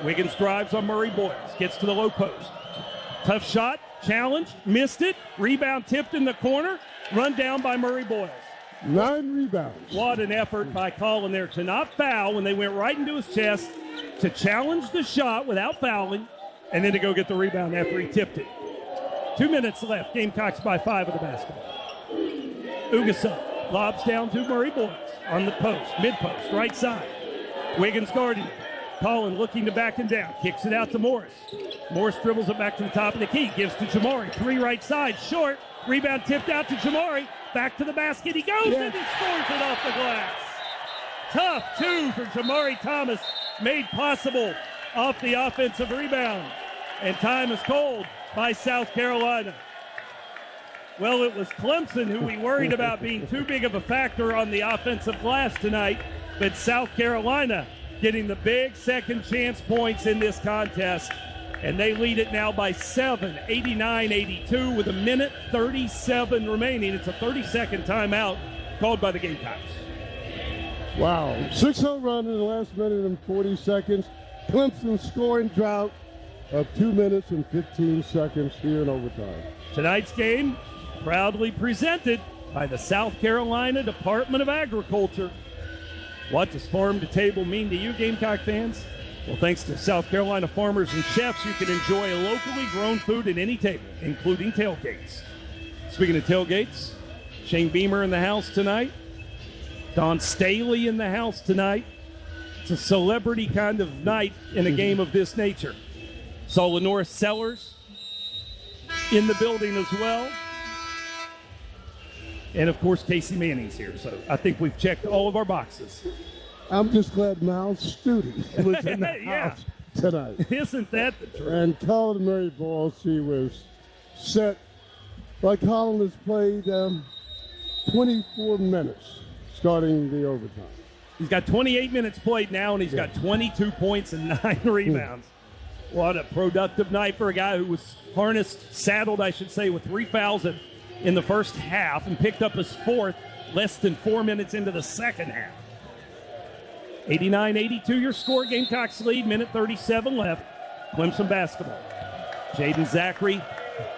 Wiggins drives on Murray-Boyles. Gets to the low post. Tough shot. Challenged. Missed it. Rebound tipped in the corner. Run down by Murray-Boyles. 9 rebounds. What an effort by Colin there to not foul when they went right into his chest, to challenge the shot without fouling, and then to go get the rebound after he tipped it. 2 minutes left. Gamecocks by 5 of the basket. Ugasa lobs down to Murray-Boyles on the post, mid-post, right side. Wiggins guarding. Colin looking to back him down. Kicks it out to Morris. Morris dribbles it back to the top of the key. Gives to Jamari. 3 right side. Short. Rebound tipped out to Jamari. Back to the basket. He goes and he scores it off the glass. Tough 2 for Jamari Thomas. Made possible off the offensive rebound. And time is called by South Carolina. Well, it was Clemson who we worried about being too big of a factor on the offensive glass tonight. But South Carolina getting the big second chance points in this contest. And they lead it now by 7, 89-82 with 1:37 remaining. It's a 30-second timeout called by the Gamecocks. Wow. 6-0 run in the last minute and 40 seconds. Clemson scoring drought of 2 minutes and 15 seconds here in overtime. Tonight's game proudly presented by the South Carolina Department of Agriculture. What does farm to table mean to you, Gamecock fans? Well, thanks to South Carolina farmers and chefs, you can enjoy locally grown food at any table, including tailgates. Speaking of tailgates, Shane Beamer in the house tonight. Don Staley in the house tonight. It's a celebrity kind of night in a game of this nature. Saw Lenore Sellers in the building as well. And, of course, Casey Manning's here. So I think we've checked all of our boxes. I'm just glad Miles Studi was in the house tonight. Isn't that the truth? And Colin Murray Ball, she was set. Like Colin has played 24 minutes starting the overtime. He's got 28 minutes played now, and he's got 22 points and 9 rebounds. What a productive night for a guy who was saddled, I should say, with 3 fouls in the first half and picked up his 4th less than 4 minutes into the second half. 89-82 your score. Gamecocks lead, minute 37 left. Clemson basketball. Jaden Zachary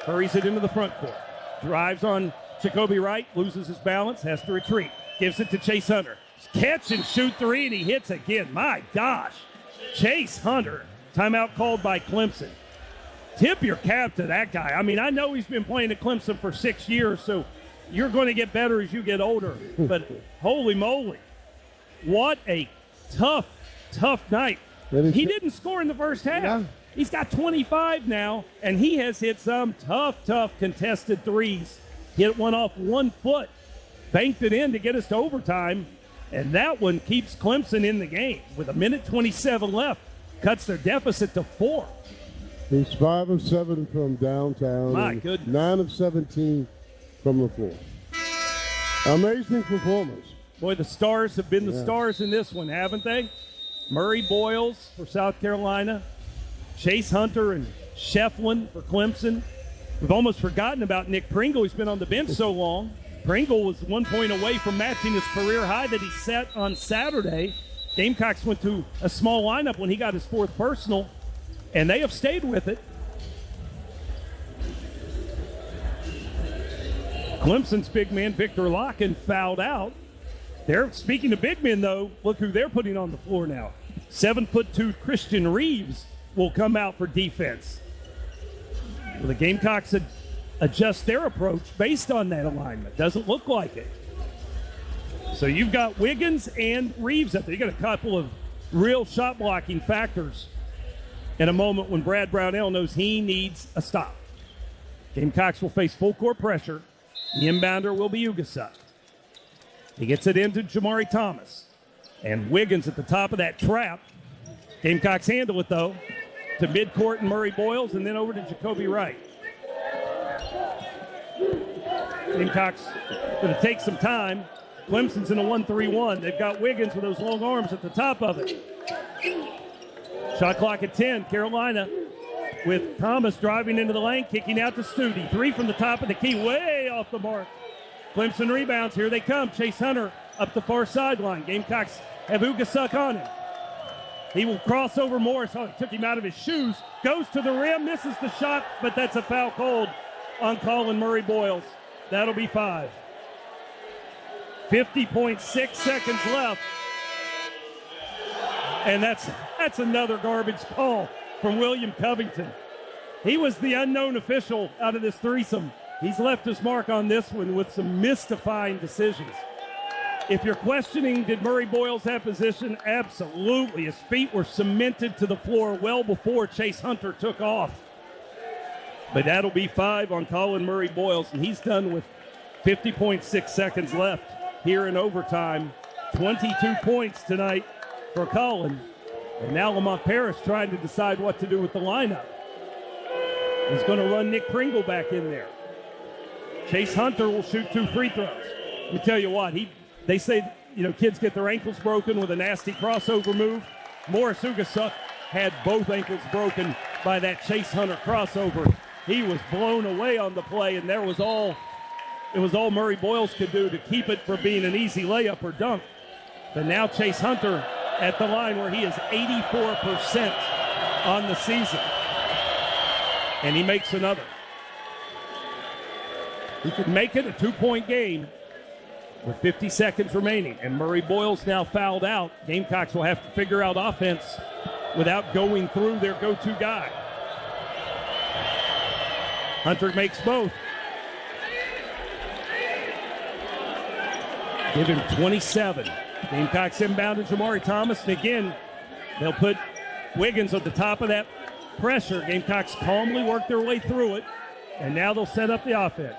hurries it into the front court. Drives on Jacoby Wright, loses his balance, has to retreat. Gives it to Chase Hunter. Catch and shoot 3, and he hits again. My gosh. Chase Hunter. Timeout called by Clemson. Tip your cap to that guy. I mean, I know he's been playing at Clemson for 6 years, so you're going to get better as you get older. But holy moly, what a tough night. He didn't score in the first half. Yeah. He's got 25 now, and he has hit some tough contested threes. Hit one off 1 foot, banked it in to get us to overtime, and that one keeps Clemson in the game with a minute 27 left. Cuts their deficit to 4. He's 5 of 7 from downtown. My goodness. 9 of 17 from the floor. Amazing performance. Boy, the Stars have been the stars in this one, haven't they? Murray Boyles for South Carolina. Chase Hunter and Shefflin for Clemson. We've almost forgotten about Nick Pringle. He's been on the bench so long. Pringle was 1 point away from matching his career high that he set on Saturday. Gamecocks went to a small lineup when he got his 4th personal, and they have stayed with it. Clemson's big man, Victor Locken, fouled out. Speaking of big men, though, look who they're putting on the floor now. 7'2" Christian Reeves will come out for defense. Well, the Gamecocks adjust their approach based on that alignment. Doesn't look like it. So you've got Wiggins and Reeves up there. You got a couple of real shot blocking factors in a moment when Brad Brownell knows he needs a stop. Gamecocks will face full court pressure. The inbounder will be Ugasuk. He gets it into Jamari Thomas. And Wiggins at the top of that trap. Gamecocks handle it, though, to midcourt and Murray Boyles, and then over to Jacoby Wright. Gamecocks going to take some time. Clemson's in a 1-3-1. They've got Wiggins with those long arms at the top of it. Shot clock at 10. Carolina with Thomas driving into the lane, kicking out to Studi. 3 from the top of the key, way off the mark. Clemson rebounds. Here they come. Chase Hunter up the far sideline. Gamecocks have Ugasuk on him. He will cross over Morris. Oh, he took him out of his shoes. Goes to the rim, misses the shot, but that's a foul called on Colin Murray Boyles. That'll be 5. 50.6 seconds left. And that's another garbage call from William Covington. He was the unknown official out of this threesome. He's left his mark on this one with some mystifying decisions. If you're questioning, did Murray Boyles have position? Absolutely. His feet were cemented to the floor well before Chase Hunter took off. But that'll be 5 on Colin Murray Boyles, and he's done with 50.6 seconds left here in overtime. 22 points tonight for Colin. And now Lamont Paris trying to decide what to do with the lineup. He's going to run Nick Pringle back in there. Chase Hunter will shoot 2 free throws. Let me tell you what, they say, kids get their ankles broken with a nasty crossover move. Morris Ugasuk had both ankles broken by that Chase Hunter crossover. He was blown away on the play, and it was all Murray Boyles could do to keep it from being an easy layup or dunk. But now Chase Hunter at the line where he is 84% on the season. And he makes another. He could make it a 2-point game with 50 seconds remaining. And Murray Boyles now fouled out. Gamecocks will have to figure out offense without going through their go-to guy. Hunter makes both. Give him 27. Gamecocks inbound to Jamari Thomas. And again, they'll put Wiggins at the top of that pressure. Gamecocks calmly work their way through it. And now they'll set up the offense.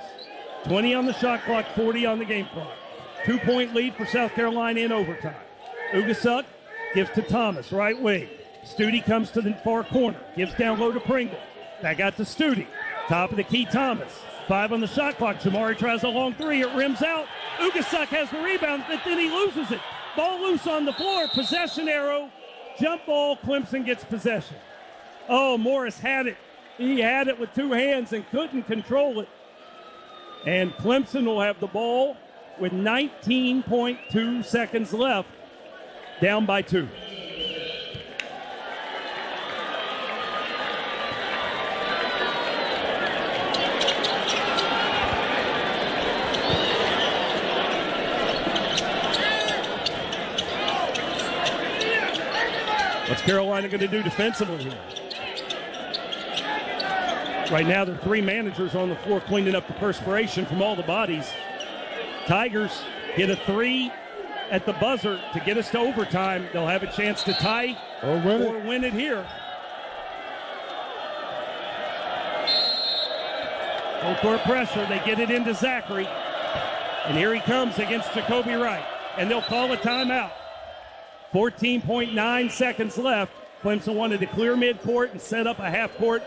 20 on the shot clock, 40 on the game clock. 2-point lead for South Carolina in overtime. Ugasuk gives to Thomas, right wing. Studi comes to the far corner. Gives down low to Pringle. Back out to Studi. Top of the key, Thomas. 5 on the shot clock. Jamari tries a long three. It rims out. Ugasuk has the rebound, but then he loses it. Ball loose on the floor. Possession arrow. Jump ball. Clemson gets possession. Oh, Morris had it. He had it with 2 hands and couldn't control it. And Clemson will have the ball with 19.2 seconds left. Down by 2. What's Carolina going to do defensively here? Right now, there are 3 managers on the floor cleaning up the perspiration from all the bodies. Tigers hit a 3 at the buzzer to get us to overtime. They'll have a chance to tie or win it here. Full court pressure. They get it into Zachary. And here he comes against Jacoby Wright. And they'll call a timeout. 14.9 seconds left. Clemson wanted to clear midcourt and set up a half-court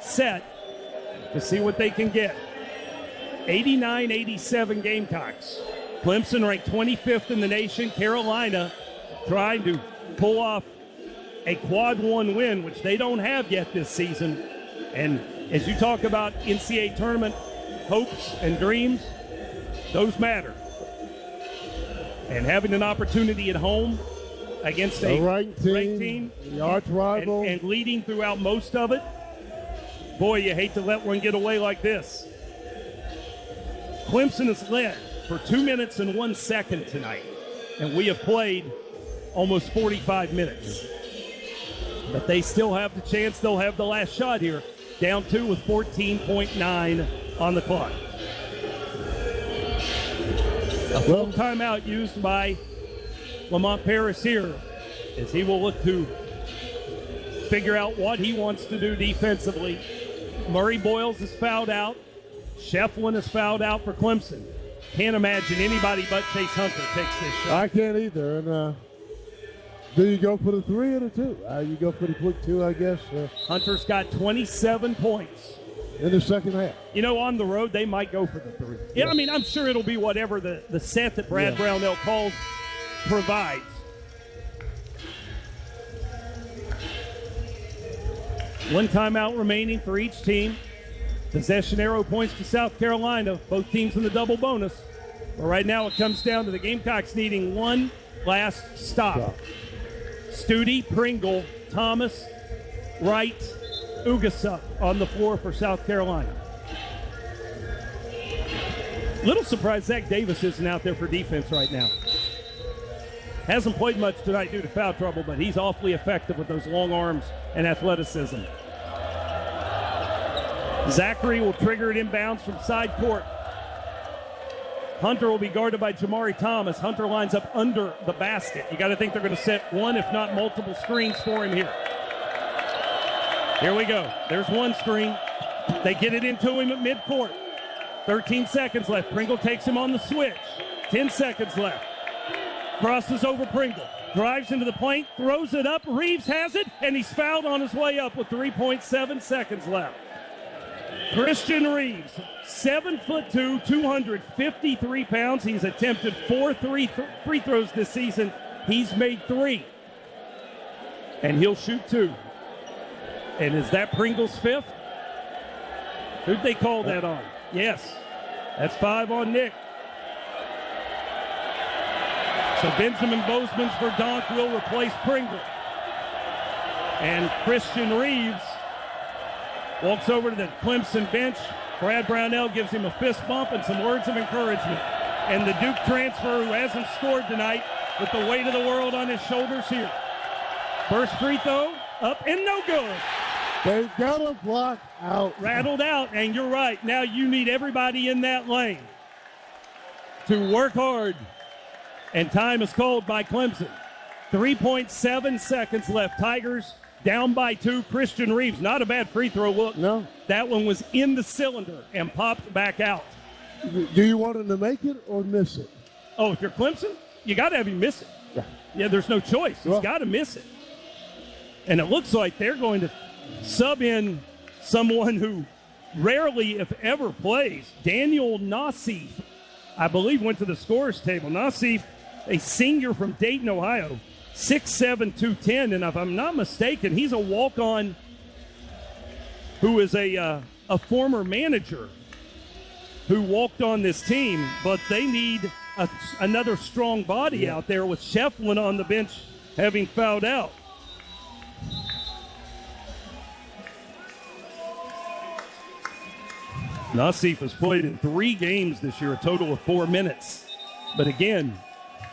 set to see what they can get. 89-87 Gamecocks. Clemson ranked 25th in the nation. Carolina trying to pull off a quad 1 win, which they don't have yet this season. And as you talk about NCAA tournament hopes and dreams, those matter. And having an opportunity at home against a ranked team, the arch rival, and leading throughout most of it, boy, you hate to let one get away like this. Clemson has led for 2 minutes and 1 second tonight, and we have played almost 45 minutes. But they still have the chance. They'll have the last shot here. Down 2 with 14.9 on the clock. A full timeout used by Lamont Paris here, as he will look to figure out what he wants to do defensively. Murray Boyles is fouled out. Shefflin is fouled out for Clemson. Can't imagine anybody but Chase Hunter takes this shot. I can't either. And do you go for the 3 or the 2? You go for the quick 2, I guess. Hunter's got 27 points. In the second half. You know, on the road, they might go for the 3. Yeah, I mean, I'm sure it'll be whatever the set that Brad Brownell calls provides. One timeout remaining for each team. Possession arrow points to South Carolina. Both teams in the double bonus. But right now it comes down to the Gamecocks needing one last stop. Studi, Pringle, Thomas, Wright, Ugasuk on the floor for South Carolina. Little surprised Zach Davis isn't out there for defense right now. Hasn't played much tonight due to foul trouble, but he's awfully effective with those long arms and athleticism. Zachary will trigger it inbounds from side court. Hunter will be guarded by Jamari Thomas. Hunter lines up under the basket. You got to think they're going to set one, if not multiple screens for him here. Here we go. There's one screen. They get it into him at midcourt. 13 seconds left. Pringle takes him on the switch. 10 seconds left. Crosses over Pringle. Drives into the paint. Throws it up. Reeves has it. And he's fouled on his way up with 3.7 seconds left. Christian Reeves, 7'2", 253 pounds. He's attempted 4 free throws this season. He's made 3. And he'll shoot 2. And is that Pringle's 5th? Who'd they call that on? Yes. That's 5 on Nick. So Benjamin Bozeman's Verdonk will replace Pringle. And Christian Reeves walks over to the Clemson bench. Brad Brownell gives him a fist bump and some words of encouragement. And the Duke transfer, who hasn't scored tonight, with the weight of the world on his shoulders here. First free throw, up and no good. They got a block out. Rattled out, and you're right. Now you need everybody in that lane to work hard And time is called by Clemson. 3.7 seconds left. Tigers down by 2. Christian Reeves, not a bad free throw look. No. That one was in the cylinder and popped back out. Do you want him to make it or miss it? Oh, if you're Clemson, you got to have him miss it. Yeah, there's no choice. He's got to miss it. And it looks like they're going to sub in someone who rarely, if ever, plays. Daniel Nassif, I believe, went to the scorer's table. Nassif, a senior from Dayton, Ohio, 6'7", 210. And if I'm not mistaken, he's a walk-on who is a former manager who walked on this team. But they need another strong body out there with Shefflin on the bench having fouled out. Nassif has played in 3 games this year, a total of 4 minutes. But again,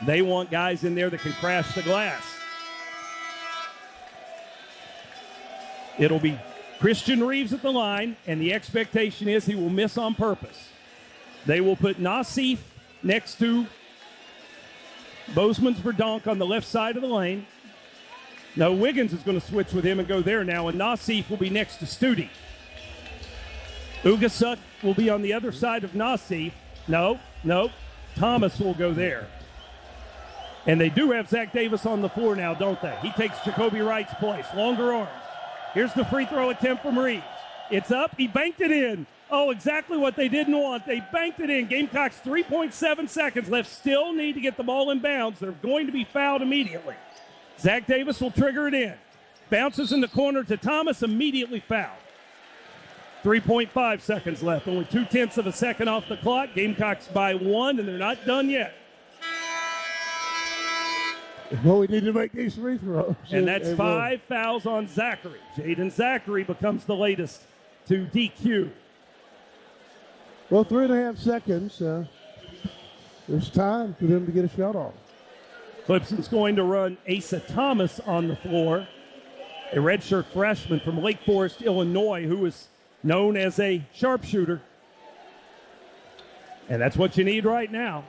they want guys in there that can crash the glass. It'll be Christian Reeves at the line, and the expectation is he will miss on purpose. They will put Nassif next to Bozeman's Verdonk on the left side of the lane. Now Wiggins is going to switch with him and go there now, and Nassif will be next to Studi. Ugasuk will be on the other side of Nassif. No. Thomas will go there. And they do have Zach Davis on the floor now, don't they? He takes Jacoby Wright's place. Longer arms. Here's the free throw attempt from Reeves. It's up. He banked it in. Oh, exactly what they didn't want. They banked it in. Gamecocks 3.7 seconds left. Still need to get the ball in bounds. They're going to be fouled immediately. Zach Davis will trigger it in. Bounces in the corner to Thomas. Immediately fouled. 3.5 seconds left. Only 0.2 of a second off the clock. Gamecocks by 1, and they're not done yet. Well, we need to make these free throws. And that's 5 fouls on Zachary. Jaden Zachary becomes the latest to DQ. Well, 3.5 seconds. There's time for them to get a shot off. Clemson's going to run Asa Thomas on the floor, a redshirt freshman from Lake Forest, Illinois, who is known as a sharpshooter. And that's what you need right now.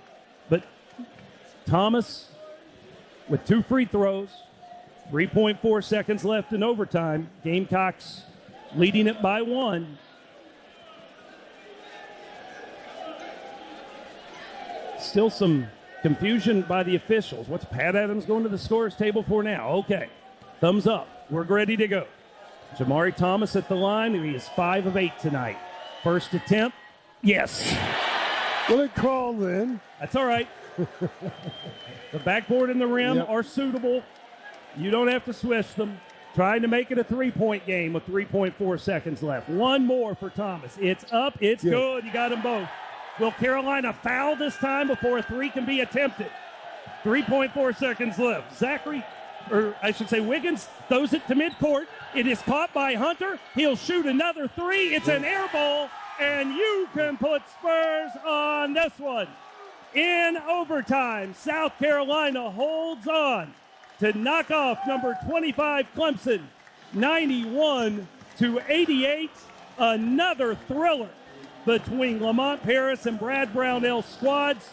But Thomas with 2 free throws, 3.4 seconds left in overtime. Gamecocks leading it by 1. Still some confusion by the officials. What's Pat Adams going to the scorer's table for now? Okay, thumbs up. We're ready to go. Jamari Thomas at the line. He is 5 of 8 tonight. First attempt, yes. Well, it crawled in. That's all right. The backboard and the rim are suitable. You don't have to swish them. Trying to make it a 3-point game with 3.4 seconds left. One more for Thomas. It's up. It's good. You got them both. Will Carolina foul this time before a 3 can be attempted? 3.4 seconds left. Wiggins throws it to midcourt. It is caught by Hunter. He'll shoot another 3. It's an air ball, and you can put Spurs on this one. In overtime, South Carolina holds on to knock off number 25 Clemson, 91-88. Another thriller between Lamont Paris and Brad Brownell squads.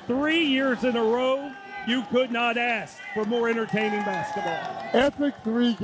3 years in a row. You could not ask for more entertaining basketball. Epic 3 games.